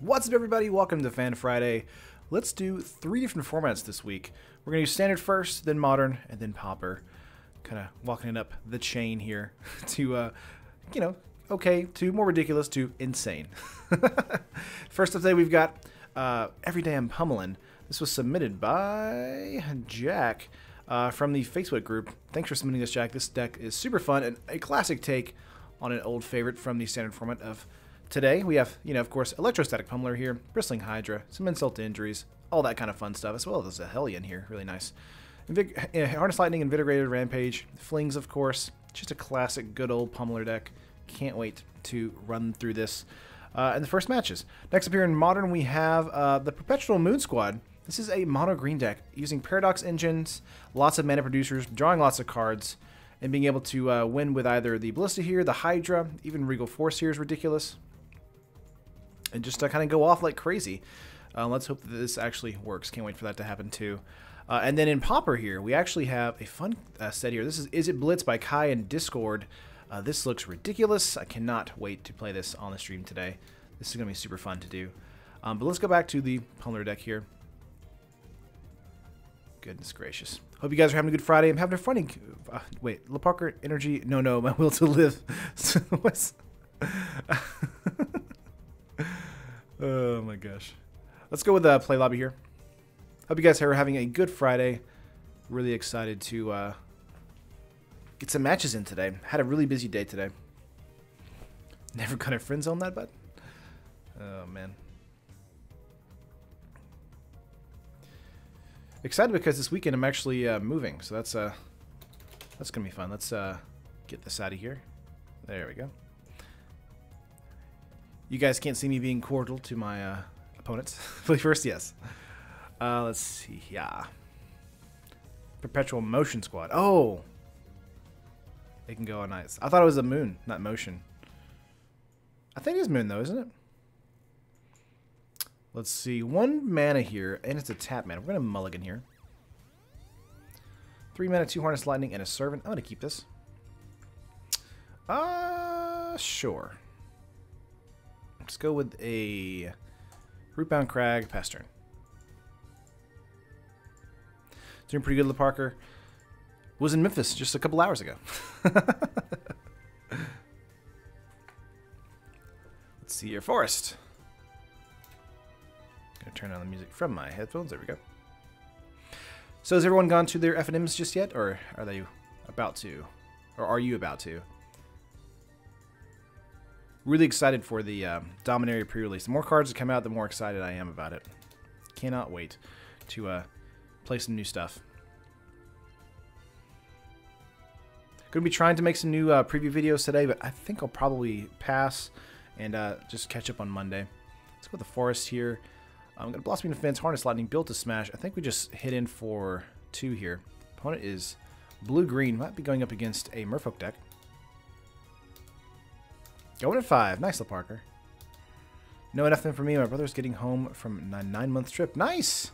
What's up, everybody? Welcome to Fan Friday. Let's do 3 different formats this week. We're going to do Standard first, then Modern, and then Pauper. Kind of walking it up the chain here to, okay, to more ridiculous to insane. First up today, we've got Every Day I'm Pummelin'. This was submitted by Jack from the Facebook group. Thanks for submitting this, Jack. This deck is super fun and a classic take on an old favorite from the Standard format of today. We have, of course, Electrostatic Pummeler here, Bristling Hydra, some insult to injuries, all that kind of fun stuff, as well as a Hellion here, really nice. Harness Lightning, Invigorated Rampage, Flings, of course, just a classic good old Pummeler deck. Can't wait to run through this in the first matches. Next up here in Modern, we have the Perpetual Moon Squad. This is a mono green deck using Paradox engines, lots of mana producers, drawing lots of cards, and being able to win with either the Ballista here, the Hydra, even Regal Force here is ridiculous. And just kind of go off like crazy. Let's hope that this actually works. Can't wait for that to happen too. And then in Pauper here, we actually have a fun set here. This is It Blitz by Kai and Discord. This looks ridiculous. I cannot wait to play this on the stream today. This is going to be super fun to do. But let's go back to the Pummeler deck here. Goodness gracious. Hope you guys are having a good Friday. I'm having a funny... wait, Leparker Energy... No, my will to live. What's... Oh my gosh. Let's go with the play lobby here. Hope you guys are having a good Friday. Really excited to get some matches in today. Had a really busy day today. Never gonna friend zone that, bud. Oh man. Excited because this weekend I'm actually moving, so that's gonna be fun. Let's get this out of here. There we go. You guys can't see me being cordial to my opponents. Play first, yes. Let's see, yeah. Perpetual Motion Squad. Oh! They can go on nice. I thought it was a moon, not motion. I think it is moon, though, isn't it? Let's see. 1 mana here, and it's a tap mana. We're going to mulligan here. 3 mana, 2 Harness Lightning, and a Servant. I'm going to keep this. Sure. Let's go with a Rootbound Crag, pass turn. Doing pretty good, Leparker. Was in Memphis just a couple hours ago. Let's see your Forest. Gonna turn on the music from my headphones. There we go. So has everyone gone to their F&Ms just yet, or are they about to? Or are you about to? Really excited for the Dominaria pre-release. The more cards that come out, the more excited I am about it. Cannot wait to play some new stuff. Going to be trying to make some new preview videos today, but I think I'll probably pass and just catch up on Monday. Let's go with the Forest here. I'm going to Blossoming Defense, Harness Lightning, Built to Smash. I think we just hit in for 2 here. Opponent is blue-green. Might be going up against a Merfolk deck. Going at 5. Nice, Leparker. No nothing for me. My brother's getting home from a 9-month trip. Nice!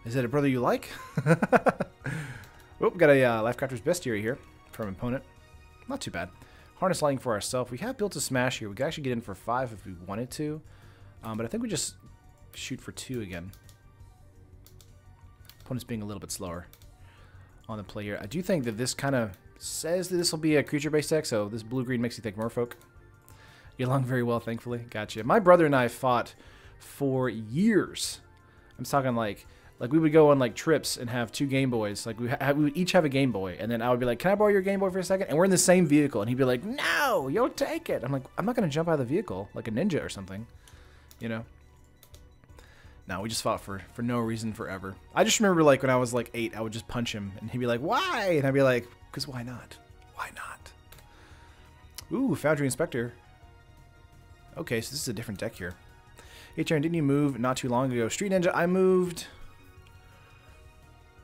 Is it a brother you like? Oh, we got a Lifecrafter's Bestiary here from an opponent. Not too bad. Harness Lightning for ourselves. We have Built to Smash here. We could actually get in for 5 if we wanted to. But I think we just shoot for 2 again. Opponent's being a little bit slower on the play here. I do think that this kind of says that this will be a creature-based deck, so this blue-green makes you think Merfolk. Get along very well, thankfully. Gotcha. My brother and I fought for years. I'm talking like we would go on like trips and have 2 Game Boys. Like we would each have a Game Boy, and then I would be like, "Can I borrow your Game Boy for a second?" And we're in the same vehicle, and he'd be like, "No, you'll take it." I'm like, "I'm not gonna jump out of the vehicle like a ninja or something," you know. No, we just fought for no reason forever. I just remember like when I was like 8, I would just punch him, and he'd be like, "Why?" And I'd be like, "Because why not? Why not?" Ooh, Foundry Inspector. Okay, so this is a different deck here. Hey, Charon, didn't you move not too long ago? Street Ninja, I moved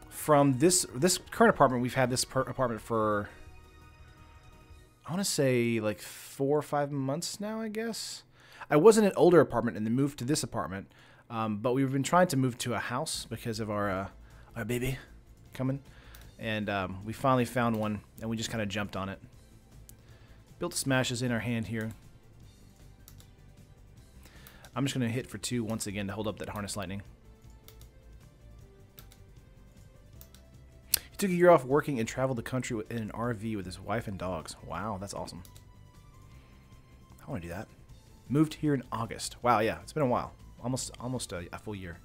from this current apartment. We've had this apartment for, I want to say like 4 or 5 months now, I guess. I was in an older apartment and then moved to this apartment. But we've been trying to move to a house because of our baby coming. And we finally found one, and we just kind of jumped on it. Built to Smash is in our hand here. I'm just going to hit for 2 once again to hold up that Harness Lightning. He took a year off working and traveled the country in an RV with his wife and dogs. Wow, that's awesome. I want to do that. Moved here in August. Wow, yeah, it's been a while. Almost a full year.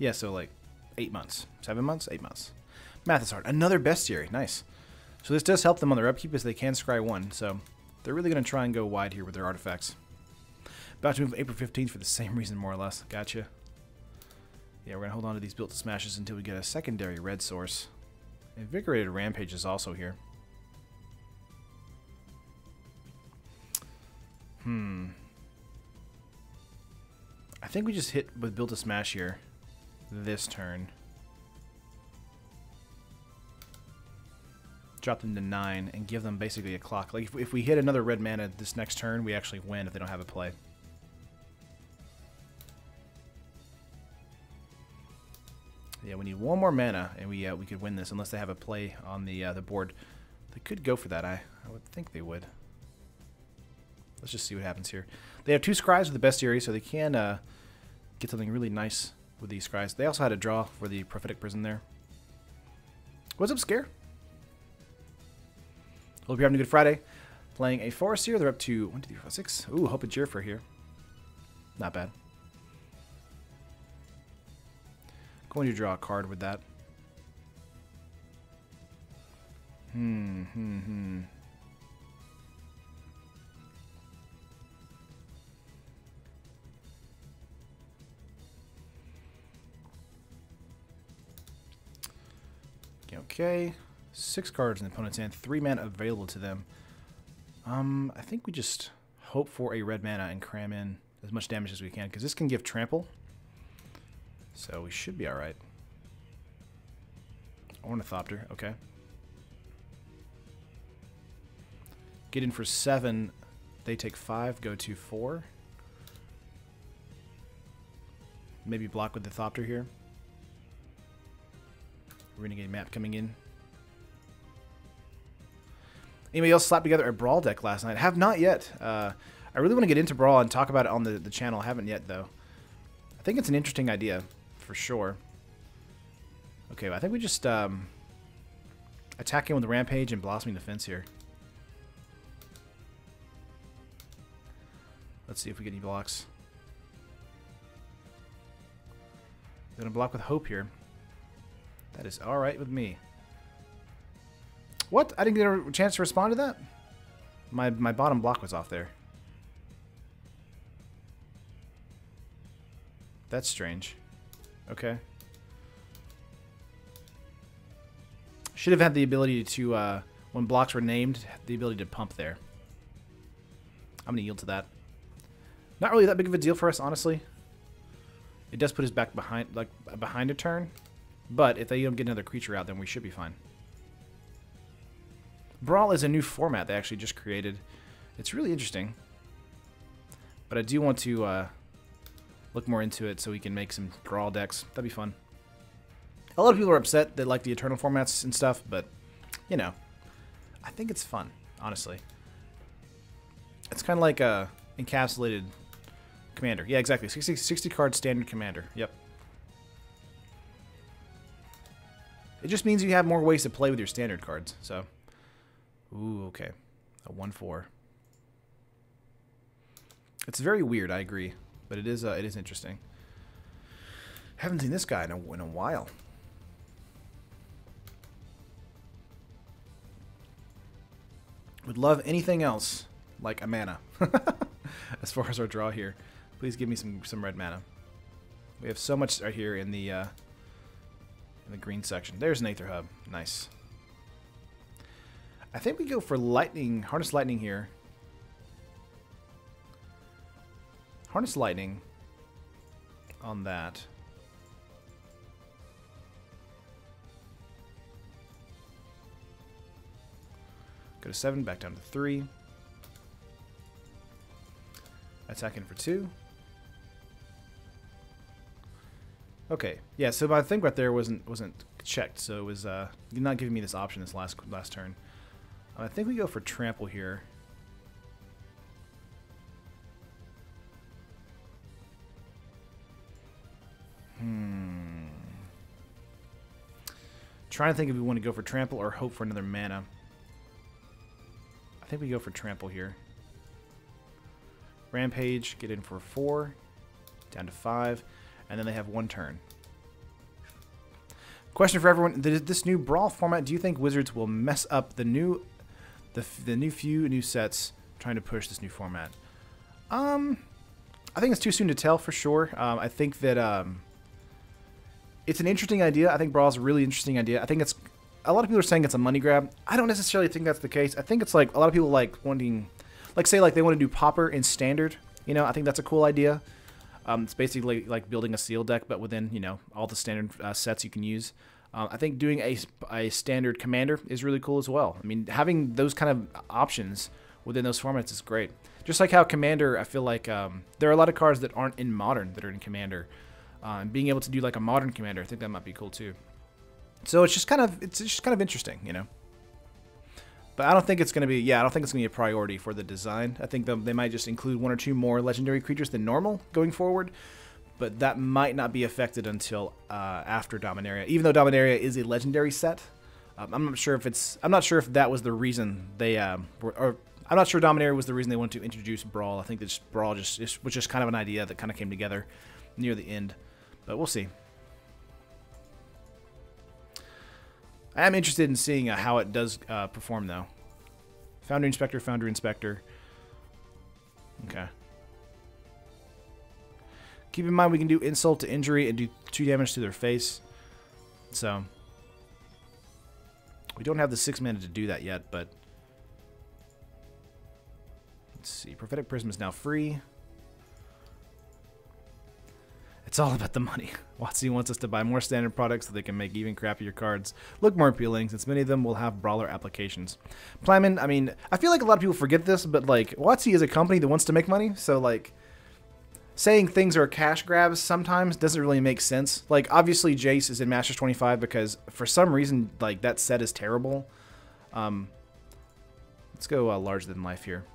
Yeah, so like 8 months. 7 months? 8 months. Math is hard. Another bestiary. Nice. So this does help them on their upkeep as they can scry 1. So they're really going to try and go wide here with their artifacts. About to move April 15th for the same reason, more or less. Gotcha. Yeah, we're going to hold on to these Built to Smashes until we get a secondary red source. Invigorated Rampage is also here. I think we just hit with Built to Smash here this turn. Drop them to 9 and give them basically a clock. Like if we hit another red mana this next turn, we actually win if they don't have a play. Yeah, we need 1 more mana, and we could win this unless they have a play on the board. They could go for that. I would think they would. Let's just see what happens here. They have 2 scries with the bestiary, so they can get something really nice with these scries. They also had a draw for the Prophetic Prison there. What's up, Scare? Hope you're having a good Friday. Playing a Forest here. They're up to 1, 2, 3, 4, 5, 6. Ooh, Hope and Cheer for here. Not bad. Going to draw a card with that. Okay. 6 cards in the opponent's hand. 3 mana available to them. I think we just hope for a red mana and cram in as much damage as we can, because this can give trample. So we should be alright. Ornithopter, okay. Get in for 7. They take 5, go to 4. Maybe block with the Thopter here. Renegade map coming in. Anybody else slapped together a Brawl deck last night? Have not yet. I really want to get into Brawl and talk about it on the channel. I haven't yet, though. I think it's an interesting idea, for sure. Okay, well, I think we just attack him with the Rampage and Blossoming Defense here. Let's see if we get any blocks. We're going to block with Hope here. That is alright with me. What? I didn't get a chance to respond to that? My bottom block was off there. That's strange. Okay. Should have had the ability to, when blocks were named, the ability to pump there. I'm going to yield to that. Not really that big of a deal for us, honestly. It does put us back behind, like, behind a turn. But if they don't get another creature out, then we should be fine. Brawl is a new format they actually just created. It's really interesting. But I do want to look more into it so we can make some Brawl decks. That'd be fun. A lot of people are upset that like the Eternal formats and stuff, but, you know, I think it's fun, honestly. It's kind of like a encapsulated commander. Yeah, exactly. 60 card standard commander. Yep. It just means you have more ways to play with your standard cards, so. Ooh, okay. A 1/4. It's very weird, I agree, but it is interesting. Haven't seen this guy in a while. Would love anything else like a mana. As far as our draw here, please give me some red mana. We have so much right here in the green section. There's an Aether Hub. Nice. I think we go for lightning, harness lightning here. Harness lightning on that. Go to 7, back down to 3. Attacking for 2. Okay, yeah. So my thing right there wasn't checked, so it was not giving me this option this last turn. I think we go for trample here. Trying to think if we want to go for trample or hope for another mana. I think we go for trample here. Rampage, get in for 4, down to 5, and then they have 1 turn. Question for everyone: this new Brawl format, do you think Wizards will mess up the few new sets trying to push this new format? I think it's too soon to tell for sure. I think that it's an interesting idea. I think Brawl's a really interesting idea. I think it's a lot of people are saying it's a money grab. I don't necessarily think that's the case. I think it's like a lot of people like wanting, like say like they want to do Pauper in Standard. You know, I think that's a cool idea. It's basically like building a seal deck, but within, you know, all the standard sets you can use. I think doing a standard commander is really cool as well. I mean, having those kind of options within those formats is great. Just like how Commander, I feel like there are a lot of cards that aren't in Modern that are in Commander. Being able to do like a Modern Commander, I think that might be cool too. So it's just kind of interesting, you know. But I don't think it's going to be, I don't think it's going to be a priority for the design. I think they might just include 1 or 2 more legendary creatures than normal going forward. But that might not be affected until after Dominaria. Even though Dominaria is a legendary set, I'm not sure if that was the reason they I'm not sure Dominaria was the reason they wanted to introduce Brawl. I think that Brawl was just kind of an idea that kind of came together near the end. But we'll see. I am interested in seeing how it does perform, though. Foundry Inspector, Foundry Inspector. Okay. Keep in mind we can do Insult to Injury and do 2 damage to their face. So, we don't have the 6 mana to do that yet, but... Let's see. Prophetic Prism is now free. It's all about the money. WotC wants us to buy more standard products so they can make even crappier cards look more appealing, since many of them will have brawler applications. Plyman, I mean, I feel like a lot of people forget this, but like, WotC is a company that wants to make money, so like, saying things are cash grabs sometimes doesn't really make sense. Like, obviously Jace is in Masters 25 because for some reason, like, that set is terrible. Let's go larger than life here.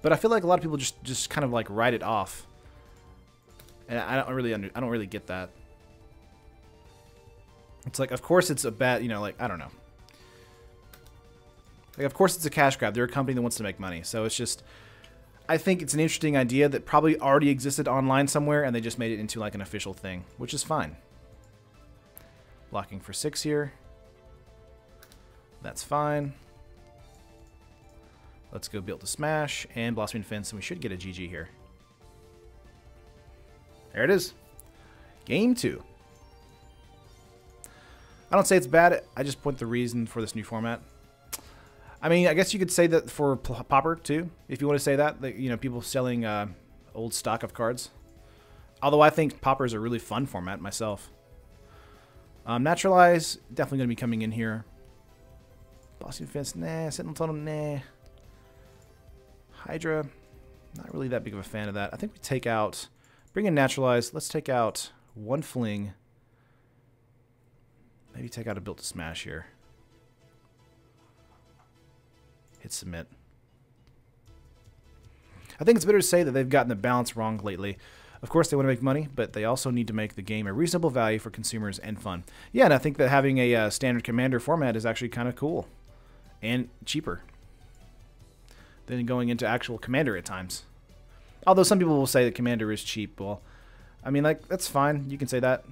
But I feel like a lot of people just kind of like write it off, and I don't really get that. It's like, of course it's a bad, you know, like, I don't know. Like, of course it's a cash grab. They're a company that wants to make money, so it's just, I think it's an interesting idea that probably already existed online somewhere, and they just made it into like an official thing, which is fine. Blocking for 6 here. That's fine. Let's go build a smash and Blossoming Fence, and we should get a GG here. There it is. Game 2. I don't say it's bad. I just point the reason for this new format. I mean, I guess you could say that for Pauper too, if you want to say that. Like, you know, people selling old stock of cards. Although I think Pauper is a really fun format myself. Naturalize, definitely going to be coming in here. Blossoming Fence, nah. Sentinel Totem, nah. Hydra, not really that big of a fan of that. I think we take out, bring in Naturalize. Let's take out 1 Fling. Maybe take out a Built to Smash here. Hit Submit. I think it's better to say that they've gotten the balance wrong lately. Of course, they want to make money, but they also need to make the game a reasonable value for consumers and fun. Yeah, and I think that having a standard Commander format is actually kind of cool and cheaper than going into actual Commander at times. Although some people will say that Commander is cheap. Well, I mean, like, that's fine. You can say that.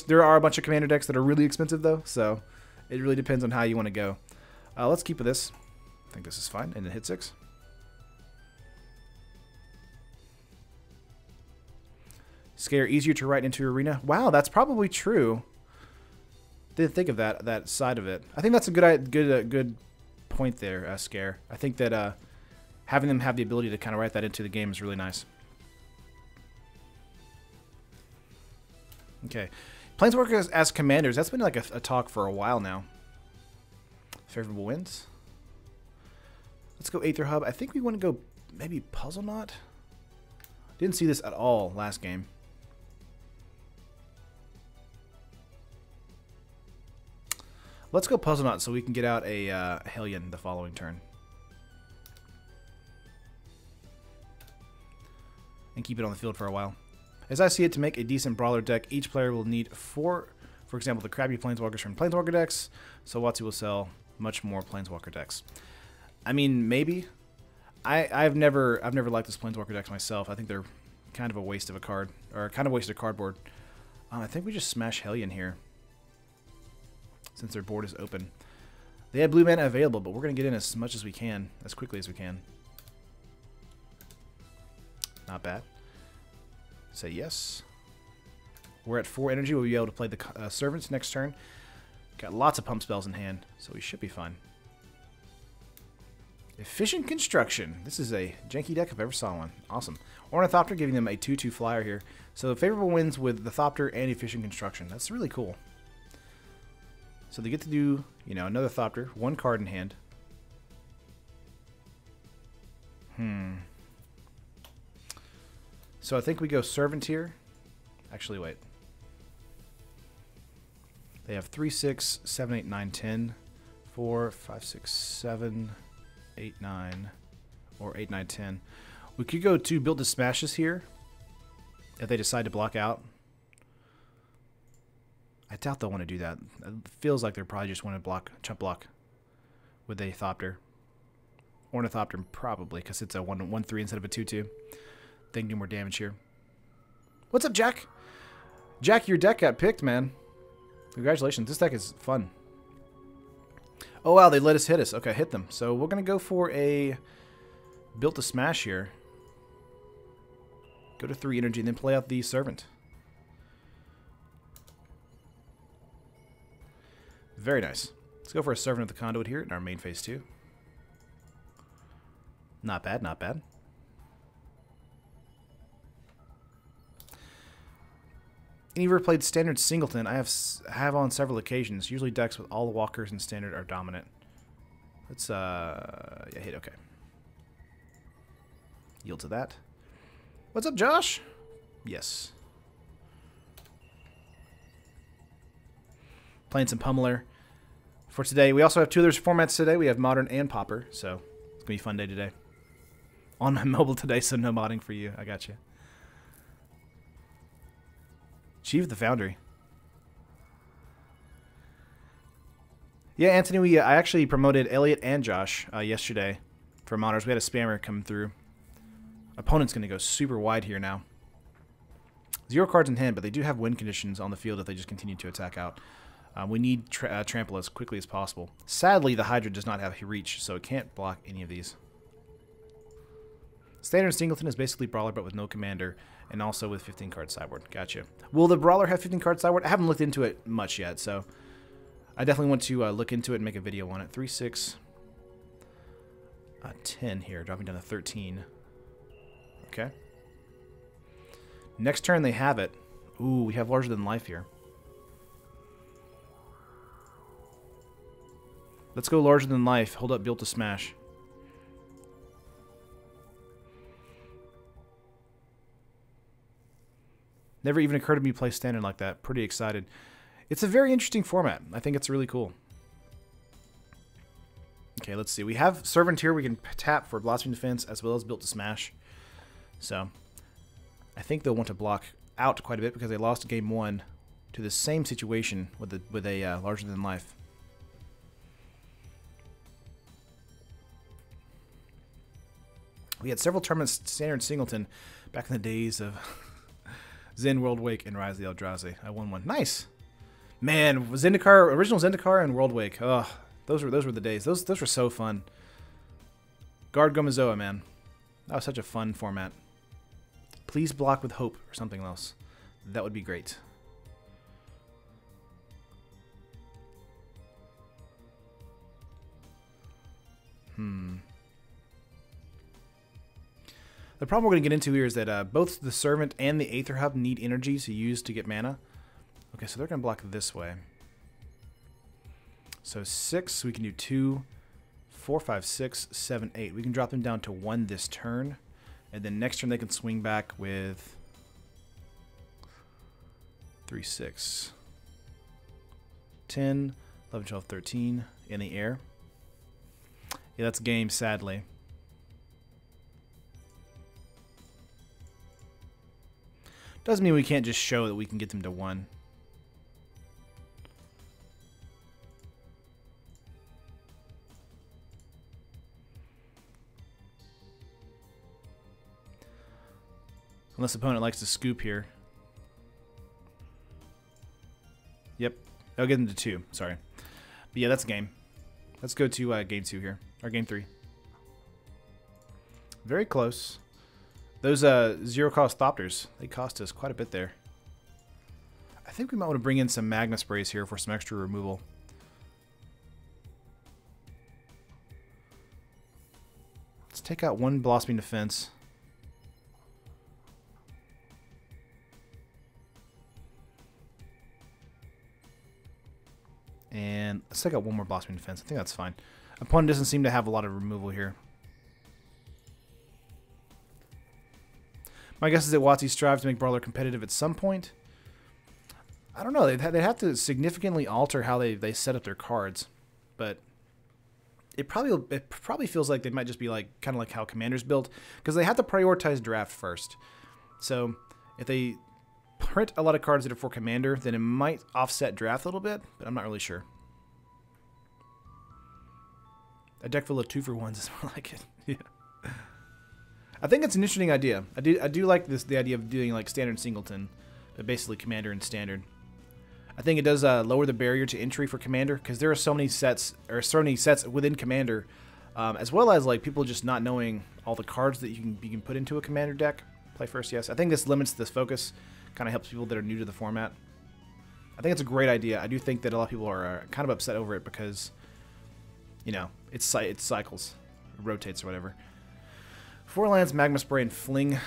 There are a bunch of Commander decks that are really expensive, though, so it really depends on how you want to go. Let's keep with this. I think this is fine. And then hit 6. Scare easier to write into Arena. Wow, that's probably true. Didn't think of that side of it. I think that's a good point there, Scare. I think that having them have the ability to kind of write that into the game is really nice. Okay. Planeswalkers as commanders. That's been like a talk for a while now. Favorable wins. Let's go Aether Hub. I think we want to go maybe Puzzle Knot. Didn't see this at all last game. Let's go Puzzle Knot so we can get out a Hellion the following turn. And keep it on the field for a while. As I see it, to make a decent Brawler deck, each player will need 4, for example, the crappy Planeswalkers from Planeswalker decks, so WotC will sell much more Planeswalker decks. I mean, maybe. I've never liked this Planeswalker decks myself. I think they're kind of a waste of a card, or kind of wasted cardboard. I think we just smash Hellion here, since their board is open. They have blue mana available, but we're going to get in as much as we can, as quickly as we can. Not bad. Say yes. We're at 4 energy. We'll be able to play the Servants next turn. Got lots of pump spells in hand, so we should be fine. Efficient Construction. This is a janky deck if I ever saw one. Awesome. Ornithopter giving them a 2/2 flyer here. So favorable wins with the Thopter and Efficient Construction. That's really cool. So they get to do, you know, another Thopter, 1 card in hand. So I think we go Servant here. Actually, wait. They have 3, 6, 7, 8, 9, 10, 4, 5, 6, 7, 8, 9, or 8, 9, 10. We could go 2 Built to Smashes here if they decide to block out. I doubt they'll want to do that. It feels like they probably just want to block, chump block with a Thopter. Ornithopter probably, because it's a 1/3 instead of a 2/2. They can do more damage here. What's up, Jack? Jack, your deck got picked, man. Congratulations. This deck is fun. Oh, wow. They let us hit us. Okay, hit them. So we're going to go for a Built to Smash here. Go to 3 energy and then play out the Servant. Very nice. Let's go for a Servant of the Conduit here in our main phase 2. Not bad, not bad. Any ever played Standard Singleton? I have on several occasions. Usually decks with all the walkers in Standard are dominant. Let's yeah, hit okay. Yield to that. What's up, Josh? Yes. Playing some Pummeler for today. We also have 2 other formats today. We have Modern and Pauper, so it's gonna be a fun day today. On my mobile today, so no modding for you. I got you. Chief of the Foundry. Yeah, Anthony, I actually promoted Elliot and Josh yesterday for modders. We had a spammer come through. Opponent's going to go super wide here now. 0 cards in hand, but they do have win conditions on the field if they just continue to attack out. We need trample as quickly as possible. Sadly, the Hydra does not have reach, so it can't block any of these. Standard Singleton is basically Brawler, but with no commander, and also with 15 card sideboard. Gotcha. Will the Brawler have 15 card sideboard? I haven't looked into it much yet, so I definitely want to look into it and make a video on it. 3, 6, 10 here, dropping down to 13. Okay. Next turn they have it. Ooh, we have Larger Than Life here. Let's go Larger Than Life. Hold up Built to Smash. Never even occurred to me to play Standard like that. Pretty excited. It's a very interesting format. I think it's really cool. Okay, let's see. We have Servant here. We can tap for Blossoming Defense as well as Built to Smash. So, I think they'll want to block out quite a bit because they lost game 1 to the same situation with a Larger Than Life. We had several tournaments Standard Singleton back in the days of Zen, World Wake, and Rise of the Eldrazi. I won one. Nice. Man, Zendikar, original Zendikar and World Wake. Oh, those were the days. Those were so fun. Guard Gomazoa, man. That was such a fun format. Please block with Hope or something else. That would be great. The problem we're going to get into here is that both the Servant and the Aether Hub need energy to use to get mana. Okay, so they're going to block this way. So 6, we can do 2, 4, 5, 6, 7, 8. We can drop them down to 1 this turn. And then next turn they can swing back with 3, 6, 10, 11, 12, 13 in the air. Yeah, that's game, sadly. Doesn't mean we can't just show that we can get them to 1. Unless the opponent likes to scoop here. Yep. I'll get them to 2. Sorry. But yeah, that's game. Let's go to game 2 here. Or game 3. Very close. Those zero-cost Thopters, they cost us quite a bit there. I think we might want to bring in some Magma Sprays here for some extra removal. Let's take out 1 Blossoming Defense. And let's take out 1 more Blossoming Defense. I think that's fine. Opponent doesn't seem to have a lot of removal here. My guess is that WotC strives to make Brawler competitive at some point. I don't know. They'd have to significantly alter how they set up their cards. But it probably feels like they might just be like kind of like how Commander's built. Because they have to prioritize draft first. So if they print a lot of cards that are for Commander, then it might offset draft a little bit, but I'm not really sure. A deck full of 2-for-1s is more like it. Yeah. I think it's an interesting idea. I do like the idea of doing like standard singleton, but basically Commander and standard. I think it does lower the barrier to entry for Commander because there are so many sets within Commander, as well as like people just not knowing all the cards that you can put into a Commander deck. Play first, yes. I think this limits this focus. Kind of helps people that are new to the format. I think it's a great idea. I do think that a lot of people are kind of upset over it because, you know, it cycles, it rotates or whatever. 4 lands, Magma Spray, and Fling.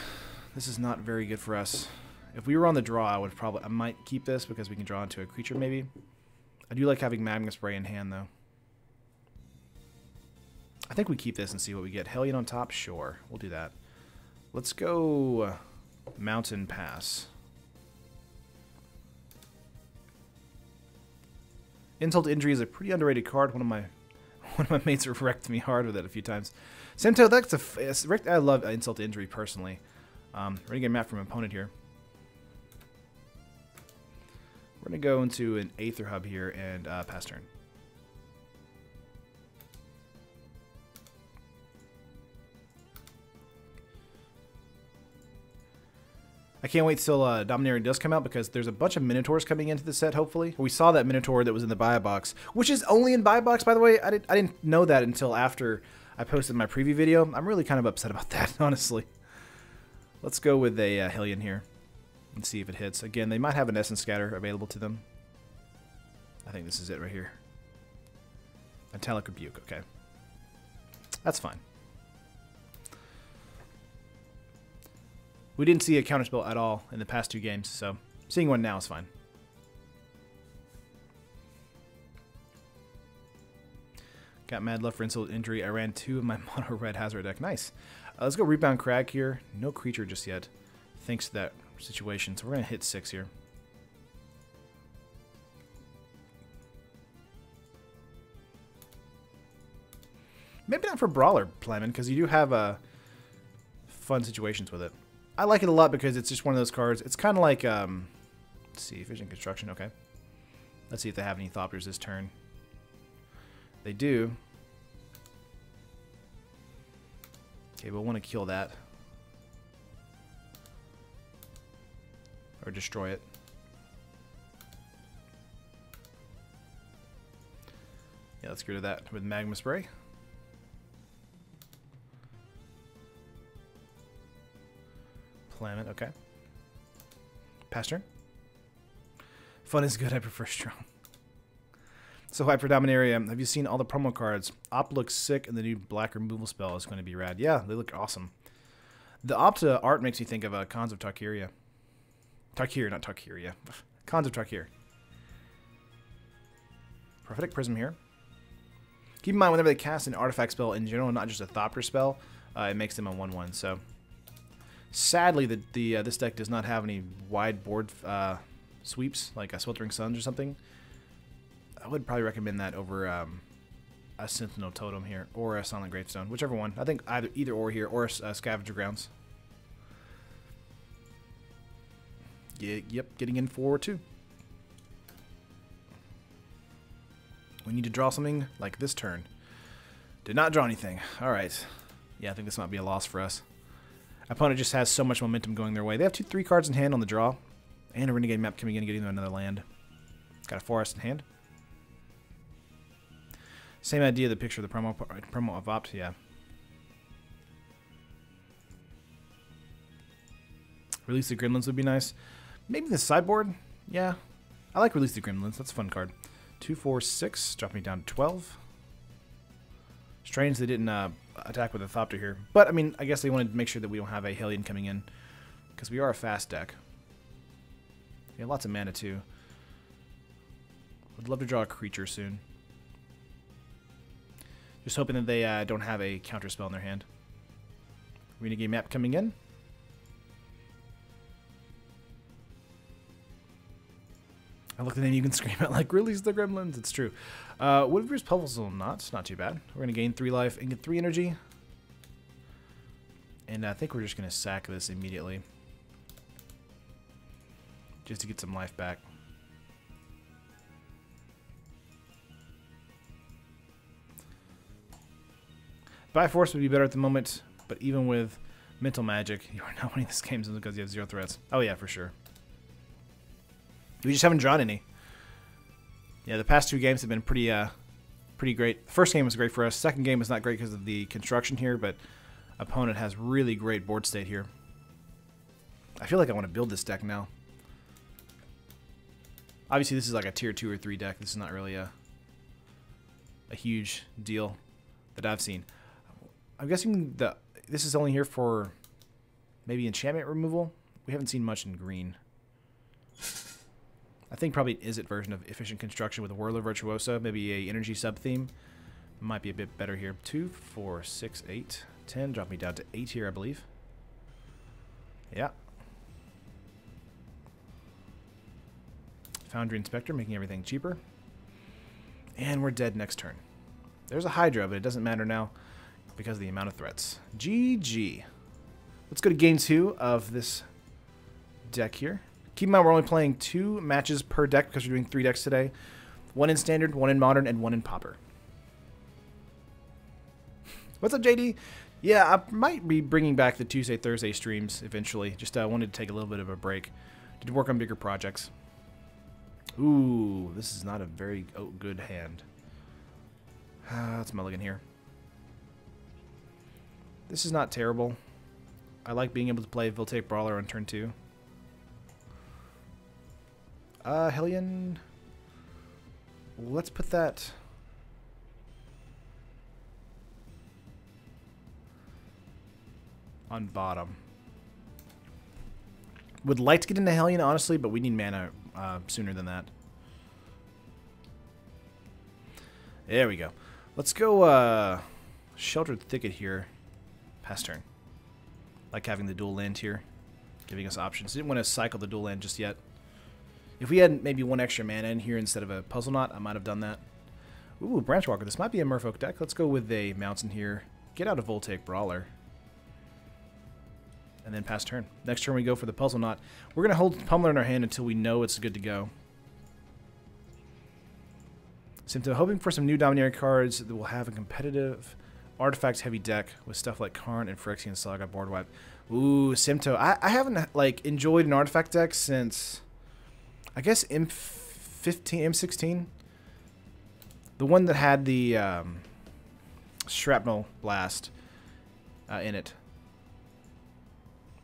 This is not very good for us. If we were on the draw, I might keep this because we can draw into a creature maybe. I do like having Magma Spray in hand though. I think we keep this and see what we get. Hellion on top, sure, we'll do that. Let's go Mountain Pass. Insult to Injury is a pretty underrated card. One of my mates have wrecked me hard with it a few times. Sento, I love Insult to Injury personally. We're gonna get a map from an opponent here. We're gonna go into an Aether Hub here and pass turn. I can't wait till Dominaria does come out because there's a bunch of Minotaurs coming into the set, hopefully. We saw that Minotaur that was in the buy box, which is only in buy box, by the way. I didn't know that until after I posted my preview video. I'm really kind of upset about that, honestly. Let's go with a Hellion here and see if it hits. Again, they might have an Essence Scatter available to them. I think this is it right here. Metallic Rebuke, okay. That's fine. We didn't see a counterspell at all in the past 2 games, so seeing one now is fine. Got mad love for Insult Injury. I ran 2 of my mono red Hazard deck. Nice. Let's go Rebound Crag here. No creature just yet, thanks to that situation. So we're going to hit 6 here. Maybe not for Brawler, Playman, because you do have fun situations with it. I like it a lot because it's just one of those cards. It's kind of like, let's see, Efficient Construction, okay. Let's see if they have any Thopters this turn. They do. Okay, we'll want to kill that. Or destroy it. Yeah, let's get rid of that with Magma Spray. Planet, okay. Pass turn. Fun is good, I prefer strong. So Hyper Dominaria, have you seen all the promo cards? Op looks sick and the new black removal spell is going to be rad. Yeah, they look awesome. The Opta art makes me think of Khans of Tarkir. Tarkir, not Tarkir. Khans of Tarkir. Prophetic Prism here. Keep in mind, whenever they cast an artifact spell in general, not just a Thopter spell, it makes them a 1/1. So, sadly, this deck does not have any wide board sweeps, like Sweltering Suns or something. I would probably recommend that over a Sentinel Totem here, or a Silent Gravestone, whichever one. I think either or here, or Scavenger Grounds. Yep, getting in for 2. We need to draw something like this turn. Did not draw anything. Alright. Yeah, I think this might be a loss for us. Opponent just has so much momentum going their way. They have 3 cards in hand on the draw. And a Renegade map coming in and getting them another land. Got a forest in hand. Same idea, the picture of the promo of Opt, yeah. Release the Gremlins would be nice. Maybe the sideboard? Yeah. I like Release the Gremlins. That's a fun card. 2, 4, 6. Drop me down to 12. Strange they didn't attack with a Thopter here. But, I mean, I guess they wanted to make sure that we don't have a Hellion coming in. Because we are a fast deck. We have lots of mana, too. Would love to draw a creature soon. Just hoping that they don't have a counter spell in their hand. Renegade map coming in. I look at them, you can scream out like, release the gremlins. It's true. Woodver's Puzzle Knot, not too bad. We're going to gain 3 life and get 3 energy. And I think we're just going to sack this immediately. Just to get some life back. Bioforce would be better at the moment, but even with Mental Magic, you are not winning this game because you have 0 threats. Oh yeah, for sure. We just haven't drawn any. Yeah, the past 2 games have been pretty great. The first game was great for us. Second game was not great because of the construction here, but opponent has really great board state here. I feel like I want to build this deck now. Obviously, this is like a tier 2 or 3 deck. This is not really a huge deal that I've seen. I'm guessing this is only here for maybe enchantment removal. We haven't seen much in green. I think probably an Izzet version of Efficient Construction with a Whirler Virtuosa, maybe a energy sub-theme. Might be a bit better here. 2, 4, 6, 8, 10. Drop me down to 8 here, I believe. Yeah. Foundry Inspector, making everything cheaper. And we're dead next turn. There's a Hydra, but it doesn't matter now because of the amount of threats. GG. Let's go to game 2 of this deck here. Keep in mind we're only playing 2 matches per deck because we're doing 3 decks today. 1 in Standard, 1 in Modern, and 1 in Pauper. What's up, JD? Yeah, I might be bringing back the Tuesday, Thursday streams eventually. Just wanted to take a little bit of a break to work on bigger projects. Ooh, this is not a very good hand. That's mulligan here. This is not terrible. I like being able to play Voltaic Brawler on turn 2. Hellion. Let's put that on bottom. Would like to get into Hellion, honestly, but we need mana sooner than that. There we go. Let's go Sheltered Thicket here. Pass turn. Like having the dual land here, giving us options. Didn't want to cycle the dual land just yet. If we had maybe 1 extra mana in here instead of a Puzzle Knot, I might have done that. Ooh, Branchwalker. This might be a Merfolk deck. Let's go with a Mountain here. Get out a Voltaic Brawler. And then pass turn. Next turn we go for the Puzzle Knot. We're going to hold Pummeler in our hand until we know it's good to go. Symptom, hoping for some new Domineering cards that will have a competitive artifact-heavy deck with stuff like Karn and Phyrexian Saga board wipe. Ooh, Sympto. I haven't like enjoyed an artifact deck since, I guess, M16. The one that had the Shrapnel Blast in it.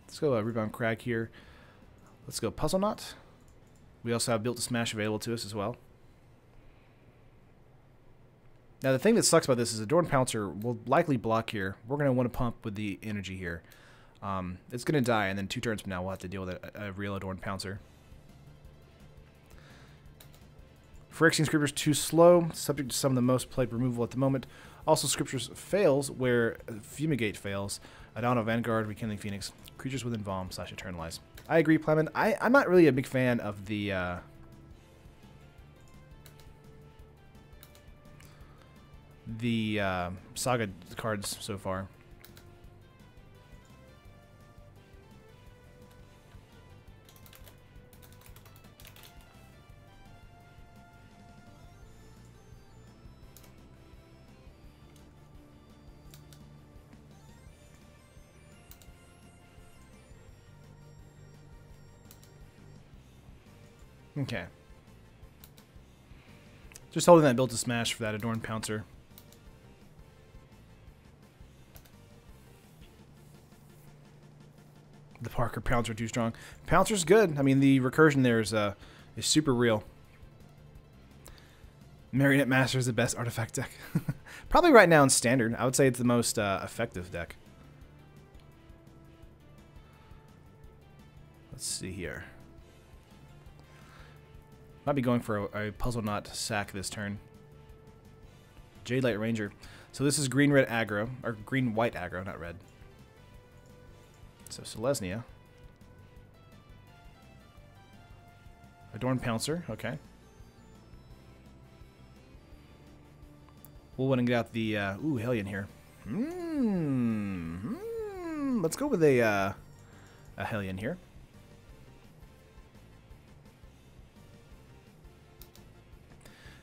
Let's go Rebound Crag here. Let's go Puzzle Knot. We also have Built to Smash available to us as well. Now, the thing that sucks about this is Adorned Pouncer will likely block here. We're going to want to pump with the energy here. It's going to die, and then 2 turns from now we'll have to deal with a real Adorned Pouncer. Phyrexian Scriptures too slow, subject to some of the most played removal at the moment. Also, Scriptures fails where Fumigate fails. Adano Vanguard, Rekindling Phoenix, Creatures Within Vom / Eternalize. I agree, Plemon. I'm not really a big fan of the the Saga cards so far. Okay. Just holding that built to smash for that Adorned Pouncer. The Parker Pouncer too strong. Pouncer's good. I mean, the recursion there is super real. Marionette Master is the best artifact deck. Probably right now in Standard. I would say it's the most effective deck. Let's see here. Might be going for a Puzzle Knot sack this turn. Jade Light Ranger. So this is green-red aggro, or green-white aggro, not red. So Selesnya. Adorned Pouncer, okay. We'll want to get out the, ooh, Hellion here. Let's go with a Hellion here.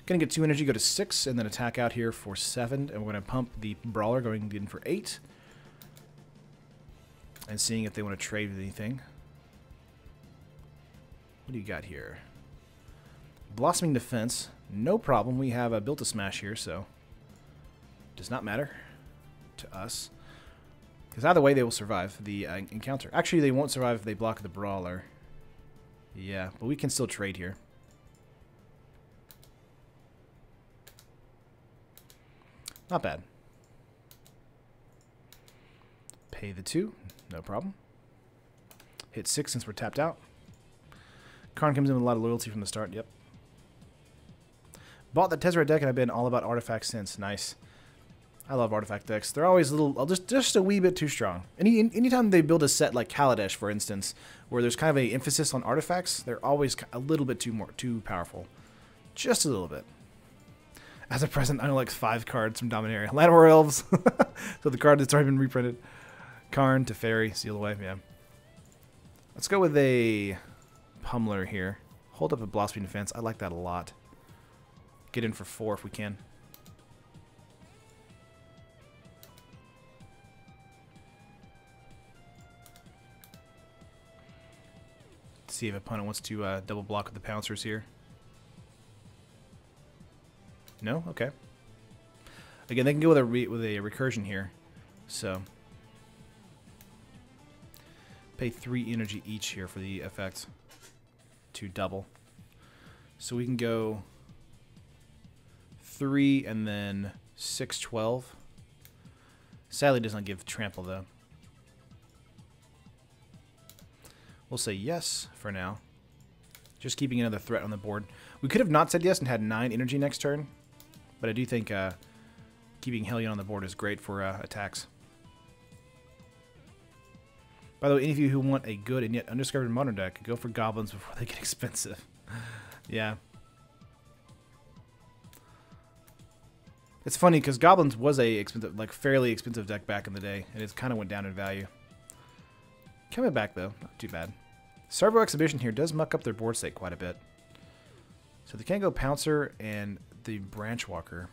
Gonna get 2 energy, go to 6, and then attack out here for 7. And we're gonna pump the Brawler, going in for 8. And seeing if they want to trade with anything. What do you got here? Blossoming Defense, no problem. We have a Built to Smash here, so does not matter to us. Because either way, they will survive the encounter. Actually, they won't survive if they block the Brawler. Yeah, but we can still trade here. Not bad. Pay the 2, no problem. Hit 6 since we're tapped out. Karn comes in with a lot of loyalty from the start, yep. Bought the Tezzeret deck and I've been all about artifacts since. Nice. I love artifact decks. They're always a little, just a wee bit too strong. Anytime they build a set like Kaladesh, for instance, where there's kind of a emphasis on artifacts, they're always a little bit too powerful. Just a little bit. As a present, I know like 5 cards from Dominaria. Llanowar Elves. So the card that's already been reprinted. Karn, Teferi, Seal Away, yeah. Let's go with a Pummeler here. Hold up a Blossoming Defense. I like that a lot. Get in for 4 if we can. See if opponent wants to double block with the Pouncers here. No? Okay. Again, they can go with a recursion here. So pay 3 energy each here for the effect to double. So we can go 3 and then 6, 12. Sadly, it does not give trample though. We'll say yes for now. Just keeping another threat on the board. We could have not said yes and had 9 energy next turn. But I do think keeping Hellion on the board is great for attacks. By the way, any of you who want a good and yet undiscovered modern deck, go for Goblins before they get expensive. Yeah. It's funny because Goblins was a expensive, like fairly expensive deck back in the day, and it's kind of went down in value. Coming back though, not too bad. Servo Exhibition here does muck up their board state quite a bit. So they can go Pouncer and the Branch Walker.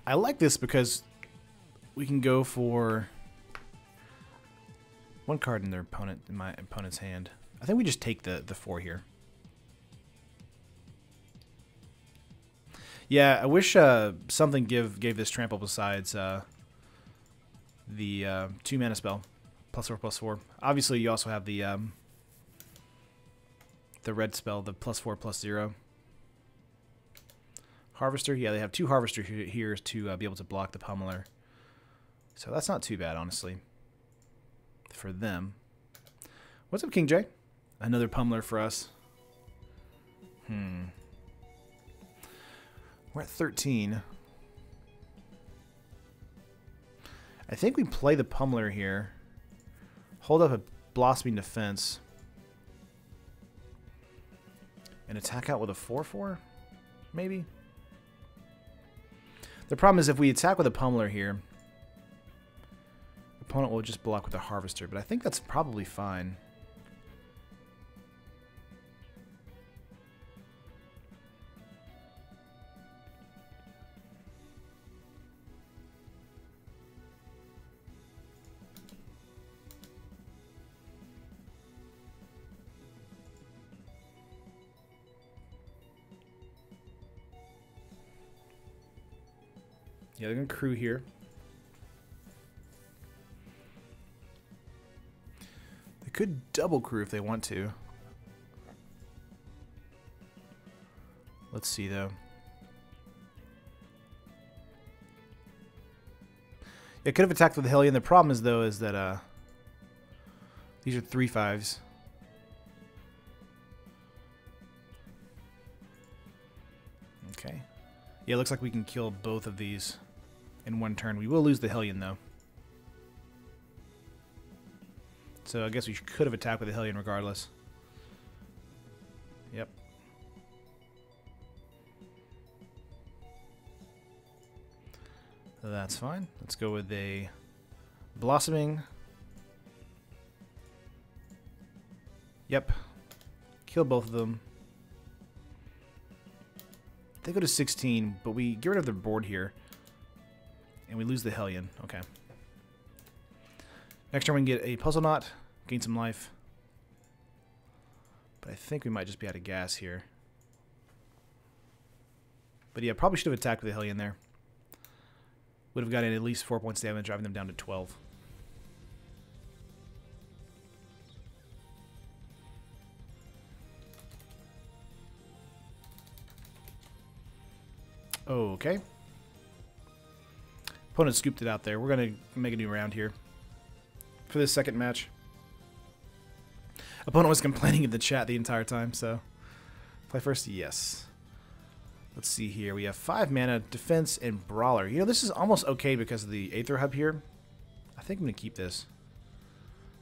I like this because we can go for 1 card in my opponent's hand. I think we just take the 4 here. Yeah, I wish something gave this trample besides the 2 mana spell. +4/+4. Obviously, you also have the red spell, the +4/+0. Harvester, yeah, they have 2 Harvester here to be able to block the Pummeler. So that's not too bad, honestly, for them. What's up, King J? Another Pummeler for us. We're at 13. I think we play the Pummeler here. Hold up a Blossoming Defense. and attack out with a 4/4, maybe. The problem is if we attack with a pummeler here, opponent will just block with a harvester, but I think that's probably fine. Yeah, they're going to crew here. They could double crew if they want to. Let's see, though. It could have attacked with the Hellion. The problem is, though, is that these are 3/5s. Okay. Yeah, it looks like we can kill both of these in one turn. We will lose the Hellion, though. So I guess we could have attacked with the Hellion regardless. Yep. That's fine. Let's go with a Blossoming. Yep. Kill both of them. They go to 16, but we get rid of their board here. And we lose the Hellion. Okay. Next turn we can get a Puzzle Knot, gain some life. But I think we might just be out of gas here. But yeah, probably should have attacked with the Hellion there. Would have gotten at least 4 points damage, driving them down to 12. Okay. Opponent scooped it out there. We're going to make a new round here for this second match. Opponent was complaining in the chat the entire time, so play first? Yes. Let's see here. We have 5 mana, defense, and brawler. You know, this is almost okay because of the Aether Hub here. I think I'm going to keep this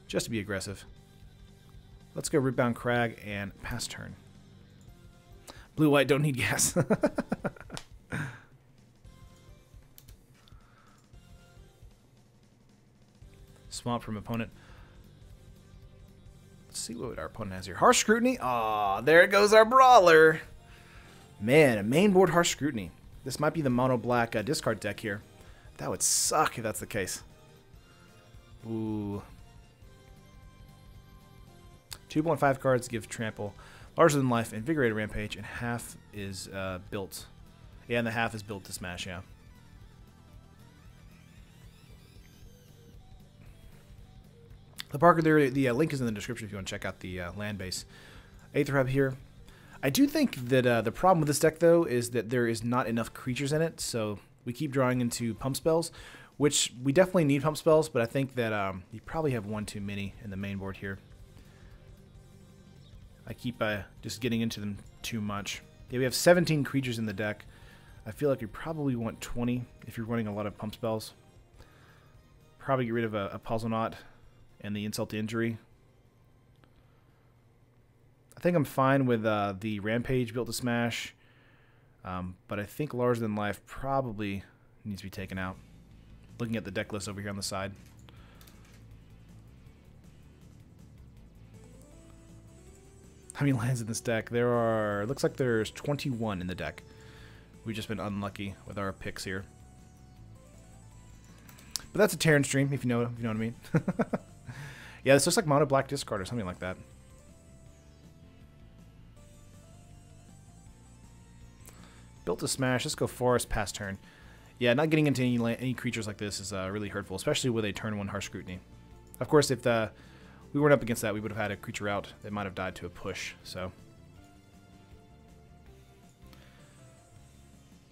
just to be aggressive. Let's go Rootbound Crag and pass turn. Blue-white don't need gas. Swamp from opponent. Let's see what our opponent has here. Harsh Scrutiny. Aw, there goes our brawler. Man, a main board Harsh Scrutiny. This might be the mono black discard deck here. That would suck if that's the case. Ooh. 2.5 cards give trample. Larger than life, invigorated rampage, and half is built. Yeah, and the half is built to smash, yeah. The Parker there, the link is in the description if you want to check out the land base. Aether Hub here. I do think that the problem with this deck, though, is that there is not enough creatures in it, so we keep drawing into pump spells, which we definitely need pump spells, but I think that you probably have one too many in the main board here. I keep just getting into them too much. Yeah, we have 17 creatures in the deck. I feel like you probably want 20 if you're running a lot of pump spells. Probably get rid of a Puzzle Knot and the Insult to Injury. I think I'm fine with the Rampage built to smash, but I think Larger Than Life probably needs to be taken out. Looking at the deck list over here on the side. How many lands in this deck? There are, looks like there's 21 in the deck. We've just been unlucky with our picks here. But that's a Terran stream, if you know what I mean. Yeah, this looks like mono black discard or something like that. Built to smash. Let's go forest, pass turn. Yeah, not getting into any creatures like this is really hurtful, especially with a turn 1 Harsh Scrutiny. Of course, if we weren't up against that, we would have had a creature out that might have died to a push. So,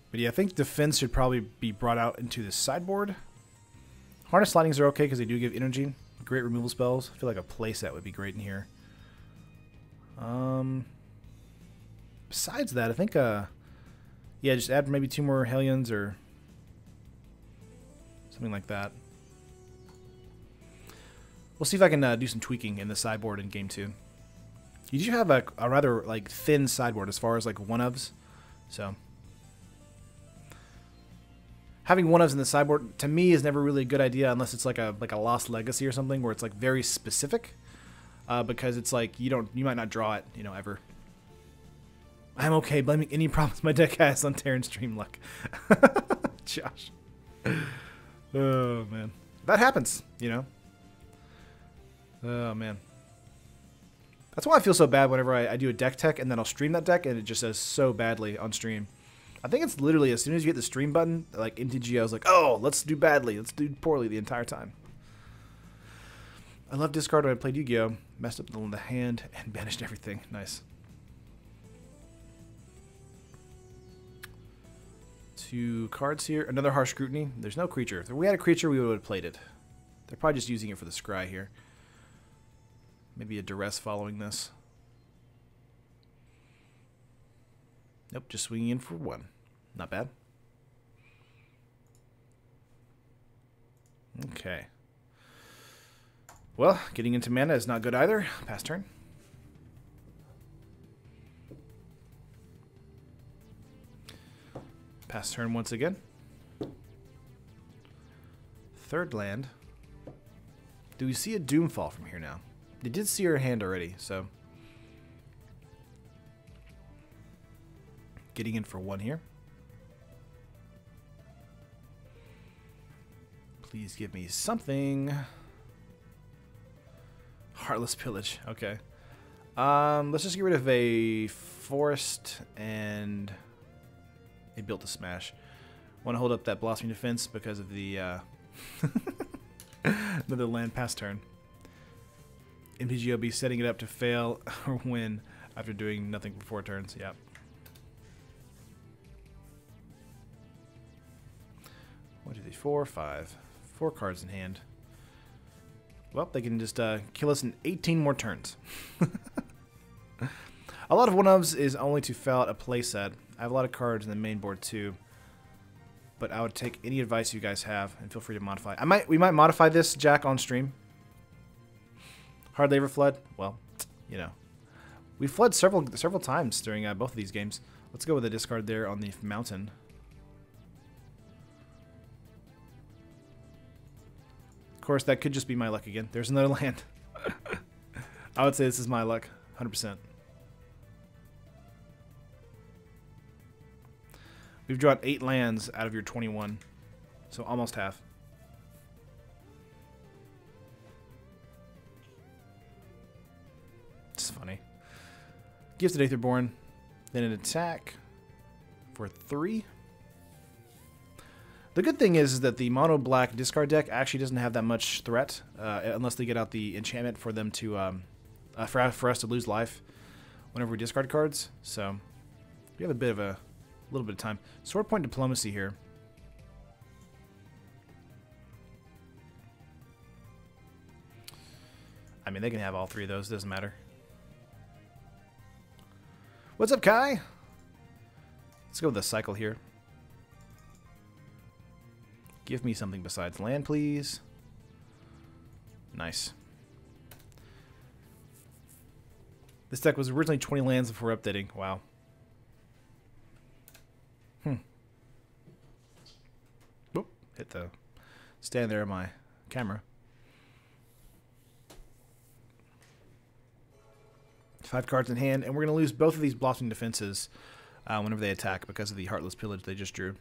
but yeah, I think defense should probably be brought out into the sideboard. Harness Lightnings are okay because they do give energy. Great removal spells. I feel like a playset would be great in here. Besides that, I think yeah, just add maybe 2 more Hellions or something like that. We'll see if I can do some tweaking in the sideboard in game 2. You do have a rather like thin sideboard as far as like one-ofs. So having one-ofs in the sideboard to me is never really a good idea unless it's like a Lost Legacy or something where it's like very specific. Because it's like you might not draw it, you know, ever. I'm okay blaming any problems my deck has on Terran Stream luck. Josh. Oh man. That happens, you know. Oh man. That's why I feel so bad whenever I do a deck tech and then I'll stream that deck and it just says so badly on stream. I think it's literally as soon as you hit the stream button, like MTGO is like, oh, let's do badly. Let's do poorly the entire time. I love discard when I played Yu-Gi-Oh! Messed up the hand and banished everything. Nice. 2 cards here. Another Harsh Scrutiny. There's no creature. If we had a creature, we would have played it. They're probably just using it for the scry here. Maybe a duress following this. Nope, just swinging in for 1. Not bad. Okay. Well, getting into mana is not good either. Pass turn. Pass turn once again. 3rd land. Do we see a Doomfall from here now? They did see her hand already, so. Getting in for 1 here. Please give me something. Heartless Pillage. Okay. Let's just get rid of a Forest and a Built to Smash. Want to hold up that Blossoming Defense because of the another land pass turn. MTGO be setting it up to fail or win after doing nothing for 4 turns. Yep. One, 2, 3, 4, 5. 4 cards in hand. Well, they can just kill us in 18 more turns. A lot of one-ofs is only to fill out a playset. I have a lot of cards in the main board too. But I would take any advice you guys have and feel free to modify. We might modify this, Jack, on stream. Hard Labor Flood? Well, you know. We flood several times during both of these games. Let's go with a discard there on the mountain. Of course, that could just be my luck again. There's another land. I would say this is my luck, 100%. We've drawn 8 lands out of your 21, so almost half. It's funny. Gifted Aetherborn, then an attack for 3. The good thing is that the mono black discard deck actually doesn't have that much threat unless they get out the enchantment for them to for us to lose life whenever we discard cards. So we have a little bit of time. Sword Point Diplomacy here. I mean, they can have all 3 of those. Doesn't matter. What's up, Kai? Let's go with the cycle here. Give me something besides land, please. Nice. This deck was originally 20 lands before updating. Wow. Oop, hit the stand there on my camera. 5 cards in hand, and we're going to lose both of these Blossoming Defenses whenever they attack because of the Heartless Pillage they just drew.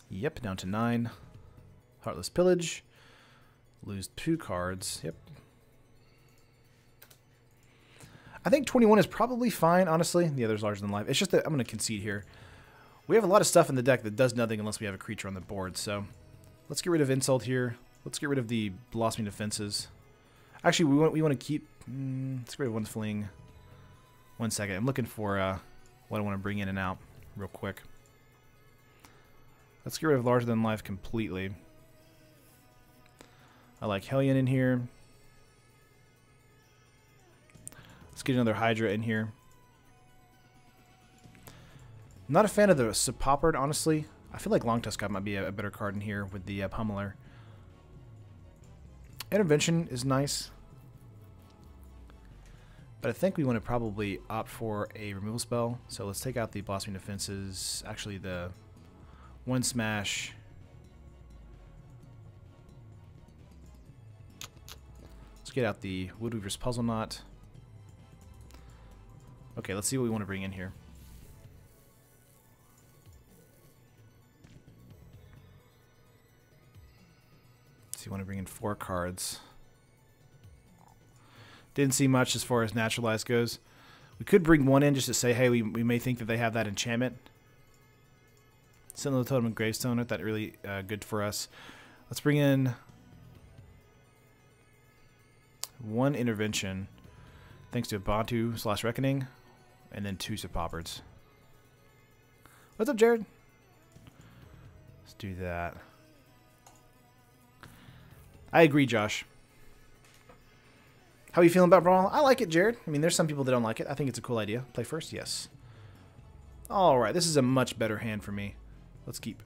Yep, down to 9. Heartless Pillage. Lose 2 cards. Yep. I think 21 is probably fine, honestly. The other's larger than life. It's just that I'm going to concede here. We have a lot of stuff in the deck that does nothing unless we have a creature on the board. So let's get rid of Insult here. Let's get rid of the Blossoming Defenses. Actually, we want to keep... let's get rid of 1 Fling. 1 second. I'm looking for what I want to bring in and out real quick. Let's get rid of larger than life completely. I like Hellion in here. Let's get another Hydra in here. I'm not a fan of the Sepoppered, honestly. I feel like Longtusk might be a better card in here with the Pummeler. Intervention is nice. But I think we want to probably opt for a removal spell. So let's take out the Blossoming Defenses. Actually, the one smash. Let's get out the Woodweaver's Puzzle Knot. Okay, let's see what we want to bring in here. So you want to bring in 4 cards. Didn't see much as far as Naturalize goes. We could bring 1 in just to say, hey, we may think that they have that enchantment. Sentinel Totem and Gravestone aren't that really good for us. Let's bring in 1 intervention, thanks to Bantu/Reckoning, and then 2 Suppoppers. What's up, Jared? Let's do that. I agree, Josh. How are you feeling about Brawl? I like it, Jared. I mean, there's some people that don't like it. I think it's a cool idea. Play first? Yes. Alright, this is a much better hand for me. Let's keep.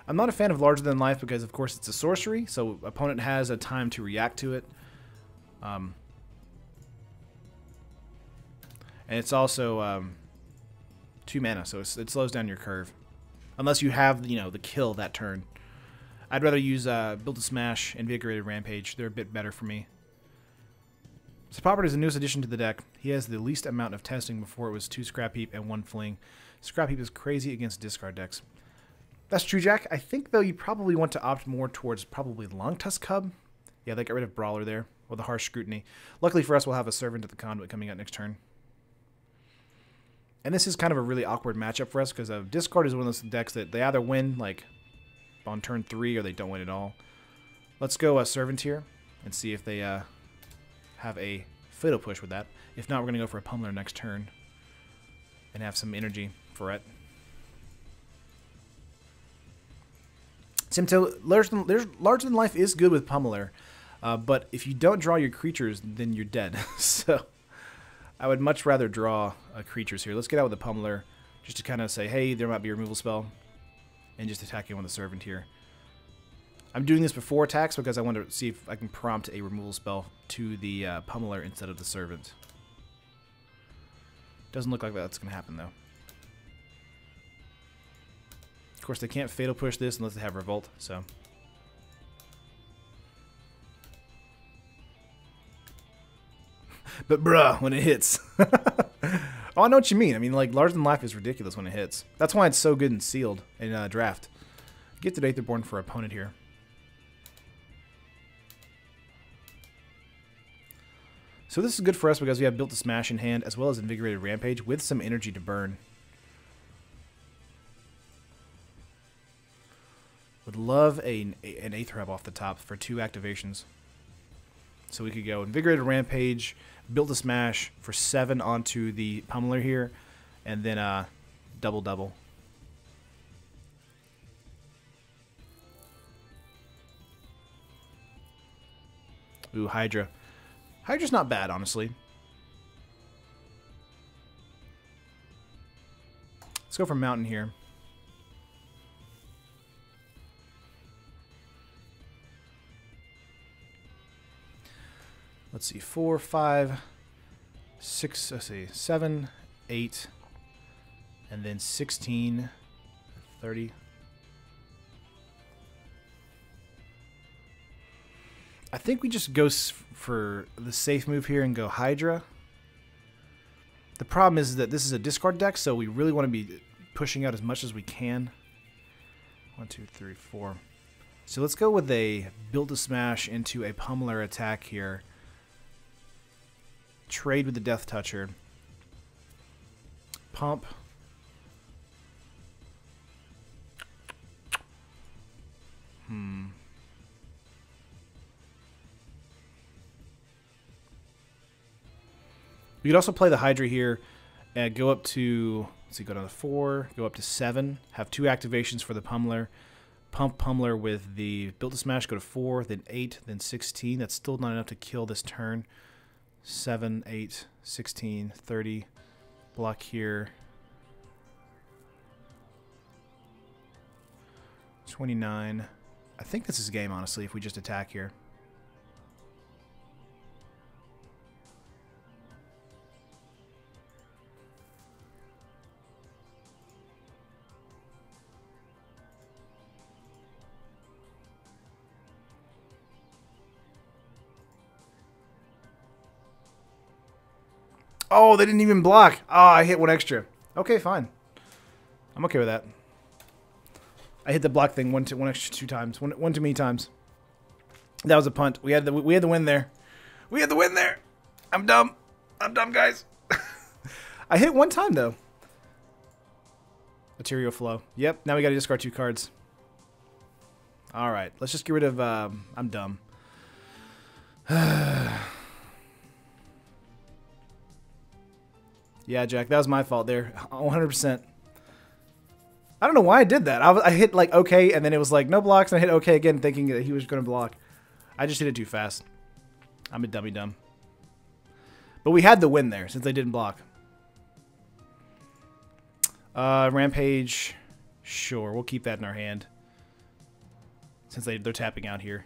I'm not a fan of Larger Than Life because, of course, it's a sorcery, so opponent has a time to react to it. And it's also 2 mana, so it slows down your curve. Unless you have, you know, the kill that turn. I'd rather use Build to Smash, Invigorated Rampage. They're a bit better for me. Supopper is the newest addition to the deck. He has the least amount of testing. Before it was 2 Scrap Heap and 1 Fling. Scrap Heap is crazy against discard decks. That's true, Jack. I think, though, you probably want to opt more towards probably Longtusk Cub. Yeah, they got rid of Brawler there, or the Harsh Scrutiny. Luckily for us, we'll have a Servant of the Conduit coming out next turn. And this is kind of a really awkward matchup for us, because Discard is one of those decks that they either win, like, on turn 3, or they don't win at all. Let's go Servant here, and see if they have a Fatal Push with that. If not, we're going to go for a Pummeler next turn, and have some energy for it. Simto, Larger Than Life is good with Pummeler, but if you don't draw your creatures, then you're dead. So I would much rather draw creatures here. Let's get out with the Pummeler, just to kind of say, hey, there might be a removal spell, and just attacking with the Servant here. I'm doing this before attacks because I want to see if I can prompt a removal spell to the Pummeler instead of the Servant. Doesn't look like that's going to happen, though. Of course, they can't Fatal Push this unless they have Revolt, so. But bruh, when it hits. Oh, I know what you mean. I mean, like, Larger Than Life is ridiculous when it hits. That's why it's so good in Sealed in Draft. Gifted Aetherborn for opponent here. So this is good for us because we have Built to Smash in hand as well as Invigorated Rampage with some energy to burn. Would love an Aether Hub off the top for 2 activations. So we could go Invigorated Rampage, Build to Smash for 7 onto the Pummeler here, and then double. Ooh, Hydra. Hydra's not bad, honestly. Let's go for Mountain here. Let's see, 4, 5, 6, let's see, 7, 8, and then 16, 30. I think we just go for the safe move here and go Hydra. The problem is that this is a discard deck, so we really want to be pushing out as much as we can. 1, 2, 3, 4. So let's go with a Build to Smash into a Pummeler attack here. Trade with the Death Toucher. Pump. We could also play the Hydra here and go up to, let's see, go down to 4, go up to 7, have 2 activations for the Pummeler. Pump Pummeler with the Build to Smash, go to 4, then 8, then 16. That's still not enough to kill this turn. 7, 8, 16, 30. Block here. 29, I think this is game, honestly, if we just attack here. Oh, they didn't even block. Oh, I hit one extra. Okay, fine. I'm okay with that. I hit the block thing one extra 2 times. One too many times. That was a punt. We had the win there. We had the win there. I'm dumb. I'm dumb, guys. I hit 1 time though. Material flow. Yep. Now we got to discard 2 cards. All right. Let's just get rid of. I'm dumb. Yeah, Jack, that was my fault there. 100%. I don't know why I did that. I hit like okay, and then it was like no blocks, and I hit okay again, thinking that he was going to block. I just hit it too fast. I'm a dummy dumb. But we had the win there since they didn't block. Rampage. Sure, we'll keep that in our hand. Since they're tapping out here.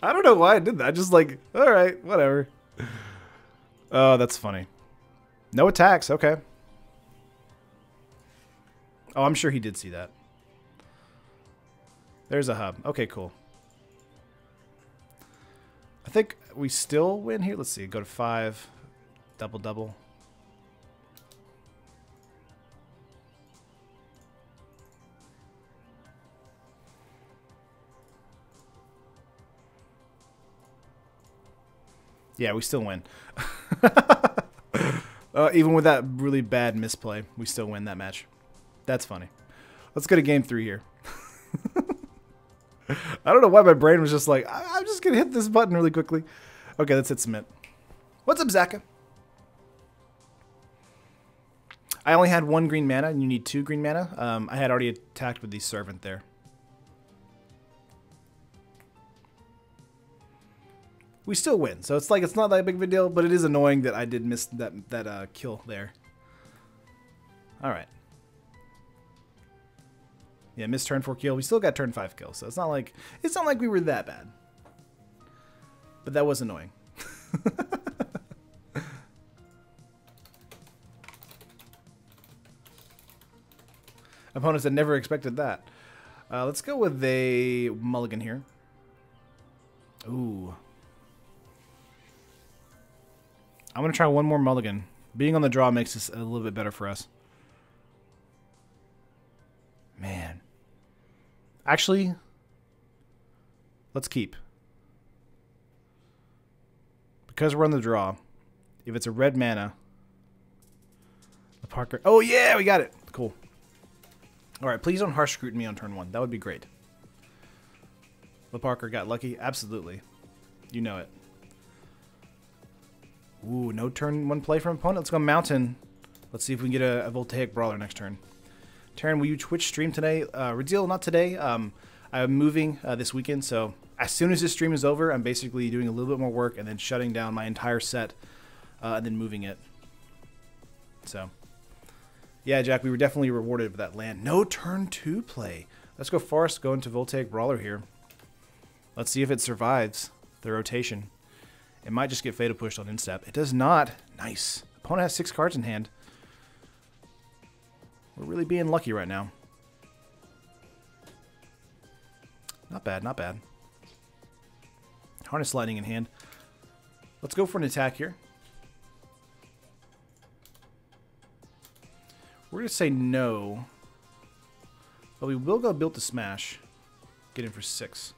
I don't know why I did that. Just like, alright, whatever. Oh, that's funny. No attacks, okay. Oh, I'm sure he did see that. There's a hub. Okay, cool. I think we still win here. Let's see. Go to 5. Double, double. Yeah, we still win. Even with that really bad misplay, we still win that match. That's funny. Let's go to game 3 here. I don't know why my brain was just like, I'm just going to hit this button really quickly. Okay, let's hit submit. What's up, Zaka? I only had 1 green mana, and you need 2 green mana. I had already attacked with the servant there. We still win, so it's like it's not that big of a deal, but it is annoying that I did miss that kill there. All right. Yeah, missed turn 4 kill. We still got turn 5 kill, so it's not like we were that bad. But that was annoying. Opponents had never expected that. Let's go with a mulligan here. Ooh. I'm going to try one more mulligan. Being on the draw makes this a little bit better for us. Man. Actually, let's keep. Because we're on the draw, if it's a red mana, the Parker... Oh, yeah, we got it. Cool. All right, please don't harsh scrutiny me on turn 1. That would be great. The Parker got lucky? Absolutely. You know it. Ooh, no turn 1 play from opponent. Let's go Mountain. Let's see if we can get a Voltaic Brawler next turn. Taryn, will you Twitch stream today? Redeal, not today. I'm moving this weekend, so as soon as this stream is over, I'm basically doing a little bit more work and then shutting down my entire set and then moving it. So, yeah, Jack, we were definitely rewarded with that land. No turn 2 play. Let's go Forest, go into Voltaic Brawler here. Let's see if it survives the rotation. It might just get Fatal Pushed on instep. It does not. Nice. Opponent has 6 cards in hand. We're really being lucky right now. Not bad, not bad. Harness Lightning in hand. Let's go for an attack here. We're going to say no. But we will go Built to Smash. Get in for 6.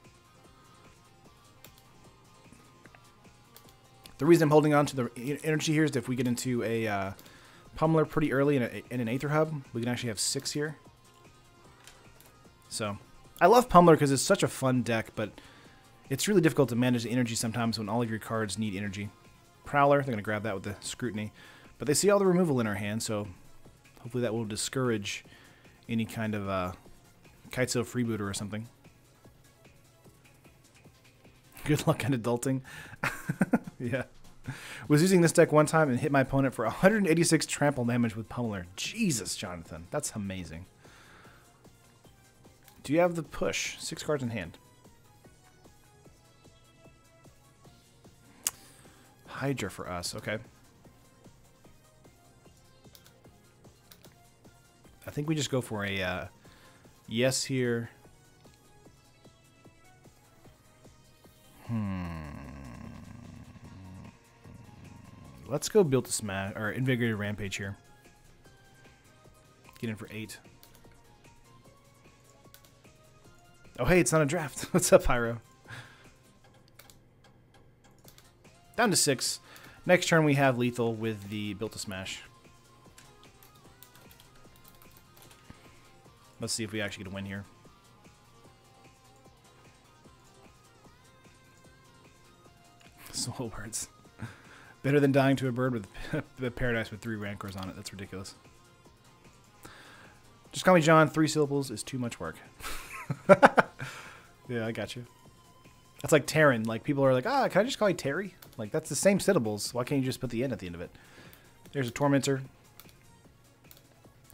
The reason I'm holding on to the energy here is if we get into a Pummeler pretty early in an Aether Hub, we can actually have 6 here. So, I love Pummeler because it's such a fun deck, but it's really difficult to manage the energy sometimes when all of your cards need energy. Prowler, they're going to grab that with the Scrutiny. But they see all the removal in our hand, so hopefully that will discourage any kind of Kitesail Freebooter or something. Good luck on adulting. Yeah. Was using this deck one time and hit my opponent for 186 trample damage with Pummeler. Jesus, Jonathan. That's amazing. Do you have the push? 6 cards in hand. Hydra for us. Okay. I think we just go for a yes here. Let's go build a smash or invigorated rampage here. Get in for 8. Oh hey, it's not a draft. What's up, Pyro? Down to 6. Next turn we have lethal with the built to smash. Let's see if we actually get a win here. Soul words. Better than dying to a bird with a paradise with 3 rancors on it. That's ridiculous. Just call me John. 3 syllables is too much work. Yeah, I got you. That's like Terran. Like, people are like, ah, can I just call you Terry? Like, that's the same syllables. Why can't you just put the N at the end of it? There's a Tormentor.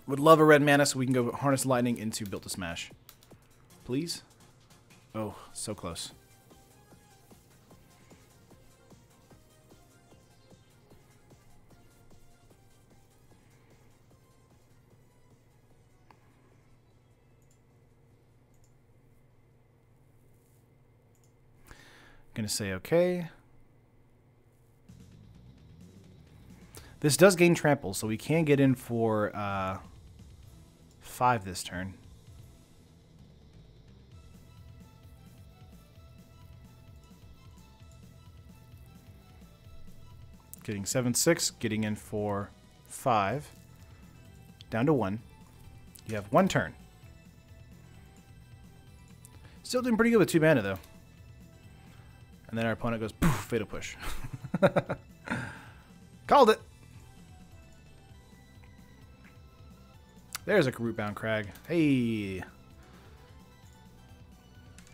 Would love a red mana so we can go Harness Lightning into Built to Smash. Please? Oh, so close. Gonna say okay. This does gain trample, so we can get in for 5 this turn. Getting 7/6, getting in for 5. Down to 1. You have 1 turn. Still doing pretty good with 2 mana though. And then our opponent goes, poof, fatal push. Called it. There's a Rootbound Crag. Hey.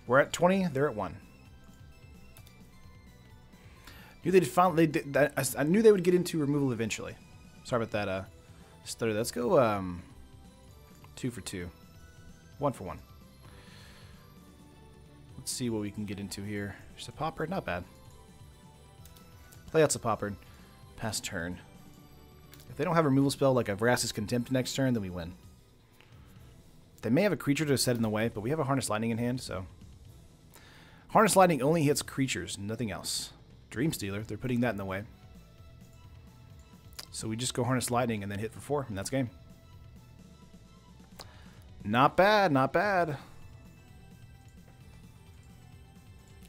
We're at 20. They're at 1. Knew they'd finally. I knew they would get into removal eventually. Sorry about that. Stutter. Let's go 2 for 2. 1 for 1. Let's see what we can get into here. Just a Pauper, not bad. Play out a Pauper, pass turn. If they don't have a removal spell like a Vraska's Contempt next turn, then we win. They may have a creature to set in the way, but we have a Harness Lightning in hand, so. Harness Lightning only hits creatures, nothing else. Dream Stealer, they're putting that in the way. So we just go Harness Lightning and then hit for 4, and that's game. Not bad, not bad.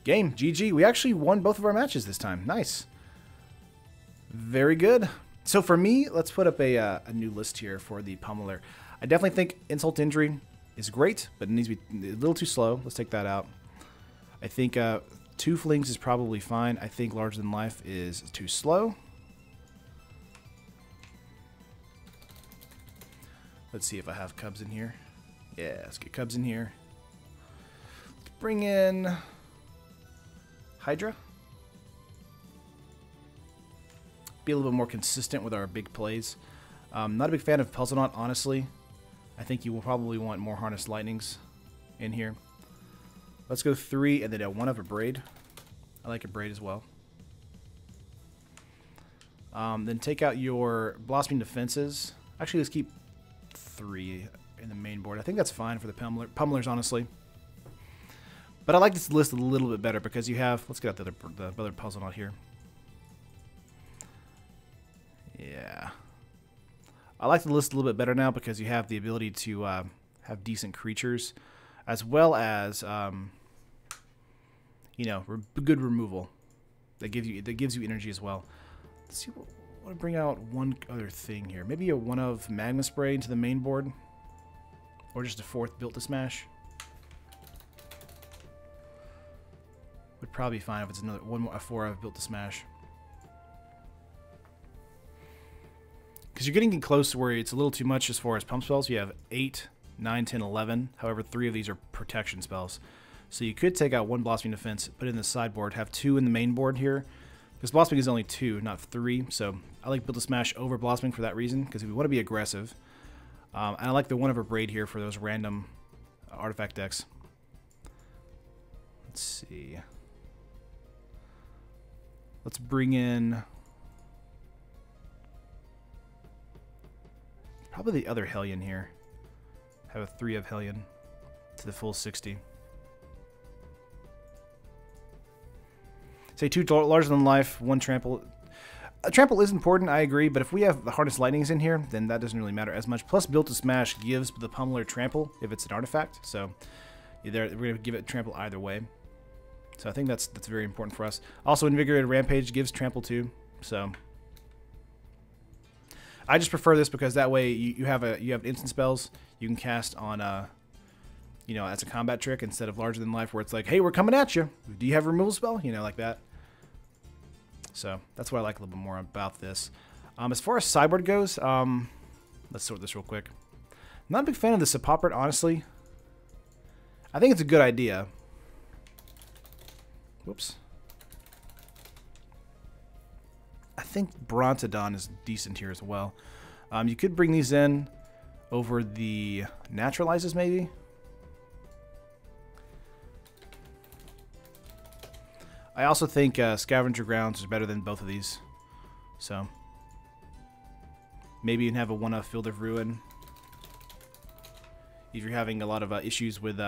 Game, GG. We actually won both of our matches this time. Nice. Very good. So for me, let's put up a new list here for the Pummeler. I definitely think Insult to Injury is great, but it needs to be a little too slow. Let's take that out. I think 2 Flings is probably fine. I think Larger Than Life is too slow. Let's see if I have Cubs in here. Yeah, let's get Cubs in here. Let's bring in Hydra. Be a little bit more consistent with our big plays. Not a big fan of Puzzlenaut, honestly. I think you will probably want more Harness Lightnings in here. Let's go 3 and then 1 of a Braid. I like a Braid as well. Then take out your Blossoming Defenses. Actually, let's keep 3 in the main board. I think that's fine for the Pummelers, honestly. But I like this list a little bit better because you have... Let's get out the other Puzzlenaut here. Yeah. I like the list a little bit better now because you have the ability to have decent creatures, as well as you know, good removal. That gives you energy as well. Let's see. I want to bring out one other thing here. Maybe one of Magma Spray into the main board, or just a 4th Built to Smash. Would probably be fine if it's another a 4 I've Built to Smash. Because you're getting close to where it's a little too much as far as pump spells. You have 8, 9, 10, 11. However, 3 of these are protection spells. So you could take out 1 Blossoming Defense, put it in the sideboard, have 2 in the main board here. Because Blossoming is only 2, not 3. So I like Built to Smash over Blossoming for that reason. Because if we want to be aggressive. And I like the 1 of a Braid here for those random artifact decks. Let's see. Let's bring in probably the other Hellion here. Have a 3 of Hellion to the full 60. Say 2 larger than life, 1 trample. A trample is important, I agree, but if we have the Harness Lightnings in here, then that doesn't really matter as much. Plus, Built to Smash gives the Pummeler trample if it's an artifact, so we're going to give it trample either way. So I think that's very important for us. Also, Invigorated Rampage gives trample too, so I just prefer this because that way you have instant spells you can cast on you know, as a combat trick instead of larger than life, where it's like, hey, we're coming at you. Do you have a removal spell? You know, like that. So that's what I like a little bit more about this. As far as sideboard goes, let's sort this real quick. Not a big fan of the Sepoprit, honestly. I think it's a good idea. Whoops. I think Brontodon is decent here as well. You could bring these in over the Naturalizes, maybe. I also think Scavenger Grounds is better than both of these. So maybe you can have a 1-of Field of Ruin if you're having a lot of issues with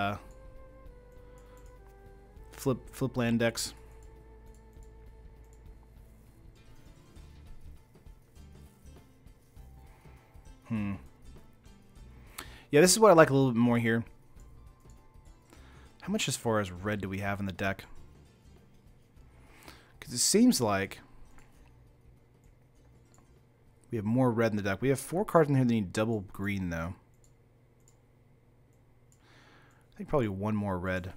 flip land decks. Yeah, this is what I like a little bit more here. How much as far as red do we have in the deck? Because it seems like we have more red in the deck. We have 4 cards in here that need double green, though. I think probably 1 more red.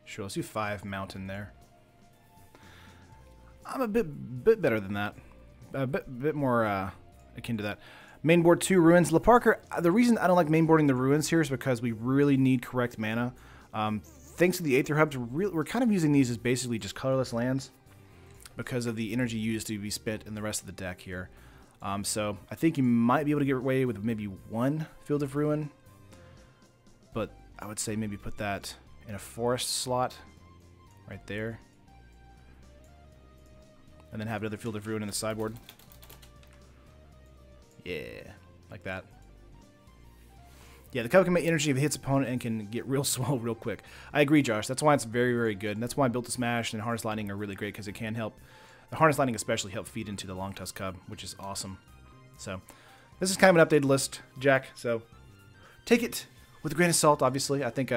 Sure, let's do 5 mountain there. I'm a bit better than that. A bit more akin to that. Mainboard 2 Ruins. Leparker, the reason I don't like mainboarding the Ruins here is because we really need correct mana. Thanks to the Aether Hubs, we're kind of using these as basically just colorless lands because of the energy used to be spent in the rest of the deck here. So I think you might be able to get away with maybe 1 Field of Ruin, but I would say maybe put that in a forest slot right there, and then have another Field of Ruin in the sideboard. Yeah, like that. Yeah, the Covenant can make energy if it hits opponent and can get real swell real quick. I agree, Josh. That's why it's very, very good. And that's why Built to Smash and Harness Lightning are really great, because it can help. The Harness Lightning especially help feed into the Long Tusk Cub, which is awesome. So this is kind of an updated list, Jack. So take it with a grain of salt, obviously. I think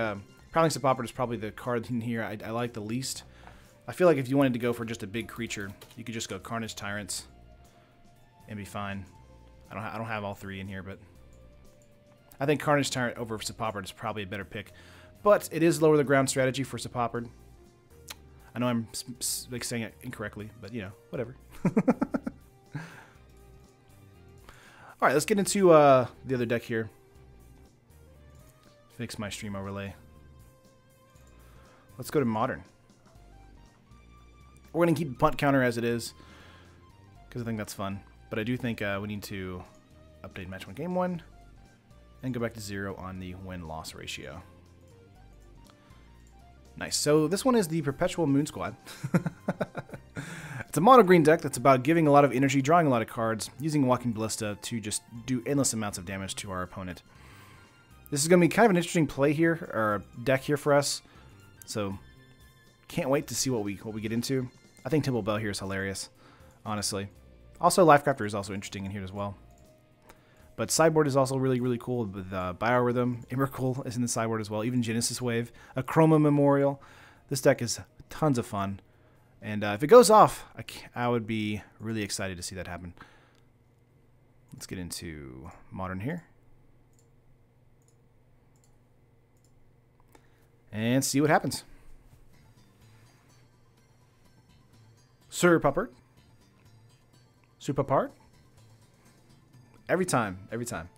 Prowling Sepoprit is probably the card in here I like the least. I feel like if you wanted to go for just a big creature, you could just go Carnage Tyrants and be fine. I don't have all 3 in here, but I think Carnage Tyrant over Sepoprit is probably a better pick. But it is lower the ground strategy for Sepoprit. I know I'm like saying it incorrectly, but you know, whatever. All right, let's get into the other deck here. Fix my stream overlay. Let's go to Modern. We're going to keep the punt counter as it is, because I think that's fun. But I do think we need to update match 1, game 1, and go back to 0 on the win-loss ratio. Nice. So this one is the Perpetual Moon Squad. It's a mono green deck that's about giving a lot of energy, drawing a lot of cards, using Walking Ballista to just do endless amounts of damage to our opponent. This is going to be kind of an interesting play here, or deck here for us. So can't wait to see what we get into. I think Temple Bell here is hilarious, honestly. Also, Lifecrafter is also interesting in here as well. But sideboard is also really, really cool with Biorhythm. Emrakul is in the sideboard as well. Even Genesis Wave. A Chroma Memorial. This deck is tons of fun. And if it goes off, I would be really excited to see that happen. Let's get into Modern here. And see what happens. Sir Puppert. Super part. Every time. Every time.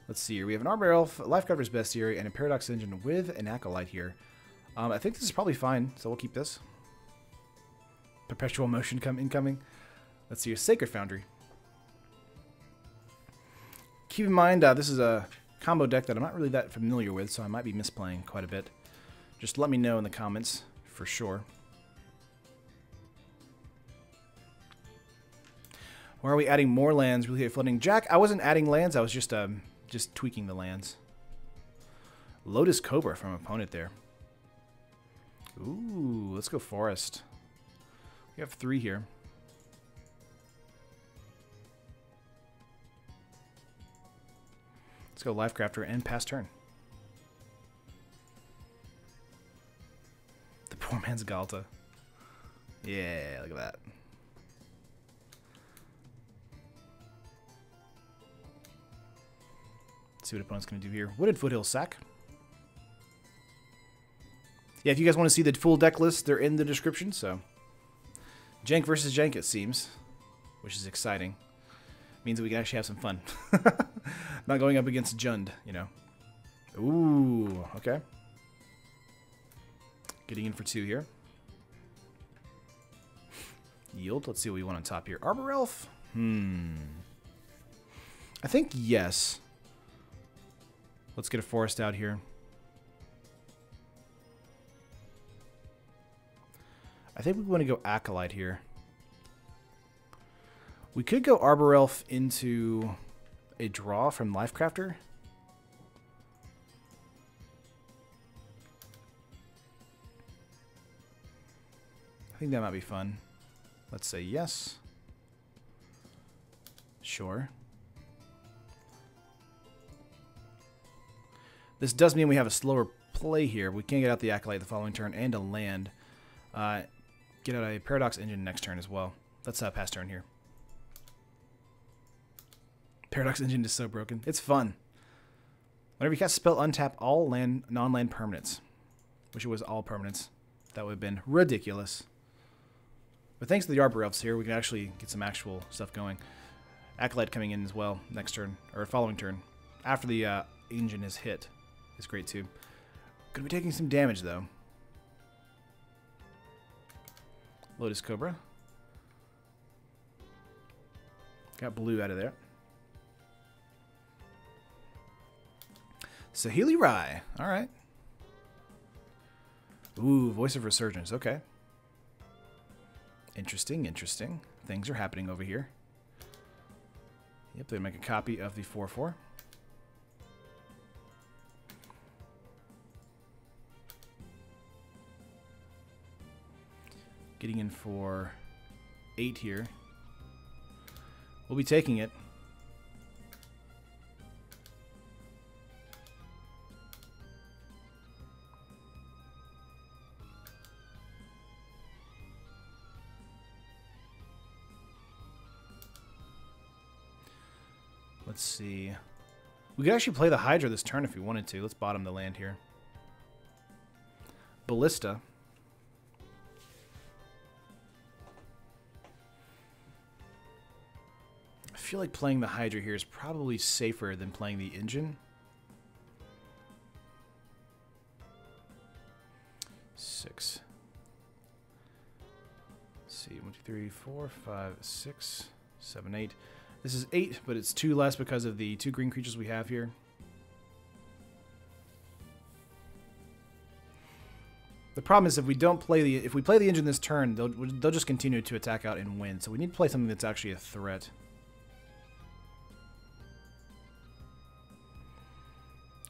Let's see here. We have an Arbor Elf, Lifecrafter's Bestiary, and a Paradox Engine with an Acolyte here. I think this is probably fine, so we'll keep this. Perpetual Motion incoming. Let's see here. Sacred Foundry. Keep in mind, this is a combo deck that I'm not really that familiar with, so I might be misplaying quite a bit. Just let me know in the comments for sure. Why are we adding more lands? Really flooding. Jack, I wasn't adding lands. I was just tweaking the lands. Lotus Cobra from opponent there. Ooh, let's go Forest. We have 3 here. Let's go Lifecrafter and pass turn. The poor man's Galta. Yeah, look at that. Let's see what opponent's going to do here. Wooded Foothill Sack. Yeah, if you guys want to see the full deck list, they're in the description, so. Jank versus Jank, it seems, which is exciting. Means that we can actually have some fun. Not going up against Jund, you know. Ooh, okay. Getting in for 2 here. Yield. Let's see what we want on top here. Arbor Elf? I think yes. Let's get a Forest out here. I think we want to go Acolyte here. We could go Arbor Elf into a draw from Lifecrafter. I think that might be fun. Let's say yes. Sure. This does mean we have a slower play here. We can't get out the Acolyte the following turn and a land. Get out a Paradox Engine next turn as well. Let's pass turn here. Paradox Engine is so broken. It's fun. Whenever you cast a spell, untap all non-land permanents. Wish it was all permanents. That would have been ridiculous. But thanks to the Arbor Elves here, we can actually get some actual stuff going. Acolyte coming in as well next turn, or following turn. After the engine is hit. Is great too. Gonna be taking some damage though. Lotus Cobra. Got blue out of there. Saheeli Rai. Alright. Ooh, Voice of Resurgence. Okay. Interesting, interesting. Things are happening over here. Yep, they make a copy of the 4/4. Getting in for 8 here. We'll be taking it. Let's see. We could actually play the Hydra this turn if we wanted to. Let's bottom the land here. Ballista. I feel like playing the Hydra here is probably safer than playing the engine. 6. Let's see. 1, 2, 3, 4, 5, 6, 7, 8. This is 8, but it's 2 less because of the 2 green creatures we have here. The problem is if we don't play the if we play the engine this turn, they'll just continue to attack out and win. So we need to play something that's actually a threat.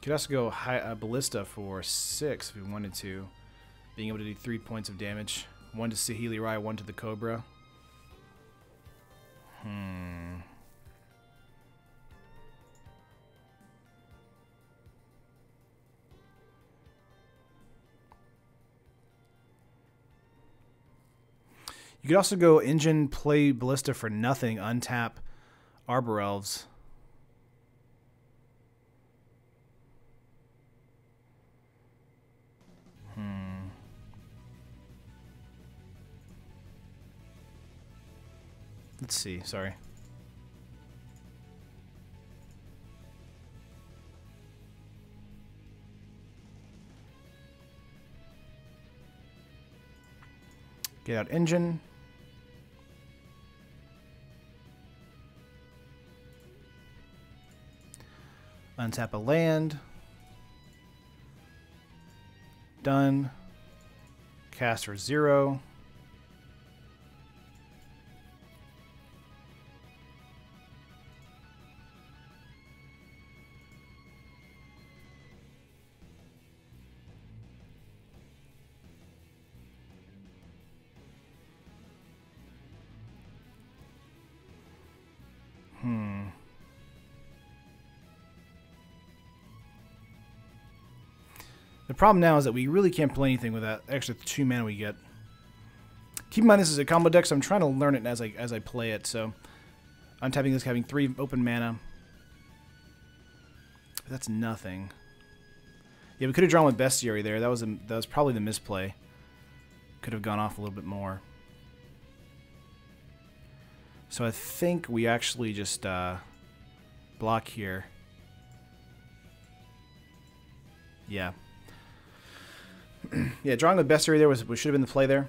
Could also go Ballista for 6 if we wanted to, being able to do 3 points of damage. 1 to Saheeli Rai, 1 to the Cobra. You could also go engine, play Ballista for nothing, untap Arbor Elves. Let's see, sorry. Get out engine. Untap a land. Done. Cast for 0. The problem now is that we really can't play anything with that extra 2 mana we get. Keep in mind this is a combo deck, so I'm trying to learn it as I play it. So untapping this, having 3 open mana. But that's nothing. Yeah, we could have drawn with Bestiary there. That was probably the misplay. Could have gone off a little bit more. So I think we actually just block here. Yeah. Yeah, drawing with Bestiary there should have been the play there.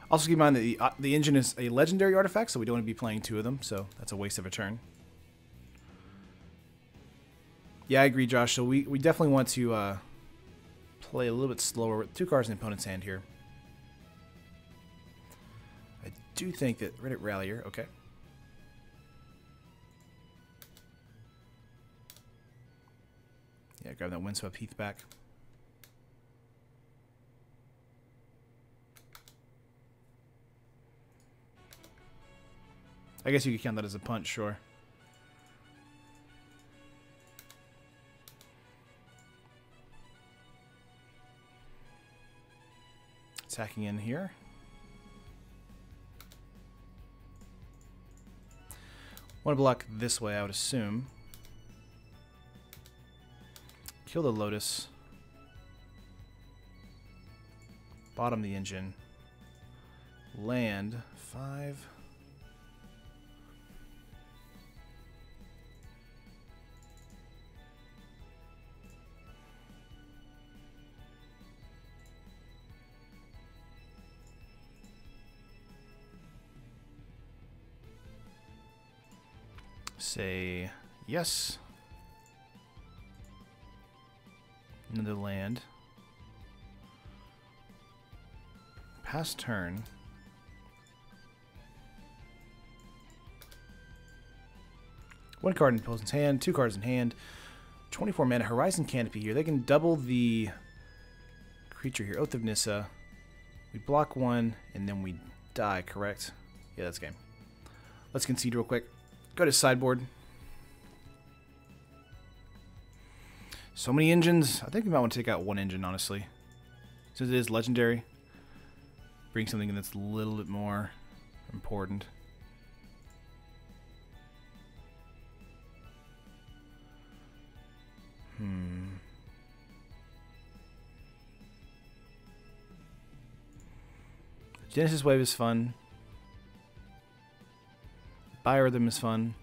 Also keep in mind that the engine is a legendary artifact, so we don't want to be playing 2 of them, so that's a waste of a turn. Yeah, I agree, Josh. So we definitely want to play a little bit slower with 2 cards in the opponent's hand here. I do think that Reddit Rallier, okay. Yeah, grab that Windswept Heath back. I guess you could count that as a punch, sure. Attacking in here. Want to block this way, I would assume. Kill the Lotus. Bottom the engine. Land 5. Say yes. Another land. Pass turn. One card in opponent's hand, 2 cards in hand. 24 mana. Horizon Canopy here. They can double the creature here. Oath of Nissa. We block 1 and then we die, correct? Yeah, that's game. Let's concede real quick. Go to sideboard. So many engines. I think we might want to take out 1 engine, honestly. Since it is legendary. Bring something in that's a little bit more important. Genesis Wave is fun. Biorhythm is fun.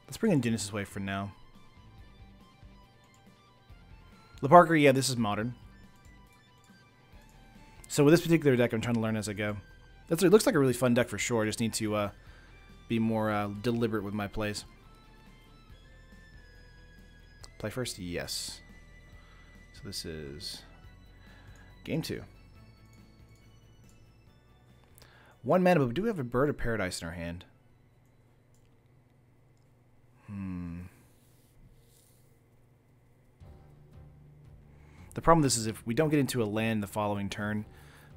Let's bring in Genesis Wave for now. LeParker, yeah, this is modern. So with this particular deck, I'm trying to learn as I go. It looks like a really fun deck for sure. I just need to be more deliberate with my plays. Play first? Yes. So this is game 2. 1 mana, but we do have a Bird of Paradise in our hand. The problem with this is if we don't get into a land the following turn,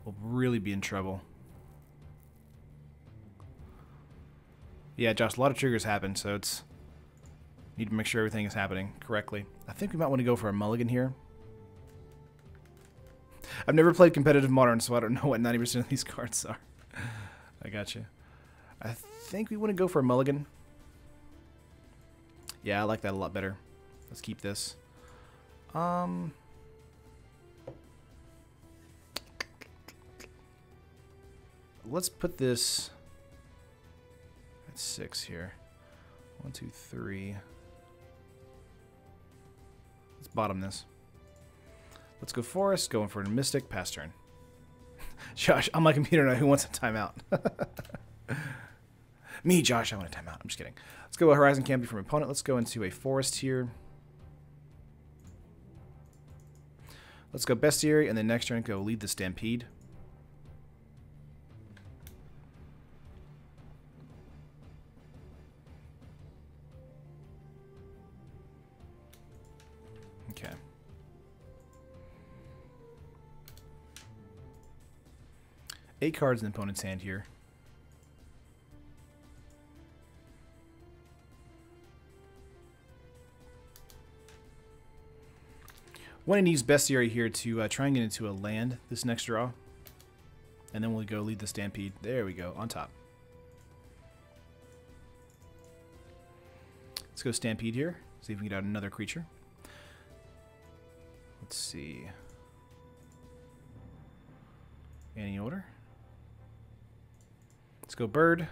we'll really be in trouble. Yeah, Josh, a lot of triggers happen, so it's... Need to make sure everything is happening correctly. I think we might want to go for a mulligan here. I've never played competitive Modern, so I don't know what 90% of these cards are. I gotcha. I think we want to go for a mulligan. Yeah, I like that a lot better. Let's keep this. Let's put this at 6 here. 1, 2, 3. Let's bottom this. Let's go Forest. Going for a Mystic. Pass turn. Josh, on my computer now, who wants a timeout? Me, Josh, I want a timeout. I'm just kidding. Let's go a Horizon Canopy from opponent. Let's go into a Forest here. Let's go Bestiary, and then next turn go Lead the Stampede. Okay. Eight cards in the opponent's hand here. Want to use Bestiary here to try and get into a land this next draw. And then we'll go Lead the Stampede. There we go, on top. Let's go Stampede here. See if we can get out another creature. Let's see. Any order? Let's go Bird.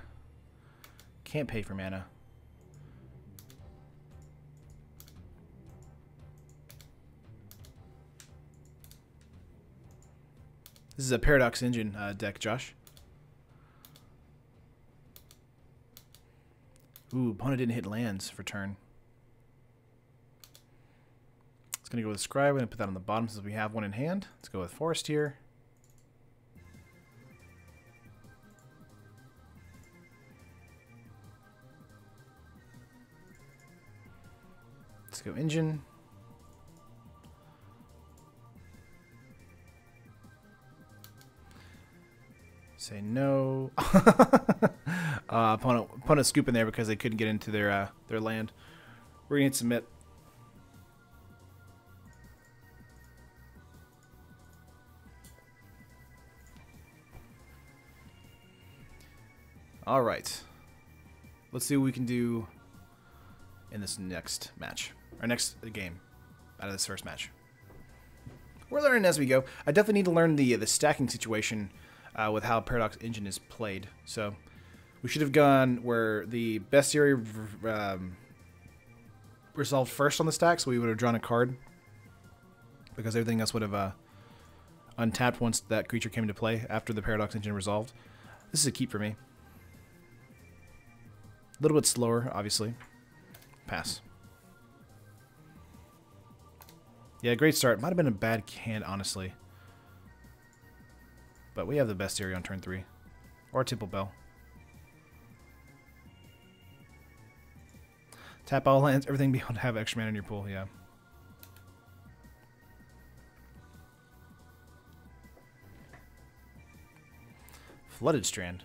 Can't pay for mana. This is a Paradox Engine deck, Josh. Ooh, opponent didn't hit lands for turn. It's going to go with Scribe. We're going to put that on the bottom since we have one in hand. Let's go with Forest here. Let's go Engine. Say no. Opponent scooping there because they couldn't get into their land. We're gonna submit. All right. Let's see what we can do in this next match, or next game, out of this first match. We're learning as we go. I definitely need to learn the stacking situation. With how Paradox Engine is played. So we should have gone where the Bestiary resolved first on the stack, so we would have drawn a card. Because everything else would have untapped once that creature came into play after the Paradox Engine resolved. This is a keep for me. A little bit slower, obviously. Pass. Yeah, great start. Might have been a bad hand, honestly. But we have the Bestiary on turn 3. Or Temple Bell. Tap all lands, everything be able to have extra mana in your pool, yeah. Flooded Strand.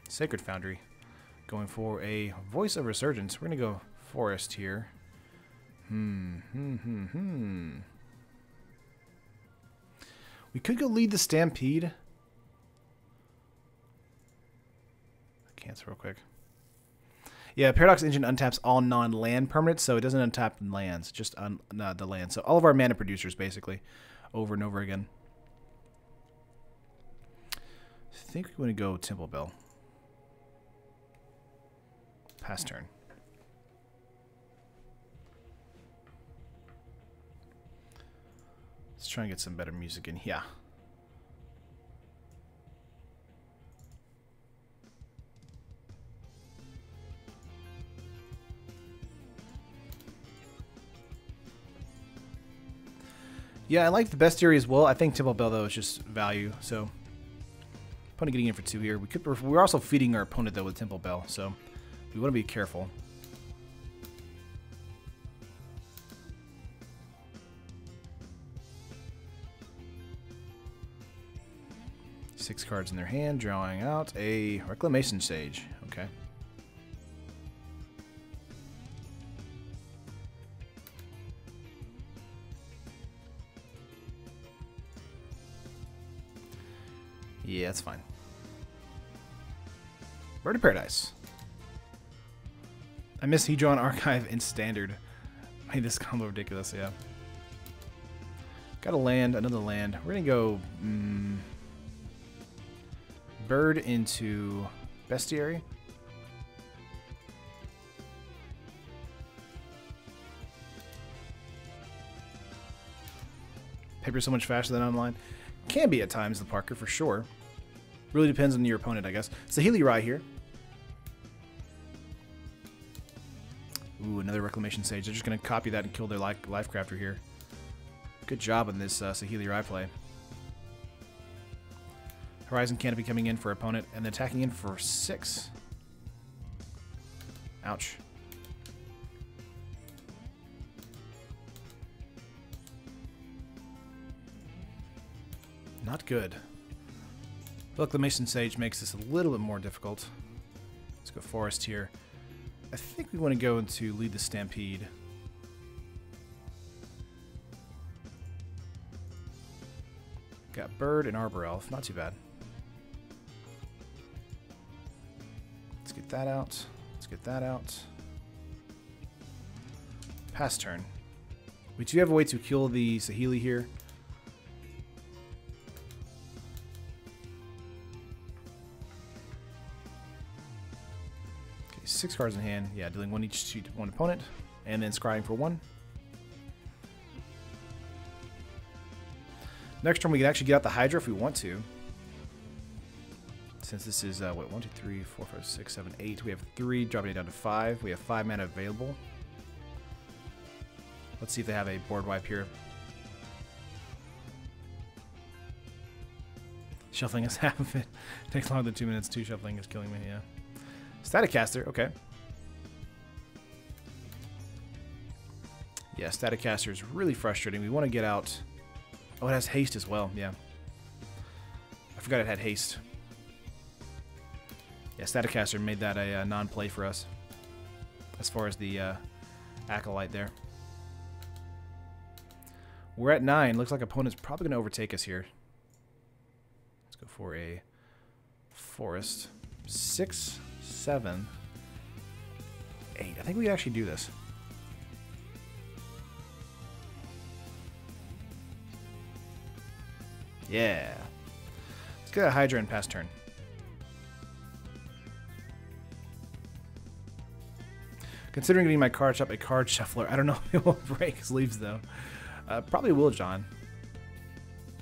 Sacred Foundry. Going for a Voice of Resurgence. We're going to go Forest here. We could go Lead the Stampede. I cancel real quick. Yeah, Paradox Engine untaps all non-land permanents, so it doesn't untap lands, just the land. So all of our mana producers, basically, over and over again. I think we want to go Temple Bell. Pass turn. Let's try and get some better music in here. Yeah, I like the Bestiary as well. I think Temple Bell, though, is just value. So, opponent getting in for 2 here. We're also feeding our opponent, though, with Temple Bell. So, we want to be careful. Six cards in their hand, drawing out a Reclamation Sage. Okay. Yeah, that's fine. Bird of Paradise. I miss Hedron Archive in Standard. Made this combo ridiculous, yeah. Got a land, another land. We're gonna go Bird into Bestiary. Paper so much faster than online. Can be at times, the Parker, for sure. Really depends on your opponent, I guess. Saheeli Rai here. Ooh, another Reclamation Sage. They're just going to copy that and kill their Life Crafter here. Good job on this Saheeli Rai play. Horizon Canopy coming in for opponent and then attacking in for 6. Ouch. Not good. Look, the Mason Sage makes this a little bit more difficult. Let's go Forest here. I think we want to go into lead the Stampede. Got Bird and Arbor Elf. Not too bad. Let's get that out. Let's get that out. Pass turn. We do have a way to kill the Saheeli here. Okay, 6 cards in hand. Yeah, dealing 1 each to one opponent. And then scrying for 1. Next turn we can actually get out the Hydra if we want to. Since this is, what, 1, 2, 3, 4, 5, 6, 7, 8. We have 3, dropping it down to 5. We have 5 mana available. Let's see if they have a board wipe here. Shuffling is half of it. Takes longer than 2 minutes. 2 shuffling is killing me, yeah. Staticaster, okay. Yeah, Staticaster is really frustrating. We want to get out... Oh, it has haste as well, yeah. I forgot it had haste. Yeah, Staticaster made that a non-play for us. As far as the Acolyte there. We're at 9. Looks like opponent's probably going to overtake us here. Let's go for a Forest. 6, 7, 8. I think we can actually do this. Yeah. Let's get a Hydra and pass turn. Considering getting my card shop a card shuffler, I don't know if it will break his leaves though. Probably will, John.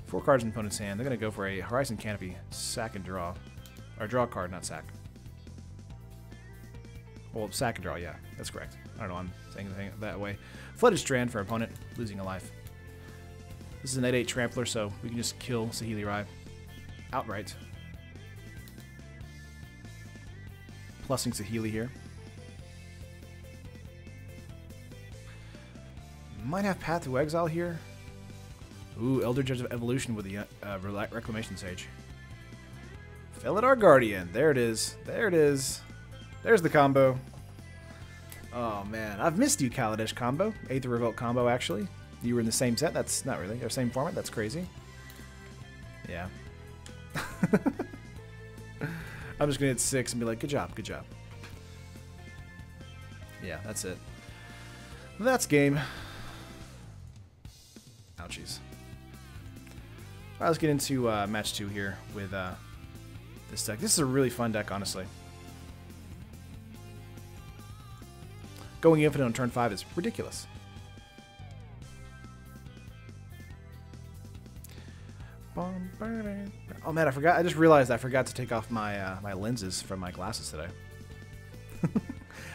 4 cards in opponent's hand. They're going to go for a Horizon Canopy, sack and draw. Or draw a card, not sack. Well, sack and draw, yeah. That's correct. I don't know, I'm saying it that way. Flooded Strand for opponent, losing a life. This is an 8/8 Trampler, so we can just kill Saheeli Rai outright. Plussing Saheeli here. Might have Path to Exile here. Ooh, Elder Judge of Evolution with the Reclamation Sage. Felidar Guardian. There it is. There it is. There's the combo. Oh, man. I've missed you, Kaladesh combo. Aether Revolt combo, actually. You were in the same set? That's not really. Or same format? That's crazy. Yeah. I'm just going to hit 6 and be like, good job, good job. Yeah, that's it. That's game. Ouchies. Alright, let's get into match 2 here with this deck. This is a really fun deck, honestly. Going infinite on turn 5 is ridiculous. Oh man, I forgot. I just realized I forgot to take off my my lenses from my glasses today.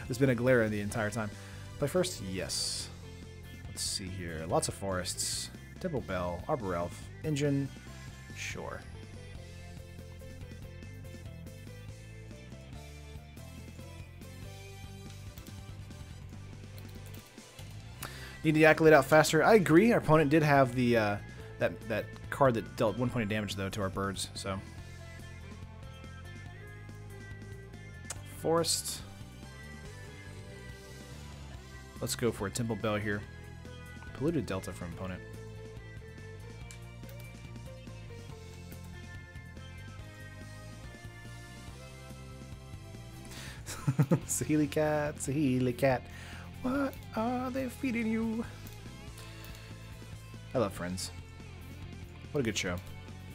There's been a glare the entire time. Play first? Yes. Let's see here. Lots of forests. Temple Bell, Arbor Elf, Engine. Sure. Need the Accolade out faster. I agree. Our opponent did have the that card that dealt 1 point of damage though to our birds. So Forest. Let's go for a Temple Bell here. Polluted Delta from opponent. Saheeli cat, Saheeli cat. What are they feeding you? I love Friends. What a good show.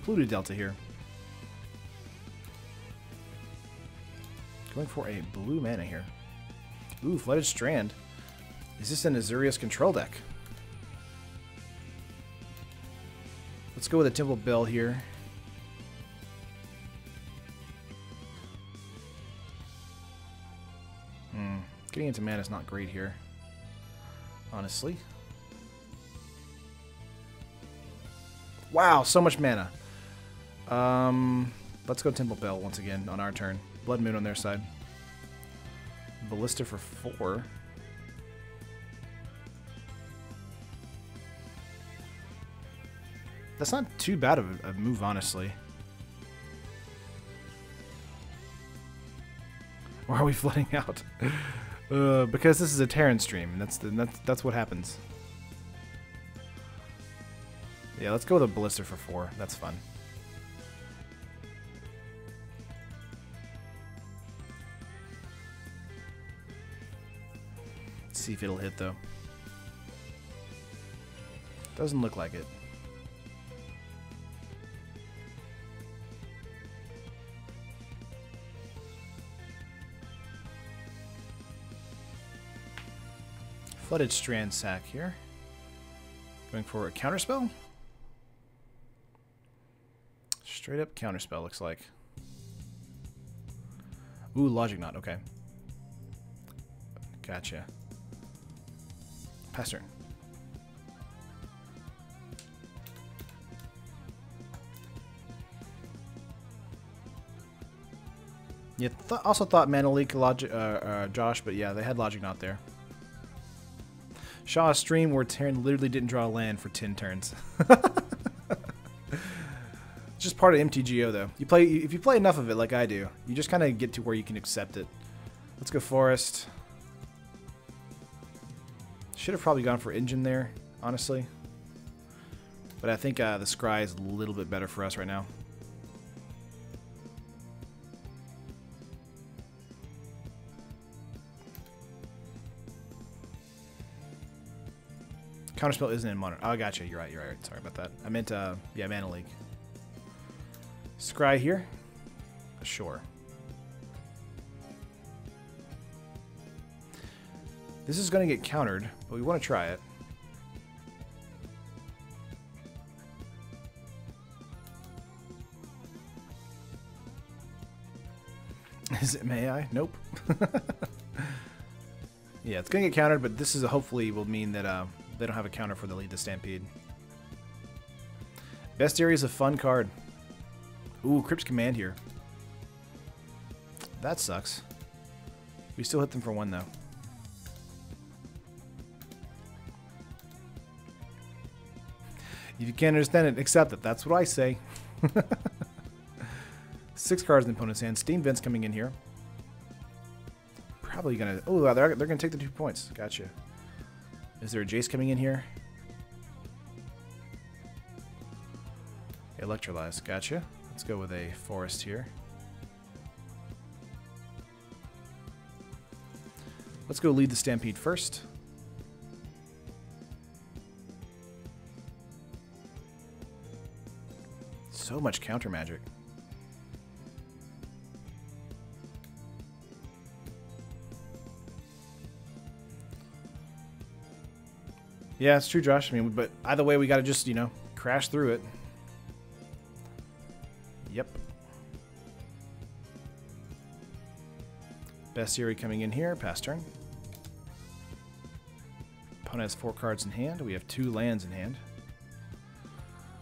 Polluted Delta here. Going for a blue mana here. Ooh, Flooded Strand. Is this an Azurius control deck? Let's go with a Temple Bell here. Getting into mana is not great here, honestly. Wow, so much mana. Let's go Temple Bell once again on our turn. Blood Moon on their side. Ballista for 4. That's not too bad of a move, honestly. Why are we flooding out? Because this is a Terran stream, and that's what happens. Yeah, let's go with a Ballista for 4. That's fun. Let's see if it'll hit, though. Doesn't look like it. Flooded Strand Sack here. Going for a counterspell? Straight up counterspell, looks like. Ooh, Logic Knot, okay. Gotcha. Pass turn. Yeah, also thought Mana Leak Josh, but yeah, they had Logic Knot there. Saw a stream where Terran literally didn't draw a land for 10 turns. It's just part of MTGO, though. If you play enough of it like I do, you just kind of get to where you can accept it. Let's go Forest. Should have probably gone for Engine there, honestly. But I think the Scry is a little bit better for us right now. Counterspell isn't in Modern. Oh, I gotcha. You're right. You're right. Sorry about that. I meant, yeah, Mana Leak. Scry here. Sure. This is going to get countered, but we want to try it. Is it May I? Nope. Yeah, it's going to get countered, but this is hopefully will mean that they don't have a counter for the Lead the Stampede. Bestiary is a fun card. Ooh, Crypt's Command here. That sucks. We still hit them for 1, though. If you can't understand it, accept it. That's what I say. 6 cards in the opponent's hand. Steam Vents coming in here. Probably gonna... Oh, they're gonna take the 2 points. Gotcha. Is there a Jace coming in here? Electrolyze. Gotcha. Let's go with a Forest here. Let's go Lead the Stampede first. So much counter magic. Yeah, it's true, Josh. I mean, but either way, we got to just, you know, crash through it. Yep. Bestiary coming in here. Pass turn. Opponent has 4 cards in hand. We have 2 lands in hand.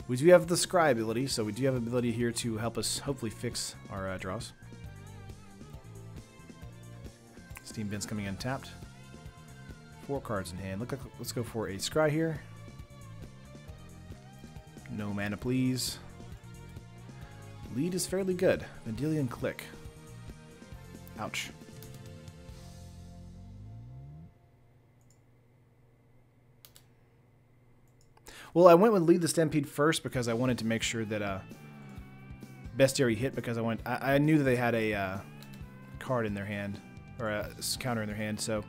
We do have the Scry ability, so we do have ability here to help us hopefully fix our draws. Steam Vents coming untapped. 4 cards in hand. Let's go for a Scry here. No mana, please. Lead is fairly good. Vendilion Click. Ouch. Well, I went with Lead the Stampede first because I wanted to make sure that Bestiary hit, because I knew that they had a card in their hand, or a counter in their hand, so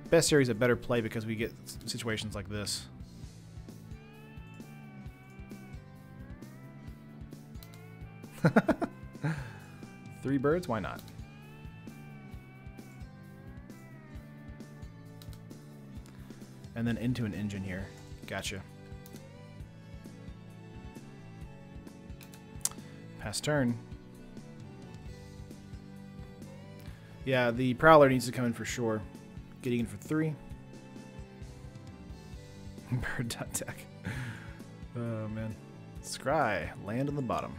Bestiary is a better play because we get situations like this. Three birds? Why not? And then into an engine here. Gotcha. Pass turn. Yeah, the Prowler needs to come in for sure. Getting in for 3. Bird deck. Oh, man. Scry. Land on the bottom.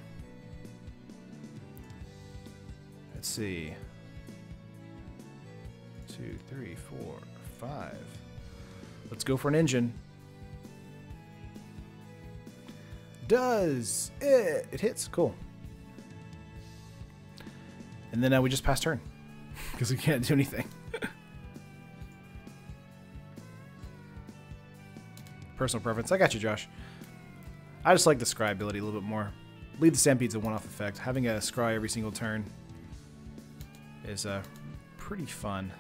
Let's see. 2, 3, 4, 5. Let's go for an engine. Does it? It hits. Cool. And then we just pass turn. Because we can't do anything. Personal preference. I got you, Josh. I just like the scry ability a little bit more. Leave the Stampede's a one-off effect. Having a scry every single turn is pretty fun.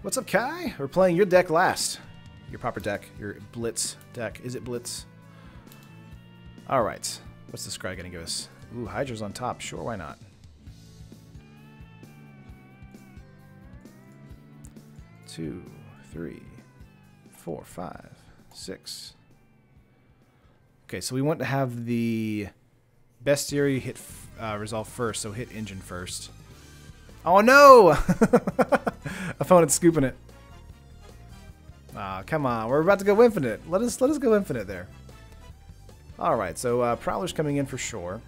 What's up, Kai? We're playing your deck last. Your proper deck. Your Blitz deck. Is it Blitz? Alright. What's the scry gonna give us? Ooh, Hydra's on top. Sure, why not? Two, 3, 4, 5, 6. Okay, so we want to have the Bestiary hit resolve first, so hit engine first. Oh no! Opponent's scooping it. Ah, come on, we're about to go infinite. Let us go infinite there. All right, so Prowler's coming in for sure.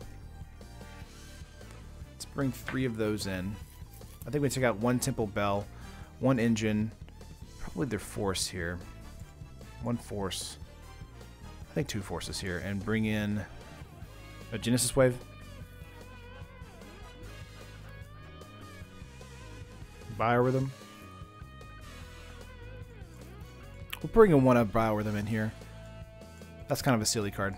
Let's bring 3 of those in. I think we took out 1 Temple Bell, 1 engine, probably their force here. 1 force. I think 2 forces here, and bring in a Genesis Wave. Biorhythm. We'll bring a 1 of Biorhythm in here. That's kind of a silly card.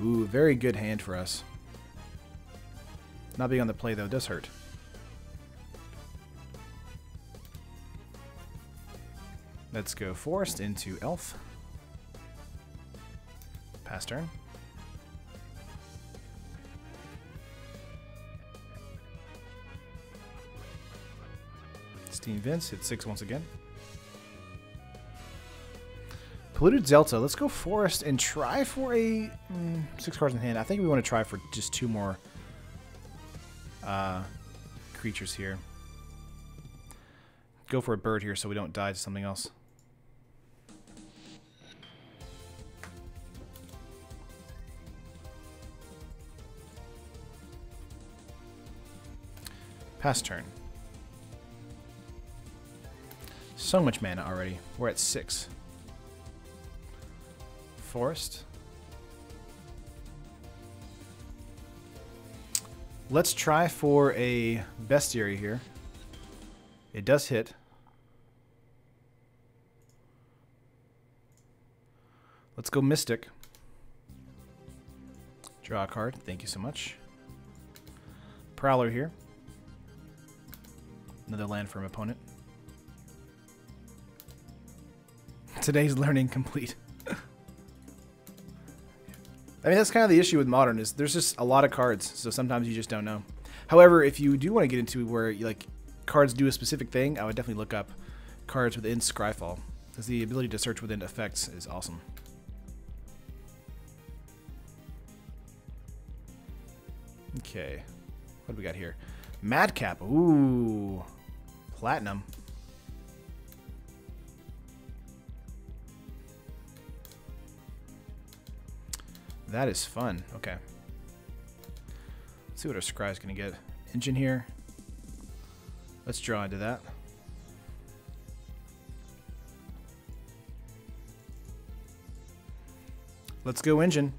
Ooh, very good hand for us. Not being on the play, though, does hurt. Let's go Forest into Elf. Pass turn. Steam Vince, hit 6 once again. Polluted Delta. Let's go Forest and try for a 6 cards in hand. I think we want to try for just 2 more creatures here. Go for a bird here so we don't die to something else. Pass turn. So much mana already. We're at 6. Forest. Let's try for a Bestiary here. It does hit. Let's go Mystic. Draw a card. Thank you so much. Prowler here. Another land for an opponent. Today's learning complete. I mean, that's kind of the issue with Modern, is there's just a lot of cards, so sometimes you just don't know. However, if you do want to get into where like cards do a specific thing, I would definitely look up cards within Scryfall, because the ability to search within effects is awesome. Okay, what do we got here? Madcap. Ooh, Platinum. That is fun. Okay. Let's see what our Scry's gonna get. Engine here. Let's draw into that. Let's go engine.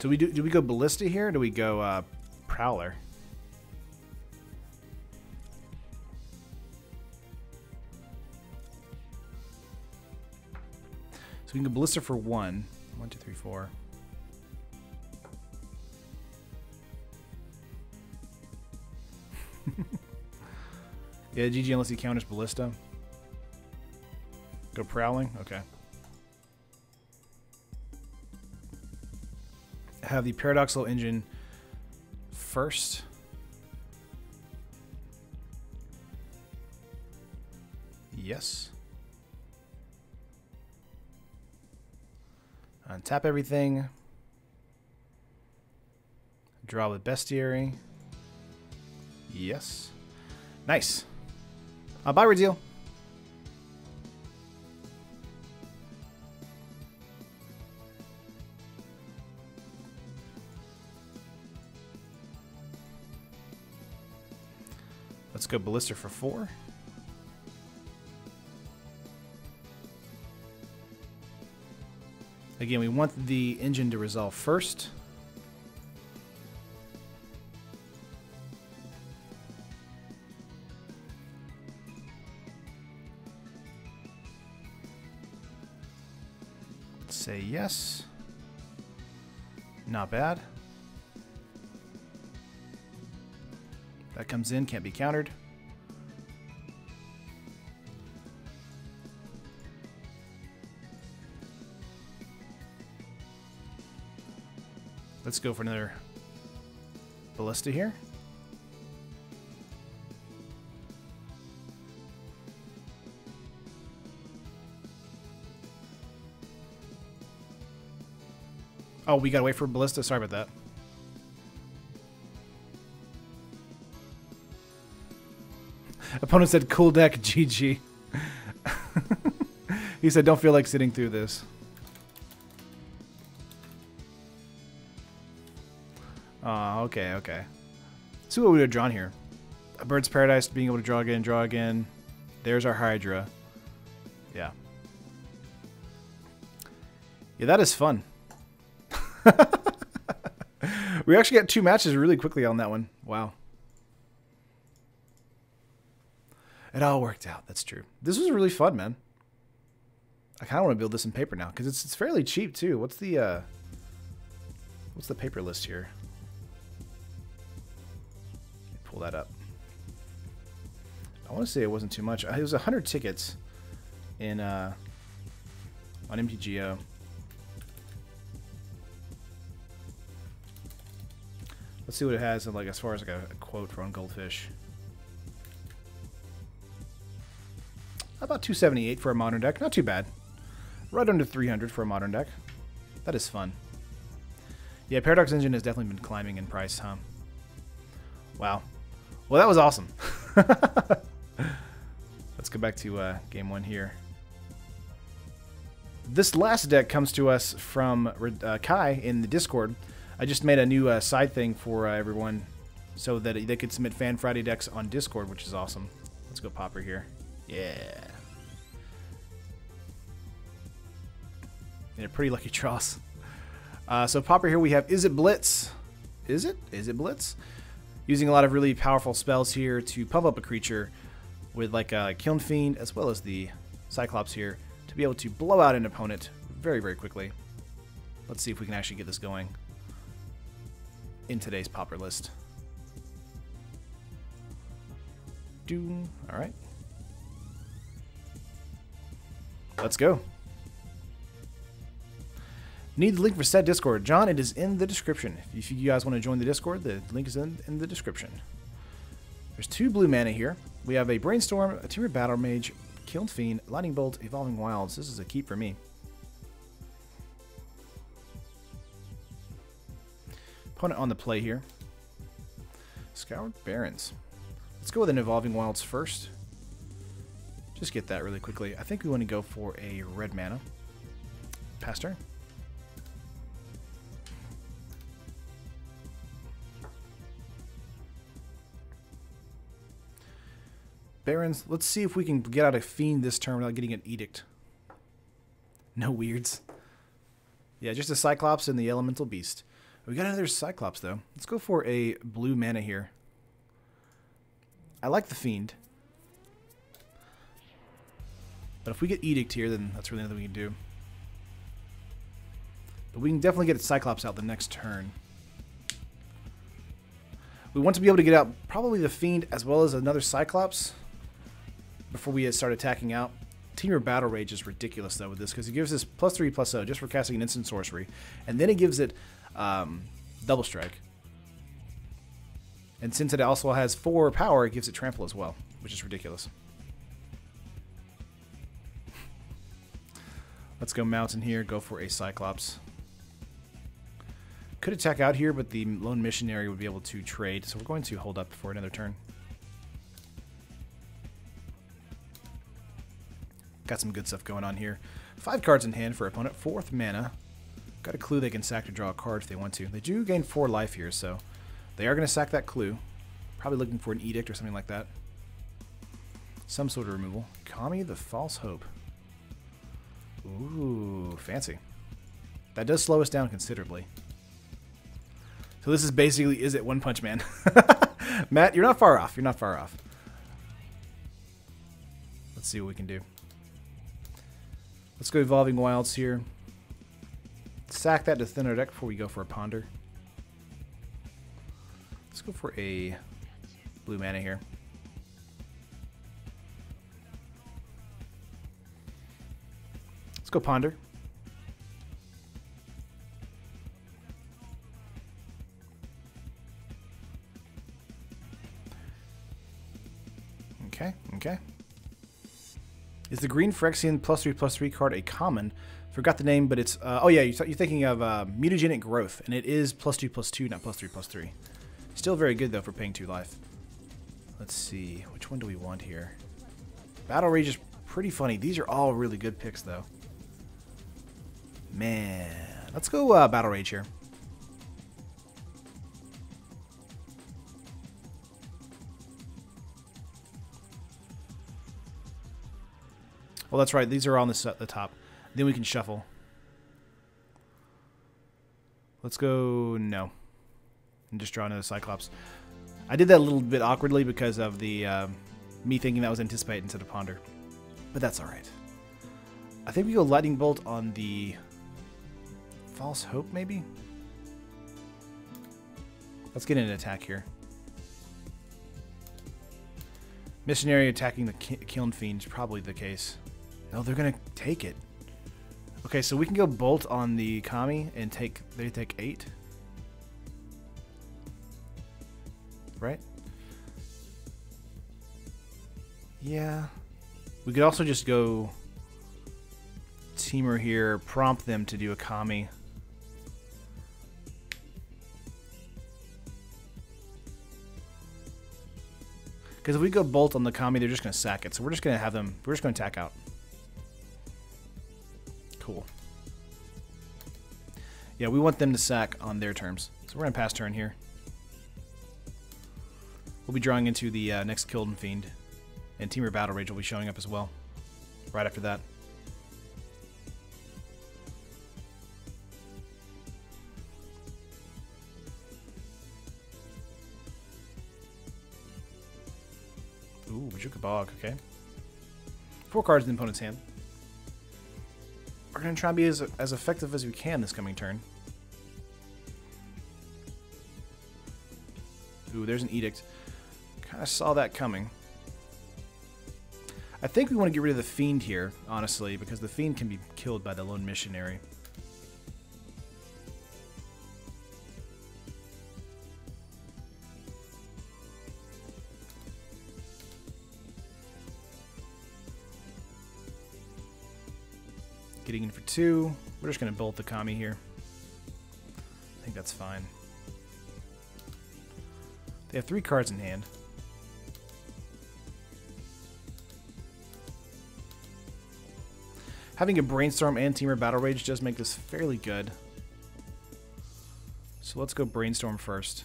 Do we go Ballista here, or do we go Prowler? So we can go Ballista for 1. 1, 2, 3, 4. Yeah, GG unless he counters Ballista. Go Prowling? Okay. Have the Paradoxical Engine first. Yes. Untap everything. Draw with Bestiary. Yes. Nice. Buy redeal. Let's go Ballista for 4. Again, we want the engine to resolve first. Say yes. Not bad. That comes in, can't be countered. Let's go for another Ballista here. Oh, we gotta wait for Ballista. Sorry about that. Opponent said, cool deck, GG. He said, don't feel like sitting through this. Oh, okay, okay. Let's see what we would have drawn here. A Bird's Paradise, being able to draw again, draw again. There's our Hydra. Yeah. Yeah, that is fun. We actually got 2 matches really quickly on that one. Wow. It all worked out. That's true. This was really fun, man. I kind of want to build this in paper now because it's fairly cheap too. What's the paper list here? Let me pull that up. I want to say it wasn't too much. It was 100 tickets in on MTGO. Let's see what it has, like as far as like a quote for on Goldfish. About 278 for a modern deck. Not too bad. Right under 300 for a modern deck. That is fun. Yeah, Paradox Engine has definitely been climbing in price, huh? Wow. Well, that was awesome. Let's go back to game 1 here. This last deck comes to us from Kai in the Discord. I just made a new side thing for everyone so that they could submit Fan Friday decks on Discord, which is awesome. Let's go Popper here. Yeah. And a pretty lucky draws. So Popper here we have Is It Blitz? Is it? Is it Blitz? Using a lot of really powerful spells here to pump up a creature with like a Kiln Fiend as well as the Cyclops here to be able to blow out an opponent very, very quickly. Let's see if we can actually get this going in today's Popper list. Alright. Let's go. Need the link for said Discord. John, it is in the description. If you guys want to join the Discord, the link is in the description. There's 2 blue mana here. We have a Brainstorm, a Temur Battle Mage, Kiln Fiend, Lightning Bolt, Evolving Wilds. This is a keep for me. Opponent on the play here. Scoured Barrens. Let's go with an Evolving Wilds first. Just get that really quickly. I think we want to go for a red mana. Pass turn. Barrens. Let's see if we can get out a Fiend this turn without getting an Edict. No weirds. Yeah, just a Cyclops and the Elemental Beast. We got another Cyclops, though. Let's go for a blue mana here. I like the Fiend. But if we get Edict here, then that's really nothing we can do. But we can definitely get a Cyclops out the next turn. We want to be able to get out probably the Fiend as well as another Cyclops. before we start attacking out. Temur Battle Rage is ridiculous though with this because it gives us +3/+0 just for casting an instant sorcery, and then it gives it double strike. And since it also has 4 power, it gives it trample as well, which is ridiculous. Let's go mountain here, go for a Cyclops. Could attack out here, but the Lone Missionary would be able to trade, so we're going to hold up for another turn. Got some good stuff going on here. 5 cards in hand for opponent, 4th mana. Got a clue they can sack to draw a card if they want to. They do gain 4 life here, so they are going to sack that clue. Probably looking for an edict or something like that. Some sort of removal. Kami the False Hope. Ooh, fancy. That does slow us down considerably. So this is basically, is it One Punch Man? Matt, you're not far off. You're not far off. Let's see what we can do. Let's go Evolving Wilds here. Sack that to thin our deck before we go for a Ponder. Let's go for a blue mana here. Let's go Ponder. Okay. Is the green Phyrexian +3/+3 card a common? Forgot the name, but it's... oh yeah, you're thinking of Mutagenic Growth, and it is +2/+2, not +3/+3. Still very good, though, for paying 2 life. Let's see. Which one do we want here? Battle Rage is pretty funny. These are all really good picks, though. Man. Let's go Battle Rage here. Well, that's right. These are on the top. Then we can shuffle. Let's go... No. And just draw another Cyclops. I did that a little bit awkwardly because of the me thinking that was Anticipate instead of Ponder. But that's alright. I think we go Lightning Bolt on the False Hope, maybe? Let's get an attack here. Missionary attacking the Kiln Fiend is probably the case. No, they're going to take it. Okay, so we can go Bolt on the Kami and they take 8. Right? Yeah. We could also just go Temur here, prompt them to do a Kami. Because if we go Bolt on the Kami, they're just going to sack it. So we're just going to have them, we're just going to attack out. Cool. Yeah, we want them to sack on their terms. So we're going to pass turn here. We'll be drawing into the next Kiln Fiend. And Temur Battle Rage will be showing up as well. Right after that. Ooh, Bajuka Bog, okay. 4 cards in the opponent's hand. We're going to try and be as effective as we can this coming turn. Ooh, there's an Edict. Kind of saw that coming. I think we want to get rid of the Fiend here, honestly, because the Fiend can be killed by the Lone Missionary. Getting in for 2. We're just going to bolt the Kami here. I think that's fine. They have 3 cards in hand. Having a Brainstorm and Temur Battle Rage does make this fairly good. So let's go Brainstorm first.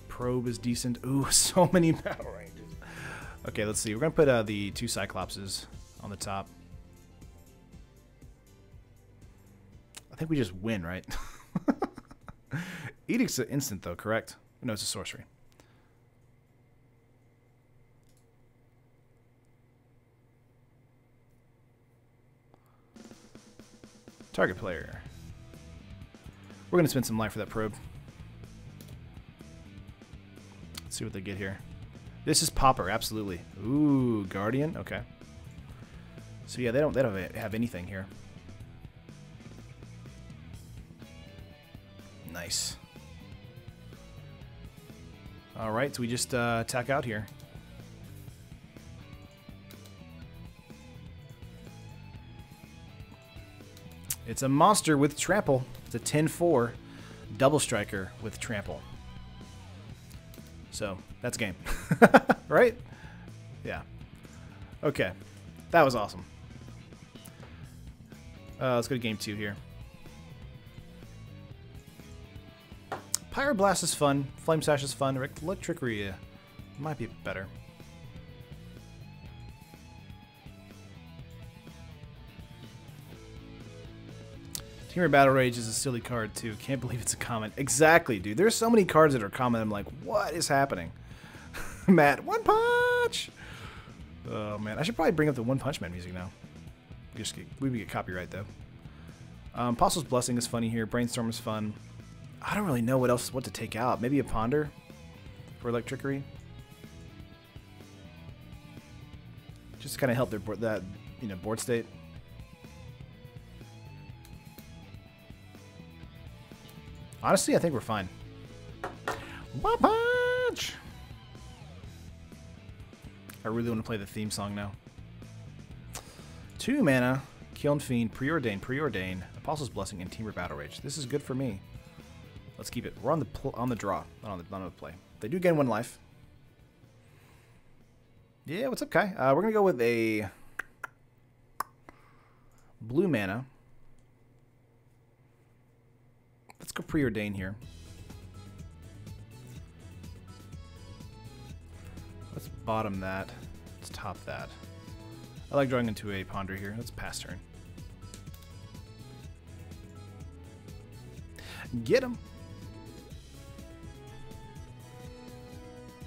Probe is decent. Ooh, so many Battle Rages. Okay, let's see. We're going to put the 2 Cyclopses on the top. I think we just win, right? Edict's an instant, though, correct? No, it's a sorcery. Target player. We're going to spend some life for that probe. Let's see what they get here. This is Pauper, absolutely. Ooh, Guardian. Okay. So yeah, they don't have anything here. Nice. All right, so we just attack out here. It's a monster with trample. It's a 10-4 double striker with trample. So that's game, right? Yeah. Okay, that was awesome. Let's go to game 2 here. Pyroblast is fun. Flame Sash is fun. Electrickery might be better. Teamer Battle Rage is a silly card too. Can't believe it's a common. Exactly, dude. There's so many cards that are common. I'm like, what is happening? Matt, One Punch! Oh man, I should probably bring up the One Punch Man music now. We would get copyright though. Apostle's Blessing is funny here. Brainstorm is fun. I don't really know what to take out. Maybe a Ponder for Electrickery. Just to kind of help their board state. Honestly, I think we're fine. One Punch! I really want to play the theme song now. 2 mana, Kiln Fiend, Preordain, Apostle's Blessing, and Teamer Battle Rage. This is good for me. Let's keep it. We're on the draw, not on the play. They do gain 1 life. Yeah, what's up, Kai? We're gonna go with a blue mana. Let's go Preordain here. Let's bottom that. Let's top that. I like drawing into a Ponder here. Let's pass turn. Get him.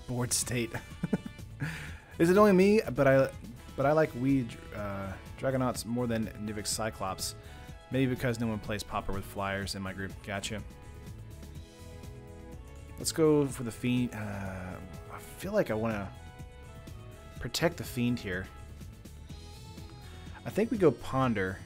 Board state. Is it only me? But I like Weed Dragonauts more than Nivix Cyclops. Maybe because no one plays Pauper with flyers in my group. Gotcha. Let's go for the Fiend. I feel like I want to protect the Fiend here. I think we go Ponder.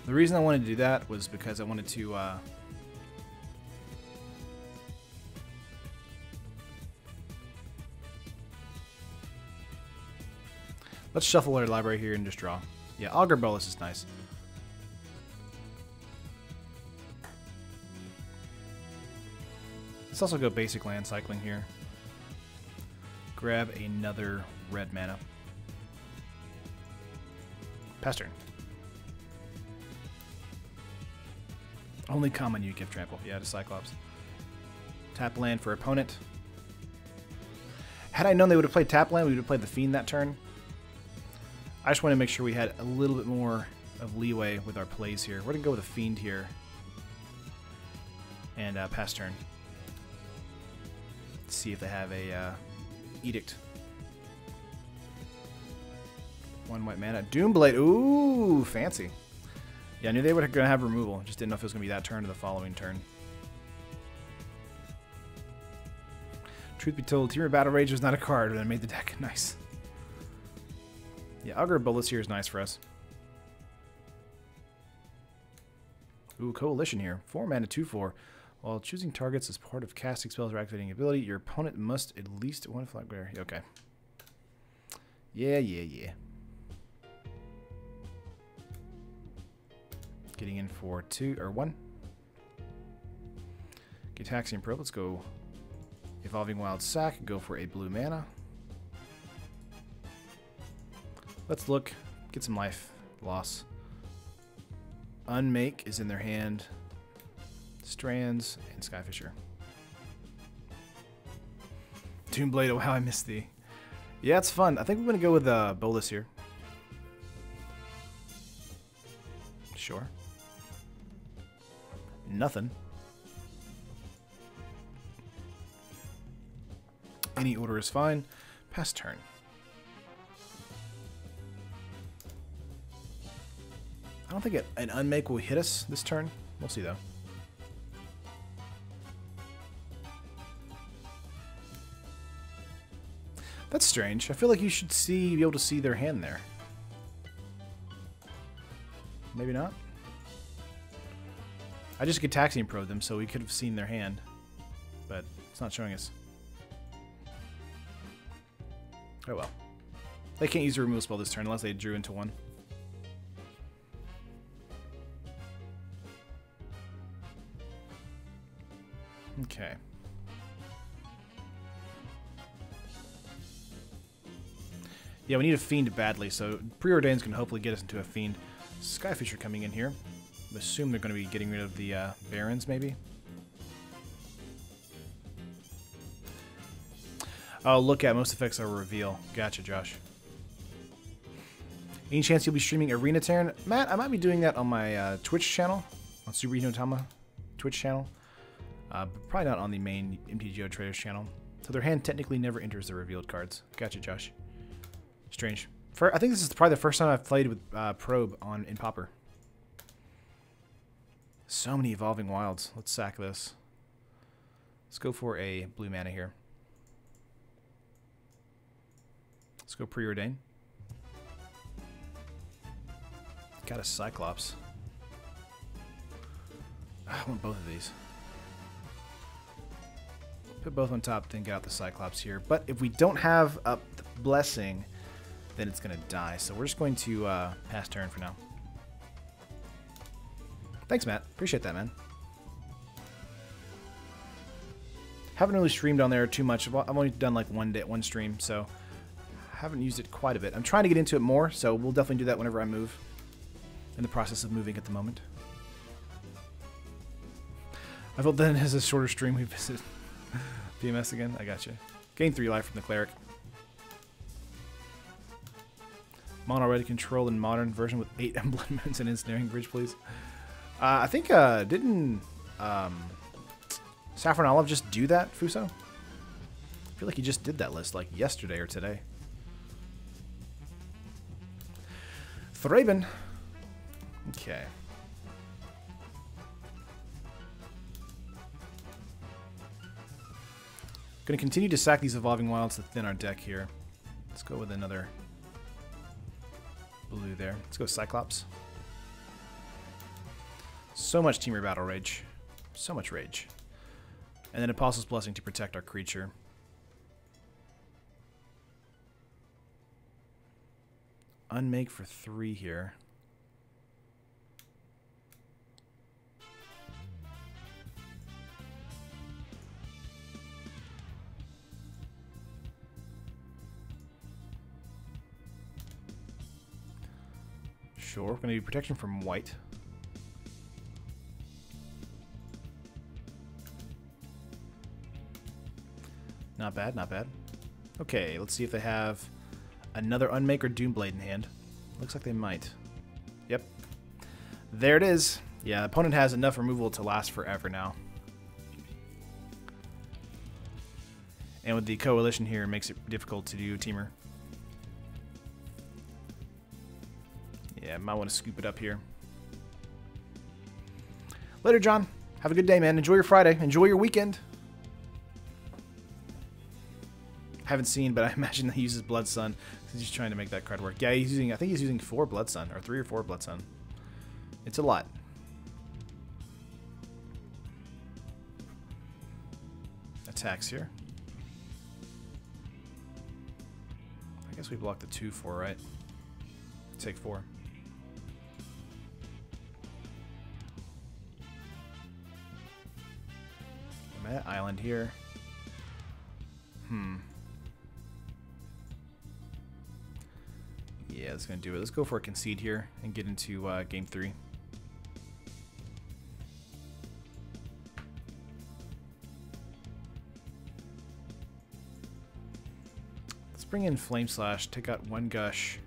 The reason I wanted to do that was because I wanted to let's shuffle our library here and just draw. Yeah, Augur Bolus is nice. Let's also go basic land cycling here. Grab another red mana. Pass turn. Only common you give trample. Yeah, to Cyclops. Tap land for opponent. Had I known they would have played tap land, we would have played the Fiend that turn. I just want to make sure we had a little bit more of leeway with our plays here. We're going to go with a Fiend here. And pass turn. Let's see if they have a Edict. 1 white mana. Doomblade. Ooh, fancy. Yeah, I knew they were going to have removal. Just didn't know if it was going to be that turn or the following turn. Truth be told, Teamer Battle Rage was not a card when I made the deck. Nice. Yeah, Augur Bolus here is nice for us. Ooh, Coalition here. 4 mana, 2/4. While choosing targets as part of casting spells or activating ability, your opponent must at least 1 flag bearer. Okay. Yeah. Getting in for 2 or 1. Gitaxian Probe. Let's go Evolving Wild Sack. Go for a blue mana. Let's look. Get some life loss. Unmake is in their hand. Strands and Skyfisher. Doomblade. Oh, how I missed the. Yeah, it's fun. I think we're going to go with Bolus here. Sure. Nothing. Any order is fine. Pass turn. I don't think an unmake will hit us this turn. We'll see though. That's strange. I feel like you should be able to see their hand there. Maybe not. I just Gitaxian probed them, so we could have seen their hand, but it's not showing us. Oh well. They can't use a removal spell this turn unless they drew into one. Okay. Yeah, we need a Fiend badly, so Preordain's going to hopefully get us into a Fiend. Skyfisher coming in here. I assume they're going to be getting rid of the Barons, maybe? Oh, look at most effects are reveal. Gotcha, Josh. Any chance you'll be streaming Arena Terran? Matt, I might be doing that on my Twitch channel, on Super Hinotama Twitch channel. But probably not on the main MTGO Traders channel. So their hand technically never enters the revealed cards. Gotcha, Josh. Strange. I think this is probably the first time I've played with Probe in Pauper. So many Evolving Wilds. Let's sack this. Let's go for a blue mana here. Let's go Preordain. Got a Cyclops. I want both of these. Put both on top, then get out the Cyclops here. But if we don't have up the Blessing, then it's going to die. So we're just going to pass turn for now. Thanks, Matt. Appreciate that, man. Haven't really streamed on there too much. I've only done like one stream, so haven't used it quite a bit. I'm trying to get into it more, so we'll definitely do that whenever I move. In the process of moving at the moment. I felt that as a shorter stream we visit PMS again. I gotcha. Gain 3 life from the Cleric. Mono ready control in modern version with 8 Emblem Moons and Ensnaring Bridge, please. I think, didn't Saffron Olive just do that, Fuso? I feel like he just did that list like yesterday or today. Thraben. Okay. Going to continue to sack these Evolving Wilds to thin our deck here. Let's go with another blue there. Let's go Cyclops. So much Temur Battle Rage. So much rage. And then Apostle's Blessing to protect our creature. Unmake for 3 here. Sure, we're going to need protection from white. Not bad, not bad. Okay, let's see if they have another Unmake or Doomblade in hand. Looks like they might. Yep. There it is. Yeah, the opponent has enough removal to last forever now. And with the Coalition here, it makes it difficult to do Temur. Yeah, might want to scoop it up here. Later, John. Have a good day, man. Enjoy your Friday. Enjoy your weekend. Haven't seen, but I imagine he uses Blood Sun since he's trying to make that card work. Yeah, he's using. I think he's using 4 Blood Sun, or 3 or 4 Blood Sun. It's a lot. Attacks here. I guess we block the 2/4, right? Take 4. I'm at island here. Yeah, that's going to do it. Let's go for a concede here and get into game 3. Let's bring in Flame Slash, take out 1 Gush,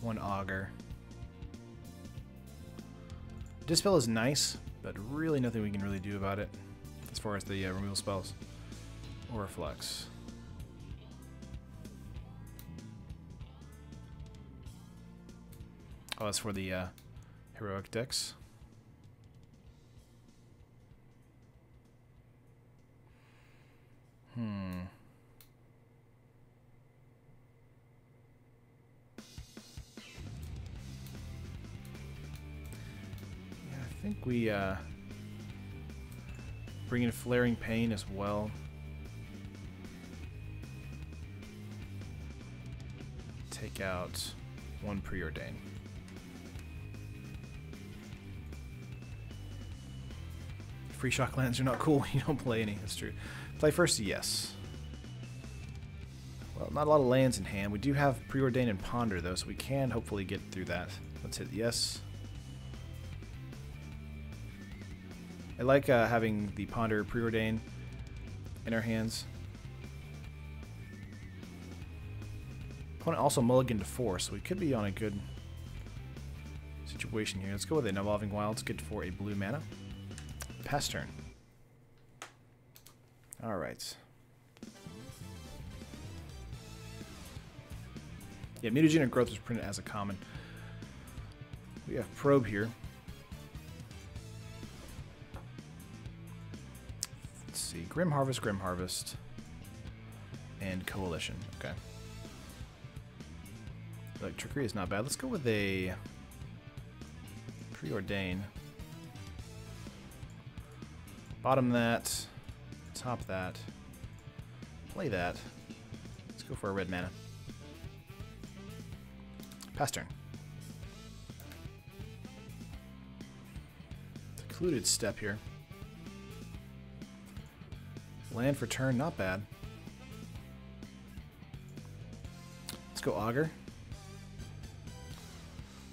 1 Augur. Dispel is nice, but really nothing we can really do about it as far as the removal spells. Or Reflex. Oh, that's for the heroic decks. Yeah, I think we bring in Flaring Pain as well. Take out one Preordain. Free shock lands are not cool when you don't play any. That's true. Play first, yes. Well, not a lot of lands in hand. We do have Preordain and Ponder, though, so we can hopefully get through that. Let's hit yes. I like having the Ponder Preordain in our hands. Opponent also mulliganed to 4, so we could be on a good situation here. Let's go with an Evolving Wilds, get for a blue mana. Pass turn. Alright. Yeah, Mutagenic Growth was printed as a common. We have Probe here. Let's see. Grim Harvest, and Coalition. Okay. Like, Trickery is not bad. Let's go with a Preordain. Bottom that. Top that. Play that. Let's go for a red mana. Pass turn. Secluded Step here. Land for turn, not bad. Let's go Augur.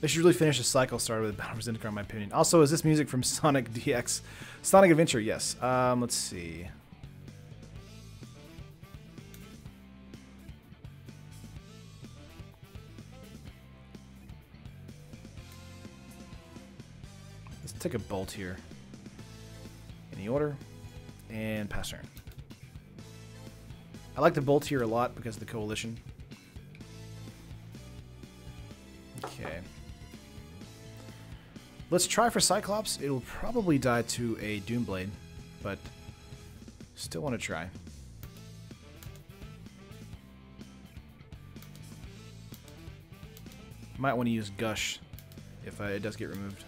They should really finish the cycle started with Battle for Zendikar, in my opinion. Also, is this music from Sonic DX? Sonic Adventure, yes. Let's see. Let's take a Bolt here. In the order. And pass turn. I like the Bolt here a lot because of the Coalition. Okay. Let's try for Cyclops. It'll probably die to a Doomblade, but still want to try. Might want to use Gush if it does get removed.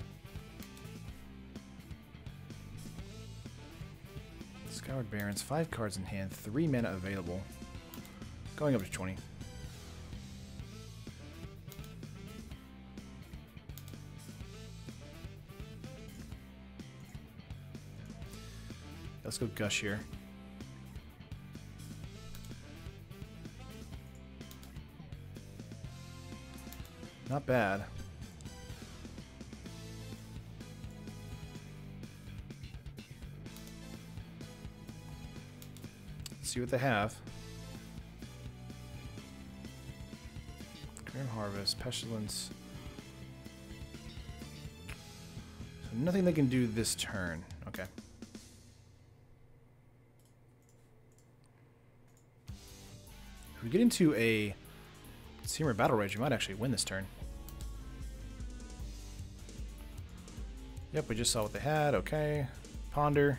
Scoured Barrens, 5 cards in hand, 3 mana available. Going up to 20. Let's go Gush here. Not bad. Let's see what they have. Grim Harvest, Pestilence. So nothing they can do this turn. Okay. If we get into a Seamer Battle Rage, we might actually win this turn. Yep, we just saw what they had. Okay. Ponder.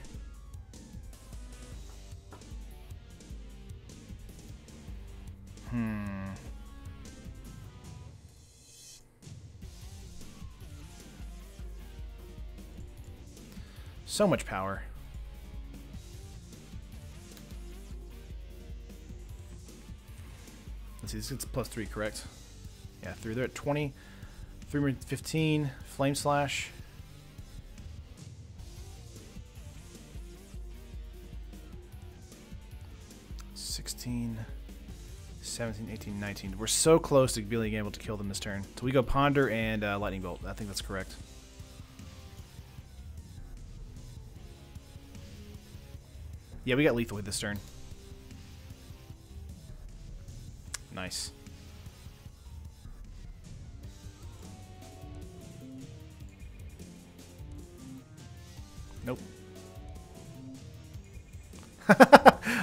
So much power. Let's see, this gets +3, correct? Yeah, through there at 20. 315. Flame Slash. $16, $17, $18, $19. We're so close to being able to kill them this turn. So we go Ponder and Lightning Bolt. I think that's correct. Yeah, we got lethal hit this turn. Nice. Nope.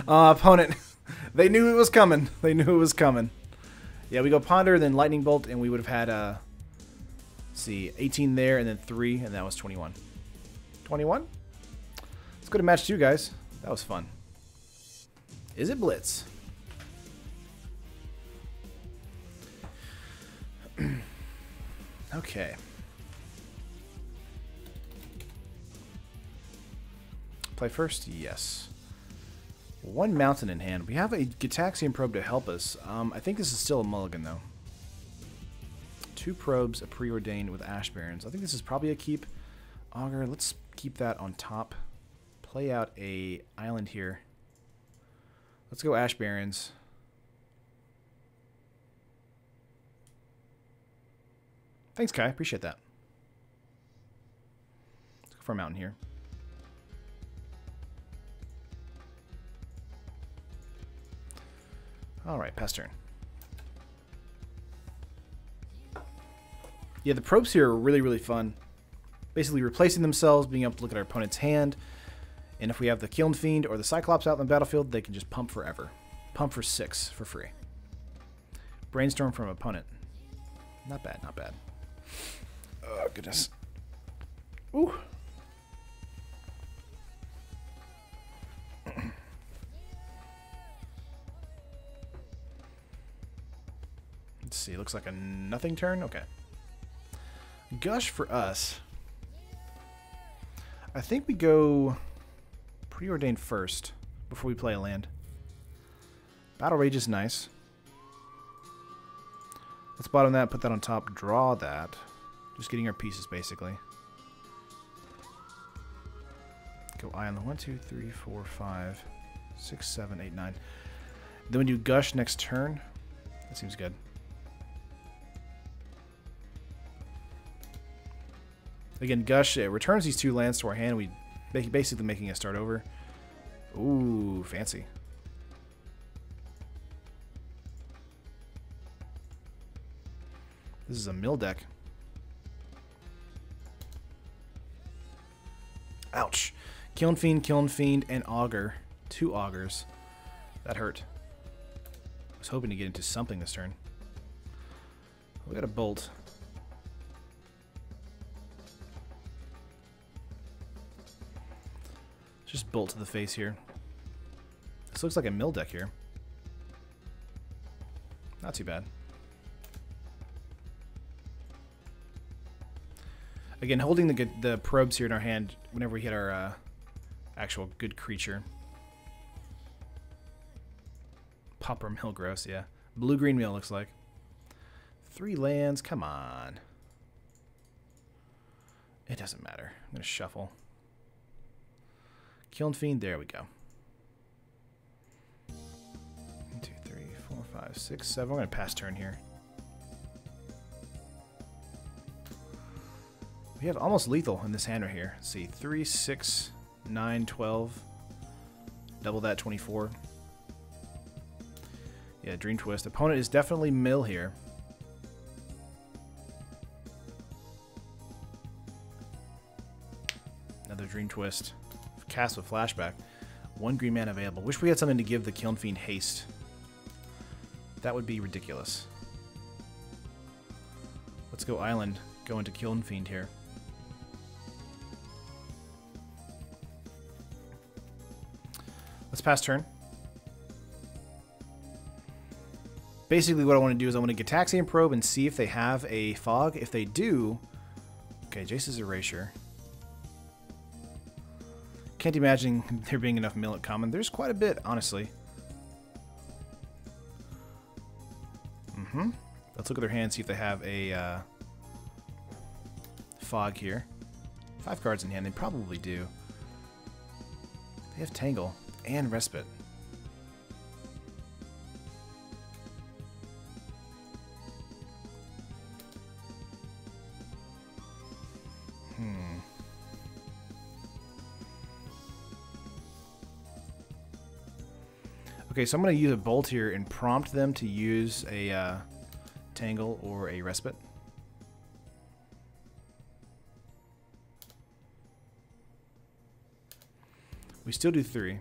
Opponent. They knew it was coming. They knew it was coming. Yeah, we go Ponder, then Lightning Bolt, and we would have had Let's see, 18 there, and then 3, and that was 21. 21? Let's go to match 2, guys. That was fun. Is it Blitz? Okay. Play first? Yes. 1 mountain in hand. We have a Gitaxian probe to help us. I think this is still a mulligan, though. 2 probes, a preordained with Ash Barrens. I think this is probably a keep. Augur, let's keep that on top. Play out a island here. Let's go Ash Barrens. Thanks, Kai. Appreciate that. Let's go for a mountain here. Alright, pass turn. Yeah, the probes here are really, really fun. Basically replacing themselves, being able to look at our opponent's hand. And if we have the Kiln Fiend or the Cyclops out in the battlefield, they can just pump forever. Pump for 6 for free. Brainstorm from opponent. Not bad, not bad. Oh, goodness. Ooh. Let's see, looks like a nothing turn. Okay. Gush for us. I think we go preordained first before we play a land. Battle Rage is nice. Let's bottom that, put that on top, draw that. Just getting our pieces, basically. Go eye on the 1, 2, 3, 4, 5, 6, 7, 8, 9. Then we do Gush next turn. That seems good. Again, Gush, it returns these 2 lands to our hand. We basically making us start over. Ooh, fancy. This is a mill deck. Ouch. Kiln Fiend, and Augur. 2 Augurs. That hurt. I was hoping to get into something this turn. We got a Bolt. Just Bolt to the face here. This looks like a mill deck here. Not too bad. Again, holding the probes here in our hand whenever we hit our actual good creature. Pauper Mill, gross, yeah. Blue-green mill looks like. 3 lands, come on. It doesn't matter. I'm going to shuffle. Kiln Fiend, there we go. 1, 2, 3, 4, 5, 6, 7. We're going to pass turn here. We have almost lethal in this hand right here. Let's see, 3, 6, 9, 12. Double that, 24. Yeah, Dream Twist. Opponent is definitely mill here. Another Dream Twist. Cast with Flashback. 1 green mana available. Wish we had something to give the Kiln Fiend haste. That would be ridiculous. Let's go Island. Go into Kiln Fiend here. Let's pass turn. Basically what I want to do is I want to Gitaxian Probe and see if they have a Fog. If they do... Okay, Jace's Erasure. Can't imagine there being enough mill at common. There's quite a bit, honestly. Let's look at their hand, see if they have a Fog here. 5 cards in hand. They probably do. They have Tangle and Respite. Okay, so I'm going to use a Bolt here and prompt them to use a Tangle or a Respite. We still do 3.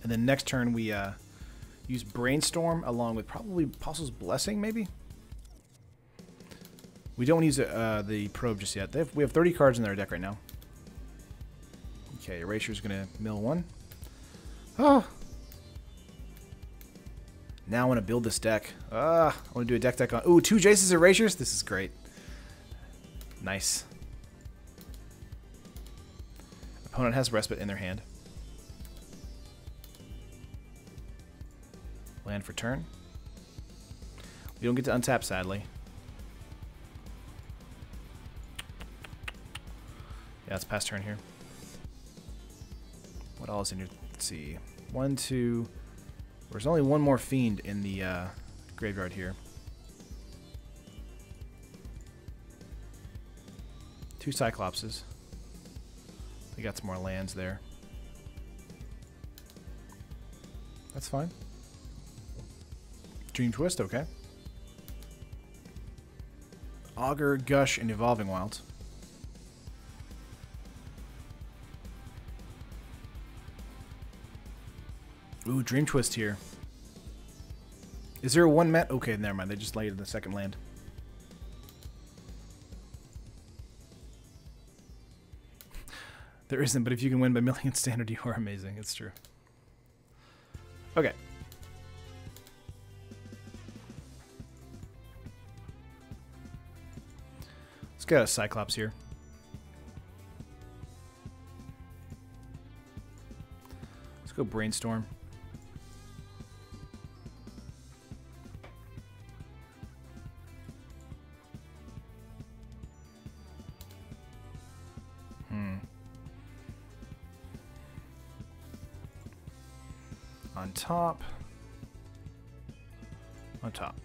And then next turn we Use Brainstorm along with probably Apostle's Blessing, maybe? We don't use the Probe just yet. We have 30 cards in their deck right now. Okay, Erasure's going to mill one. Oh! Now I want to build this deck. I want to do a deck on... Ooh, 2 Jace's Erasures? This is great. Nice. Opponent has Respite in their hand. Land for turn. We don't get to untap, sadly. Yeah, it's past turn here. What all is in here? Let's see. 1, 2... There's only one more Fiend in the graveyard here. 2 Cyclopses. We got some more lands there. That's fine. Dream Twist, okay. Augur, Gush, and Evolving Wilds. Ooh, Dream Twist here. Is there a 1-mana? Okay, never mind. They just laid in the second land. There isn't, but if you can win by milling in standard, you are amazing. It's true. Okay. Let's get a Cyclops here. Let's go Brainstorm. On top. On top.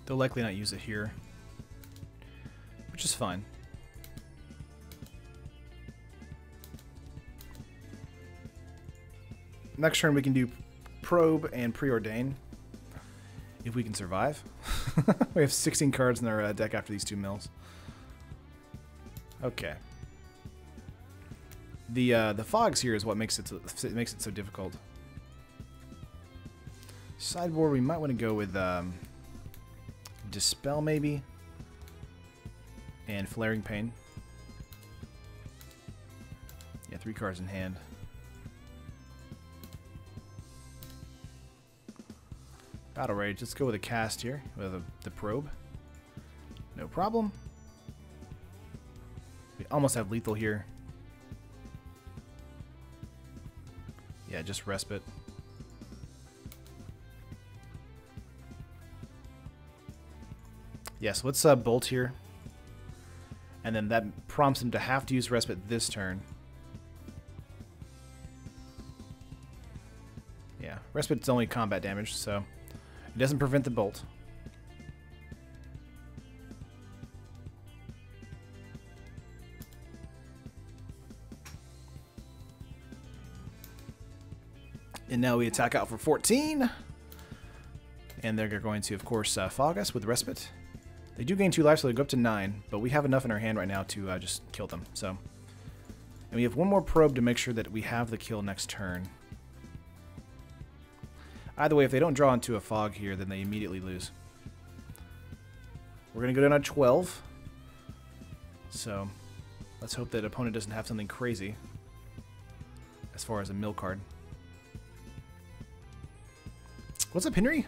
They'll likely not use it here, which is fine. Next turn we can do Probe and Preordain, if we can survive. We have 16 cards in our deck after these 2 mills. Okay. The fogs here is what makes it so difficult. Sideboard, we might want to go with Dispel maybe, and Flaring Pain. Yeah, 3 cards in hand. Battle Rage. Let's go with a cast here with the Probe. No problem. We almost have lethal here. Yeah, just Respite. Yes, let's Bolt here. And then that prompts him to have to use Respite this turn. Yeah, Respite's only combat damage, so it doesn't prevent the Bolt. And now we attack out for 14. And they're going to, of course, fog us with Respite. They do gain 2 life, so they go up to 9. But we have enough in our hand right now to just kill them. So, and we have 1 more Probe to make sure that we have the kill next turn. Either way, if they don't draw into a fog here, then they immediately lose. We're going to go down to 12. So, let's hope that opponent doesn't have something crazy as far as a mill card. What's up, Henry?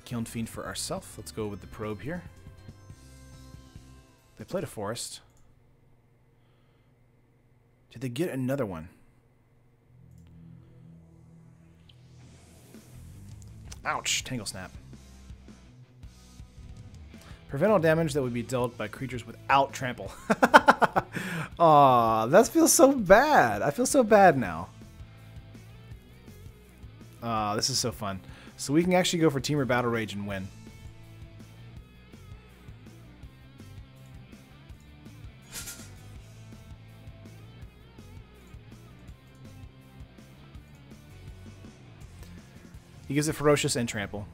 Kiln Fiend for ourselves. Let's go with the Probe here. They played a Forest. Did they get another one? Ouch! Tangle Snap. Prevent all damage that would be dealt by creatures without trample. Aw, that feels so bad. I feel so bad now. This is so fun. So we can actually go for Teamer Battle Rage and win. He gives it Ferocious and Trample.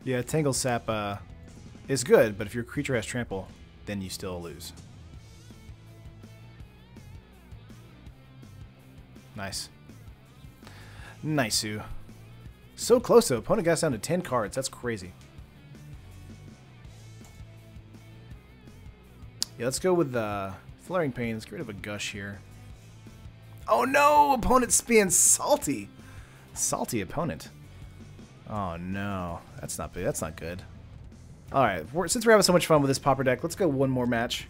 Yeah, Tangle Sap is good, but if your creature has trample, then you still lose. Nice. Nice-oo. So close, though. Opponent got us down to 10 cards. That's crazy. Yeah, let's go with Flaring Pain. Let's get rid of a Gush here. Oh, no! Opponent's being salty. Salty opponent. Oh, no. That's not big. That's not good. Alright, since we're having so much fun with this Pauper deck, let's go one more match.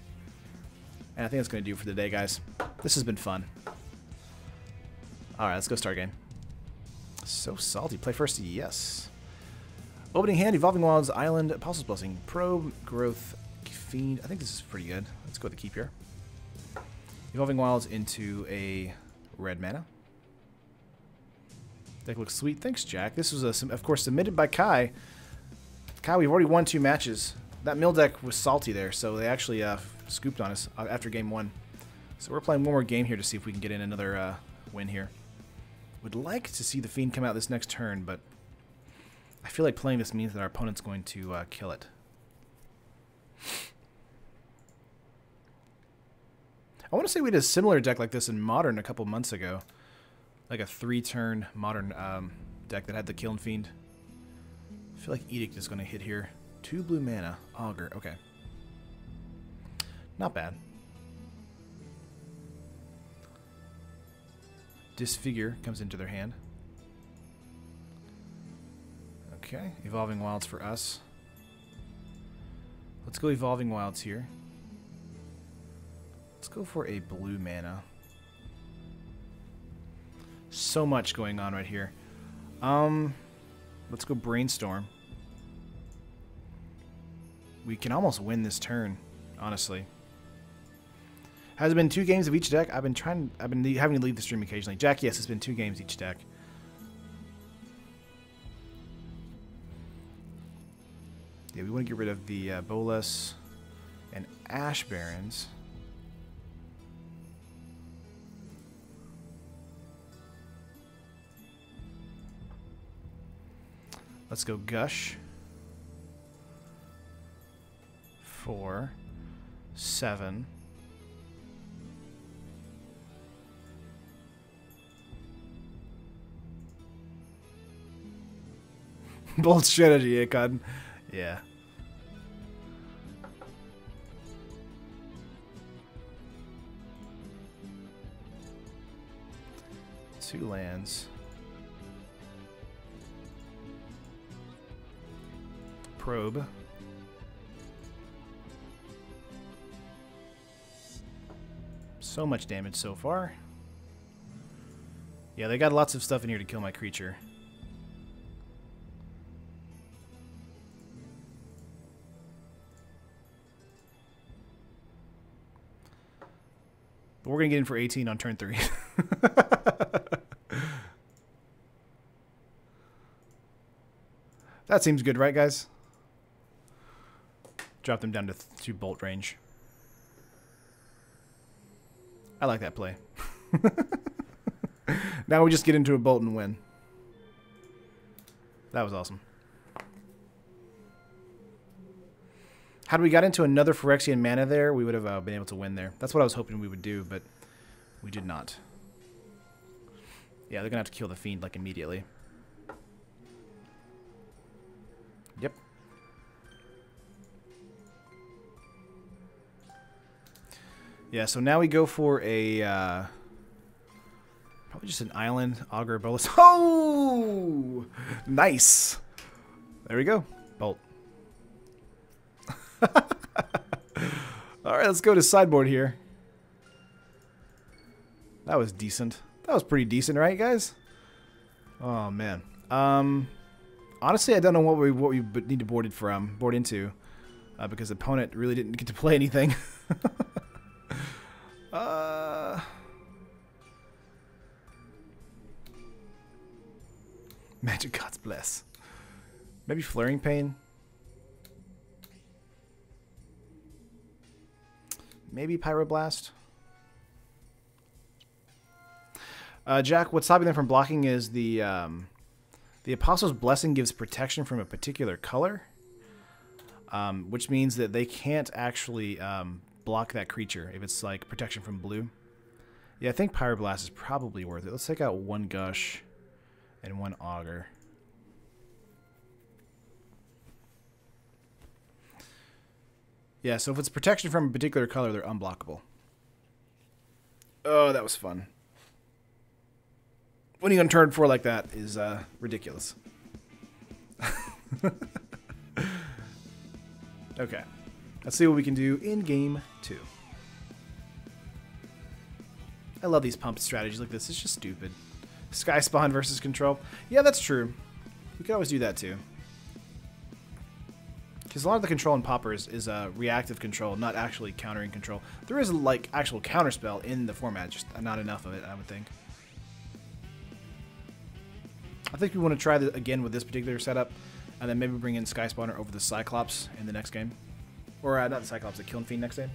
And I think that's going to do for the day, guys. This has been fun. Alright, let's go start game. So salty. Play first, yes. Opening hand, Evolving Wilds, Island, Apostle's Blessing, Probe, Growth, Fiend. I think this is pretty good. Let's go with the keep here. Evolving Wilds into a red mana. Deck looks sweet. Thanks, Jack. This was, of course, submitted by Kai. Kai, we've already won 2 matches. That mill deck was salty there, so they actually scooped on us after game 1. So we're playing one more game here to see if we can get in another win here. Would like to see the Fiend come out this next turn, but I feel like playing this means that our opponent's going to kill it. I want to say we did a similar deck like this in Modern a couple months ago. Like a 3-turn Modern deck that had the Kiln Fiend. I feel like Edict is going to hit here. 2 blue mana. Augur. Okay. Not bad. Disfigure comes into their hand. Okay. Evolving Wilds for us. Let's go Evolving Wilds here. Let's go for a blue mana. So much going on right here. Let's go Brainstorm. We can almost win this turn, honestly. Has it been 2 games of each deck? I've been having to leave the stream occasionally. Jack, yes, it's been 2 games each deck. Yeah, we want to get rid of the Bolas and Ash Barrens. Let's go Gush. 4, 7. Bold strategy, Akon. Yeah. Two lands. Probe. So much damage so far. Yeah, they got lots of stuff in here to kill my creature. But we're going to get in for 18 on turn 3. That seems good, right, guys? Drop them down to bolt range. I like that play. Now we just get into a bolt and win. That was awesome. Had we got into another Phyrexian mana there, we would have been able to win there. That's what I was hoping we would do, but we did not. Yeah, they're going to have to kill the Fiend, like, immediately. Yep. Yeah, so now we go for a... probably just an Island, Augur, Bolas. Oh! Nice! There we go. Bolt. Alright, let's go to sideboard here. That was decent. That was pretty decent, right, guys? Oh, man. Honestly, I don't know what we need to board into. Because the opponent really didn't get to play anything. Magic Gods bless. Maybe Flaring Pain. Maybe Pyroblast. Jack, what's stopping them from blocking is the The Apostle's Blessing gives protection from a particular color, which means that they can't actually block that creature if it's like protection from blue. Yeah, I think Pyroblast is probably worth it. Let's take out 1 Gush and 1 Augur. Yeah, so if it's protection from a particular color, they're unblockable. Oh, that was fun. Winning on turn 4 like that is ridiculous. Okay. Let's see what we can do in game 2. I love these pump strategies like this. It's just stupid. Sky Spawn versus control. Yeah, that's true. We could always do that too. Because a lot of the control in Pauper is reactive control, not actually countering control. There is like actual counterspell in the format, just not enough of it, I would think. I think we want to try that again with this particular setup, and then maybe bring in Sky Spawner over the Cyclops in the next game. Or not the Cyclops, the Kiln Fiend next game.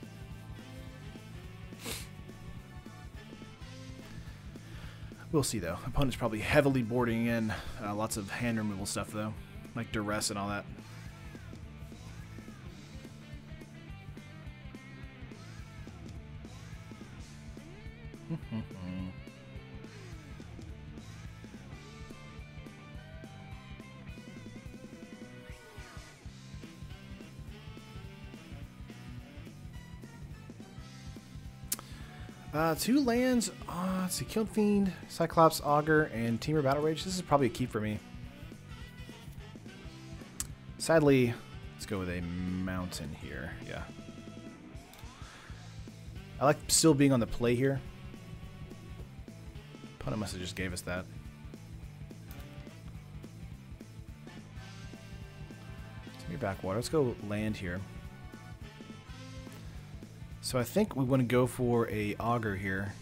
We'll see, though. Opponent's probably heavily boarding in lots of hand removal stuff, though. Like Duress and all that. Two lands. Let's see, Kiln Fiend, Cyclops, Augur, and Teamer Battle Rage. This is probably a keep for me. Sadly, let's go with a mountain here. Yeah. I like still being on the play here. Opponent must have just gave us that. Teamer Backwater. Let's go land here. So I think we want to go for a Augur here,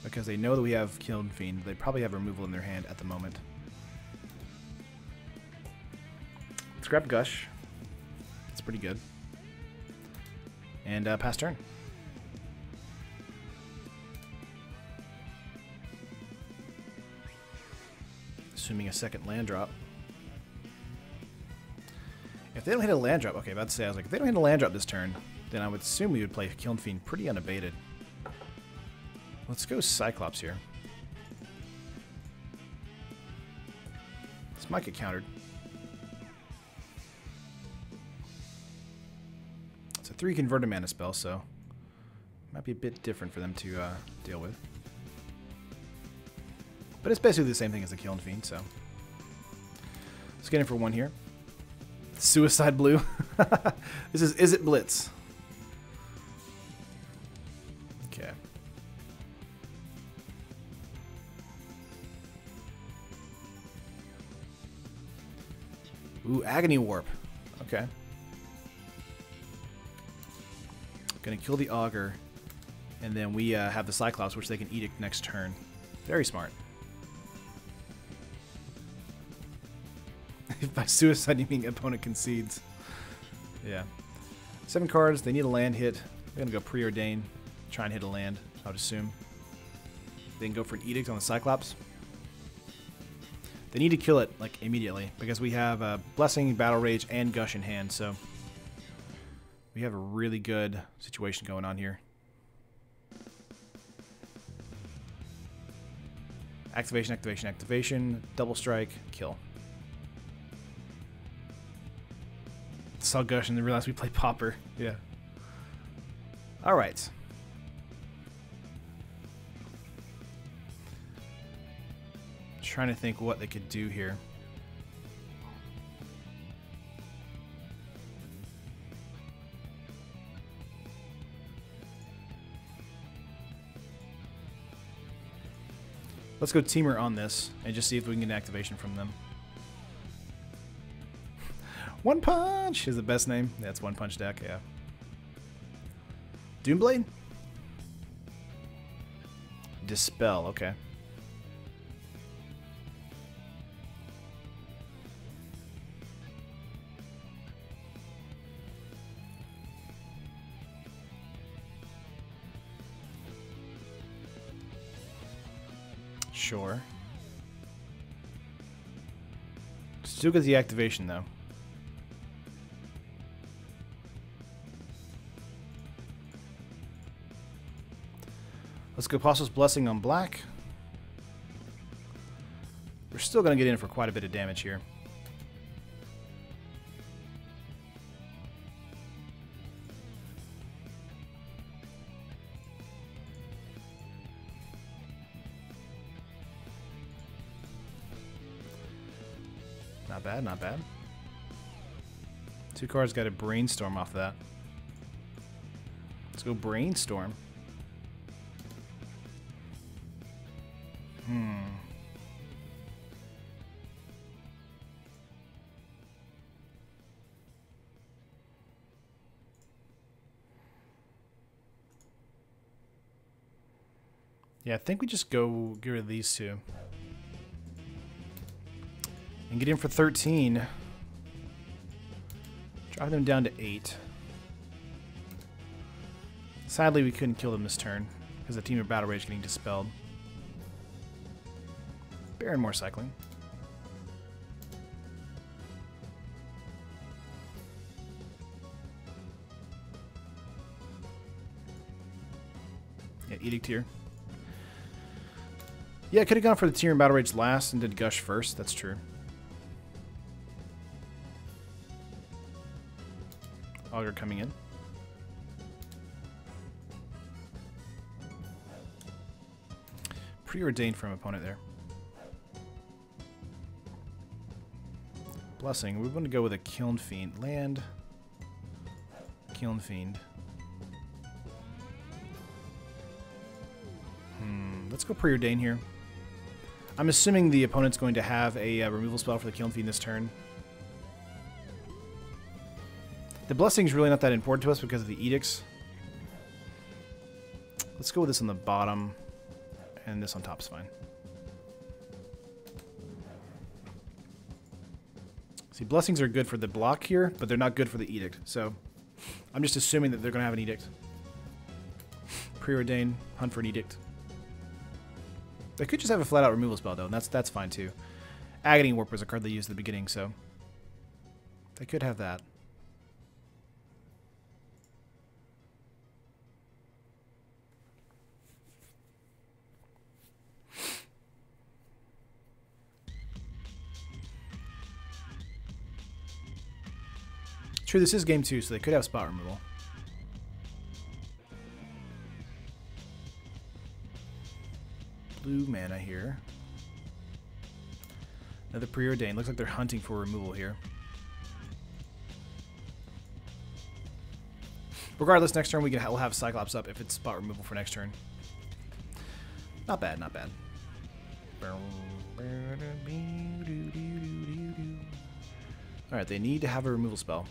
because they know that we have Kiln Fiend. They probably have removal in their hand at the moment. Let's grab Gush. That's pretty good. And pass turn. Assuming a second land drop. If they don't hit a land drop, okay, about to say, I was like, if they don't hit a land drop this turn, then I would assume we would play Kiln Fiend pretty unabated. Let's go Cyclops here. This might get countered. It's a 3 converted mana spell, so might be a bit different for them to deal with. But it's basically the same thing as the Kiln Fiend, so let's get in for 1 here. Suicide Blue. This is it Blitz? Okay. Ooh, Agony Warp. Okay. Gonna kill the Augur, and then we have the Cyclops, which they can Edict next turn. Very smart. If by suicide you mean opponent concedes. Yeah. 7 cards, they need a land hit. They're gonna go Preordain, try and hit a land, I would assume. They can go for an Edict on the Cyclops. They need to kill it like immediately, because we have Blessing, Battle Rage, and Gush in hand, so we have a really good situation going on here. Activation, activation, activation, double strike, kill. Saw Gush and then realized we played Pauper. Yeah. Alright. Trying to think what they could do here. Let's go Teamer on this and just see if we can get an activation from them. One Punch is the best name. That's One Punch deck, yeah. Doomblade? Dispel, okay. Sure. Still gets the activation, though. Let's go Apostle's Blessing on black. We're still going to get in for quite a bit of damage here. Not bad, not bad. 2 cards got a Brainstorm off that. Let's go Brainstorm. Yeah, I think we just go get rid of these two. And get in for 13. Drive them down to 8. Sadly, we couldn't kill them this turn because the team of Battle Rage getting dispelled. Baron more cycling. Yeah, Edict here. Yeah, I could have gone for the Tear and Battle Rage last and did Gush first. That's true. Augur coming in. Preordained from opponent there. Blessing. We want to go with a Kiln Fiend. Land. Kiln Fiend. Let's go Preordain here. I'm assuming the opponent's going to have a removal spell for the Kiln Fiend this turn. The Blessing's really not that important to us because of the Edicts. Let's go with this on the bottom, and this on top is fine. See, Blessings are good for the block here, but they're not good for the Edict, so I'm just assuming that they're going to have an Edict. Preordain, hunt for an Edict. They could just have a flat-out removal spell, though, and that's fine, too. Agony Warp was a card they used at the beginning, so they could have that. True, this is game 2, so they could have spot removal. Blue mana here. Another Preordain. Looks like they're hunting for removal here. Regardless, next turn we'll have Cyclops up if it's spot removal for next turn. Not bad, not bad. Alright, they need to have a removal spell.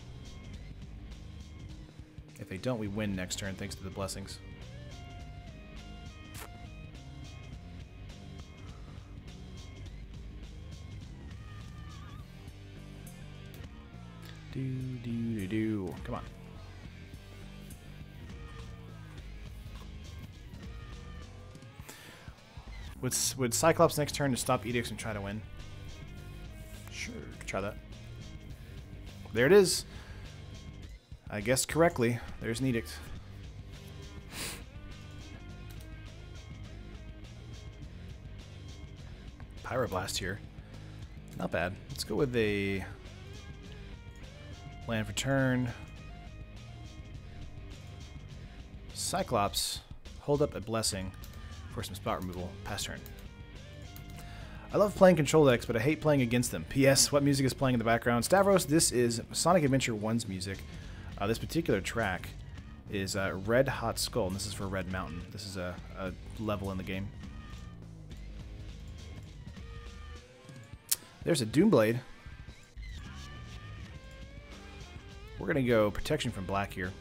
If they don't, we win next turn thanks to the Blessings. Do. Come on. Would Cyclops next turn to stop Edicts and try to win? Sure, try that. There it is. I guessed correctly. There's an Edict. Pyroblast here. Not bad. Let's go with a land for turn. Cyclops, hold up a Blessing for some spot removal. Pass turn. I love playing control decks, but I hate playing against them. P.S. What music is playing in the background? Stavros, this is Sonic Adventure 1's music. This particular track is Red Hot Skull, and this is for Red Mountain. This is a level in the game. There's a Doomblade. We're going to go Protection from Black here.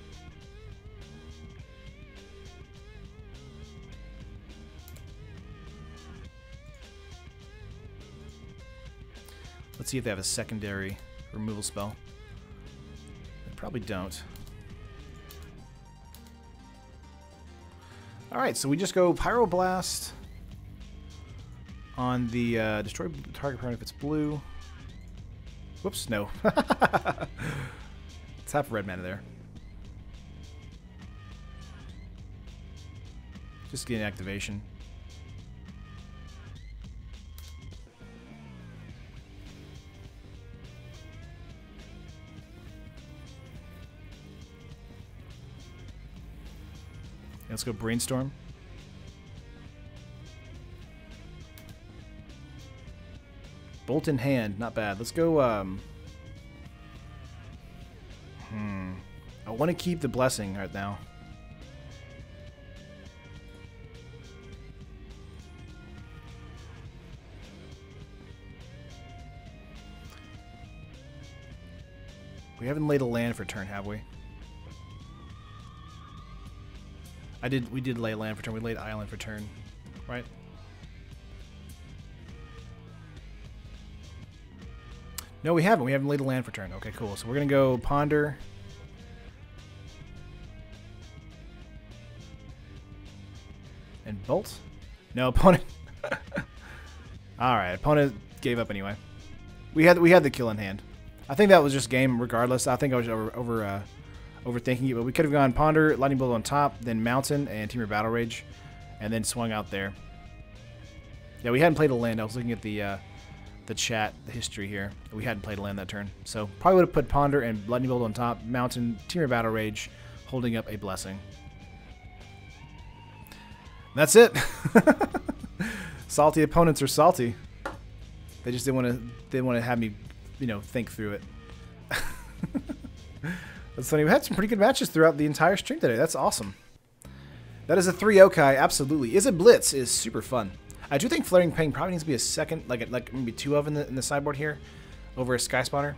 Let's see if they have a secondary removal spell. They probably don't. Alright, so we just go Pyroblast on the destroy target opponent if it's blue. Whoops, no. Let's have red mana there. Just getting activation. Let's go brainstorm. Bolt in hand, not bad. Let's go. I want to keep the blessing right now. We haven't laid a land for turn, have we? We did lay land for turn. We laid island for turn, right? No, we haven't. We haven't laid a land for turn. Okay, cool. So we're going to go ponder. And bolt? No, opponent. Alright, opponent gave up anyway. We had the kill in hand. I think that was just game regardless. I think I was overthinking it, but we could have gone ponder, lightning bolt on top, then mountain and Temur Battle Rage, and then swung out there. Yeah, we hadn't played a land. I was looking at the chat, the history here. We hadn't played a land that turn, so probably would have put ponder and lightning bolt on top, mountain, Temur Battle Rage, holding up a blessing. That's it. Salty opponents are salty. They just didn't want to have me, think through it. That's funny. We had some pretty good matches throughout the entire stream today. That's awesome. That is a 3 Yokai, absolutely. Is it Blitz is super fun. I do think Flaring Pain probably needs to be a second, like maybe 2 of in the sideboard here, over a Sky Spotter.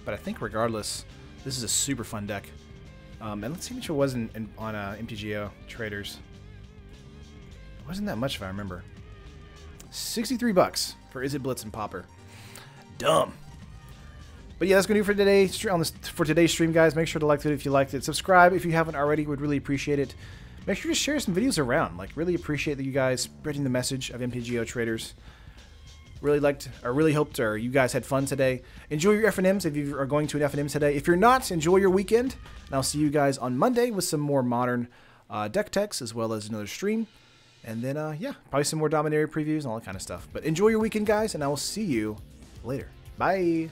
But I think regardless, this is a super fun deck. And let's see how much it was on MTGO Traders. It wasn't that much if I remember. 63 bucks for Is It Blitz and Pauper. Dumb. But yeah, that's going to do it for today's stream, guys. Make sure to like the video if you liked it. Subscribe if you haven't already. Would really appreciate it. Make sure to share some videos around. Really appreciate that you guys spreading the message of MTGO Traders. Really hoped you guys had fun today. Enjoy your FNMs if you are going to an FNM today. If you're not, enjoy your weekend. And I'll see you guys on Monday with some more modern deck techs as well as another stream. And then, yeah, probably some more Dominaria previews and all that kind of stuff. But enjoy your weekend, guys, and I will see you later. Bye.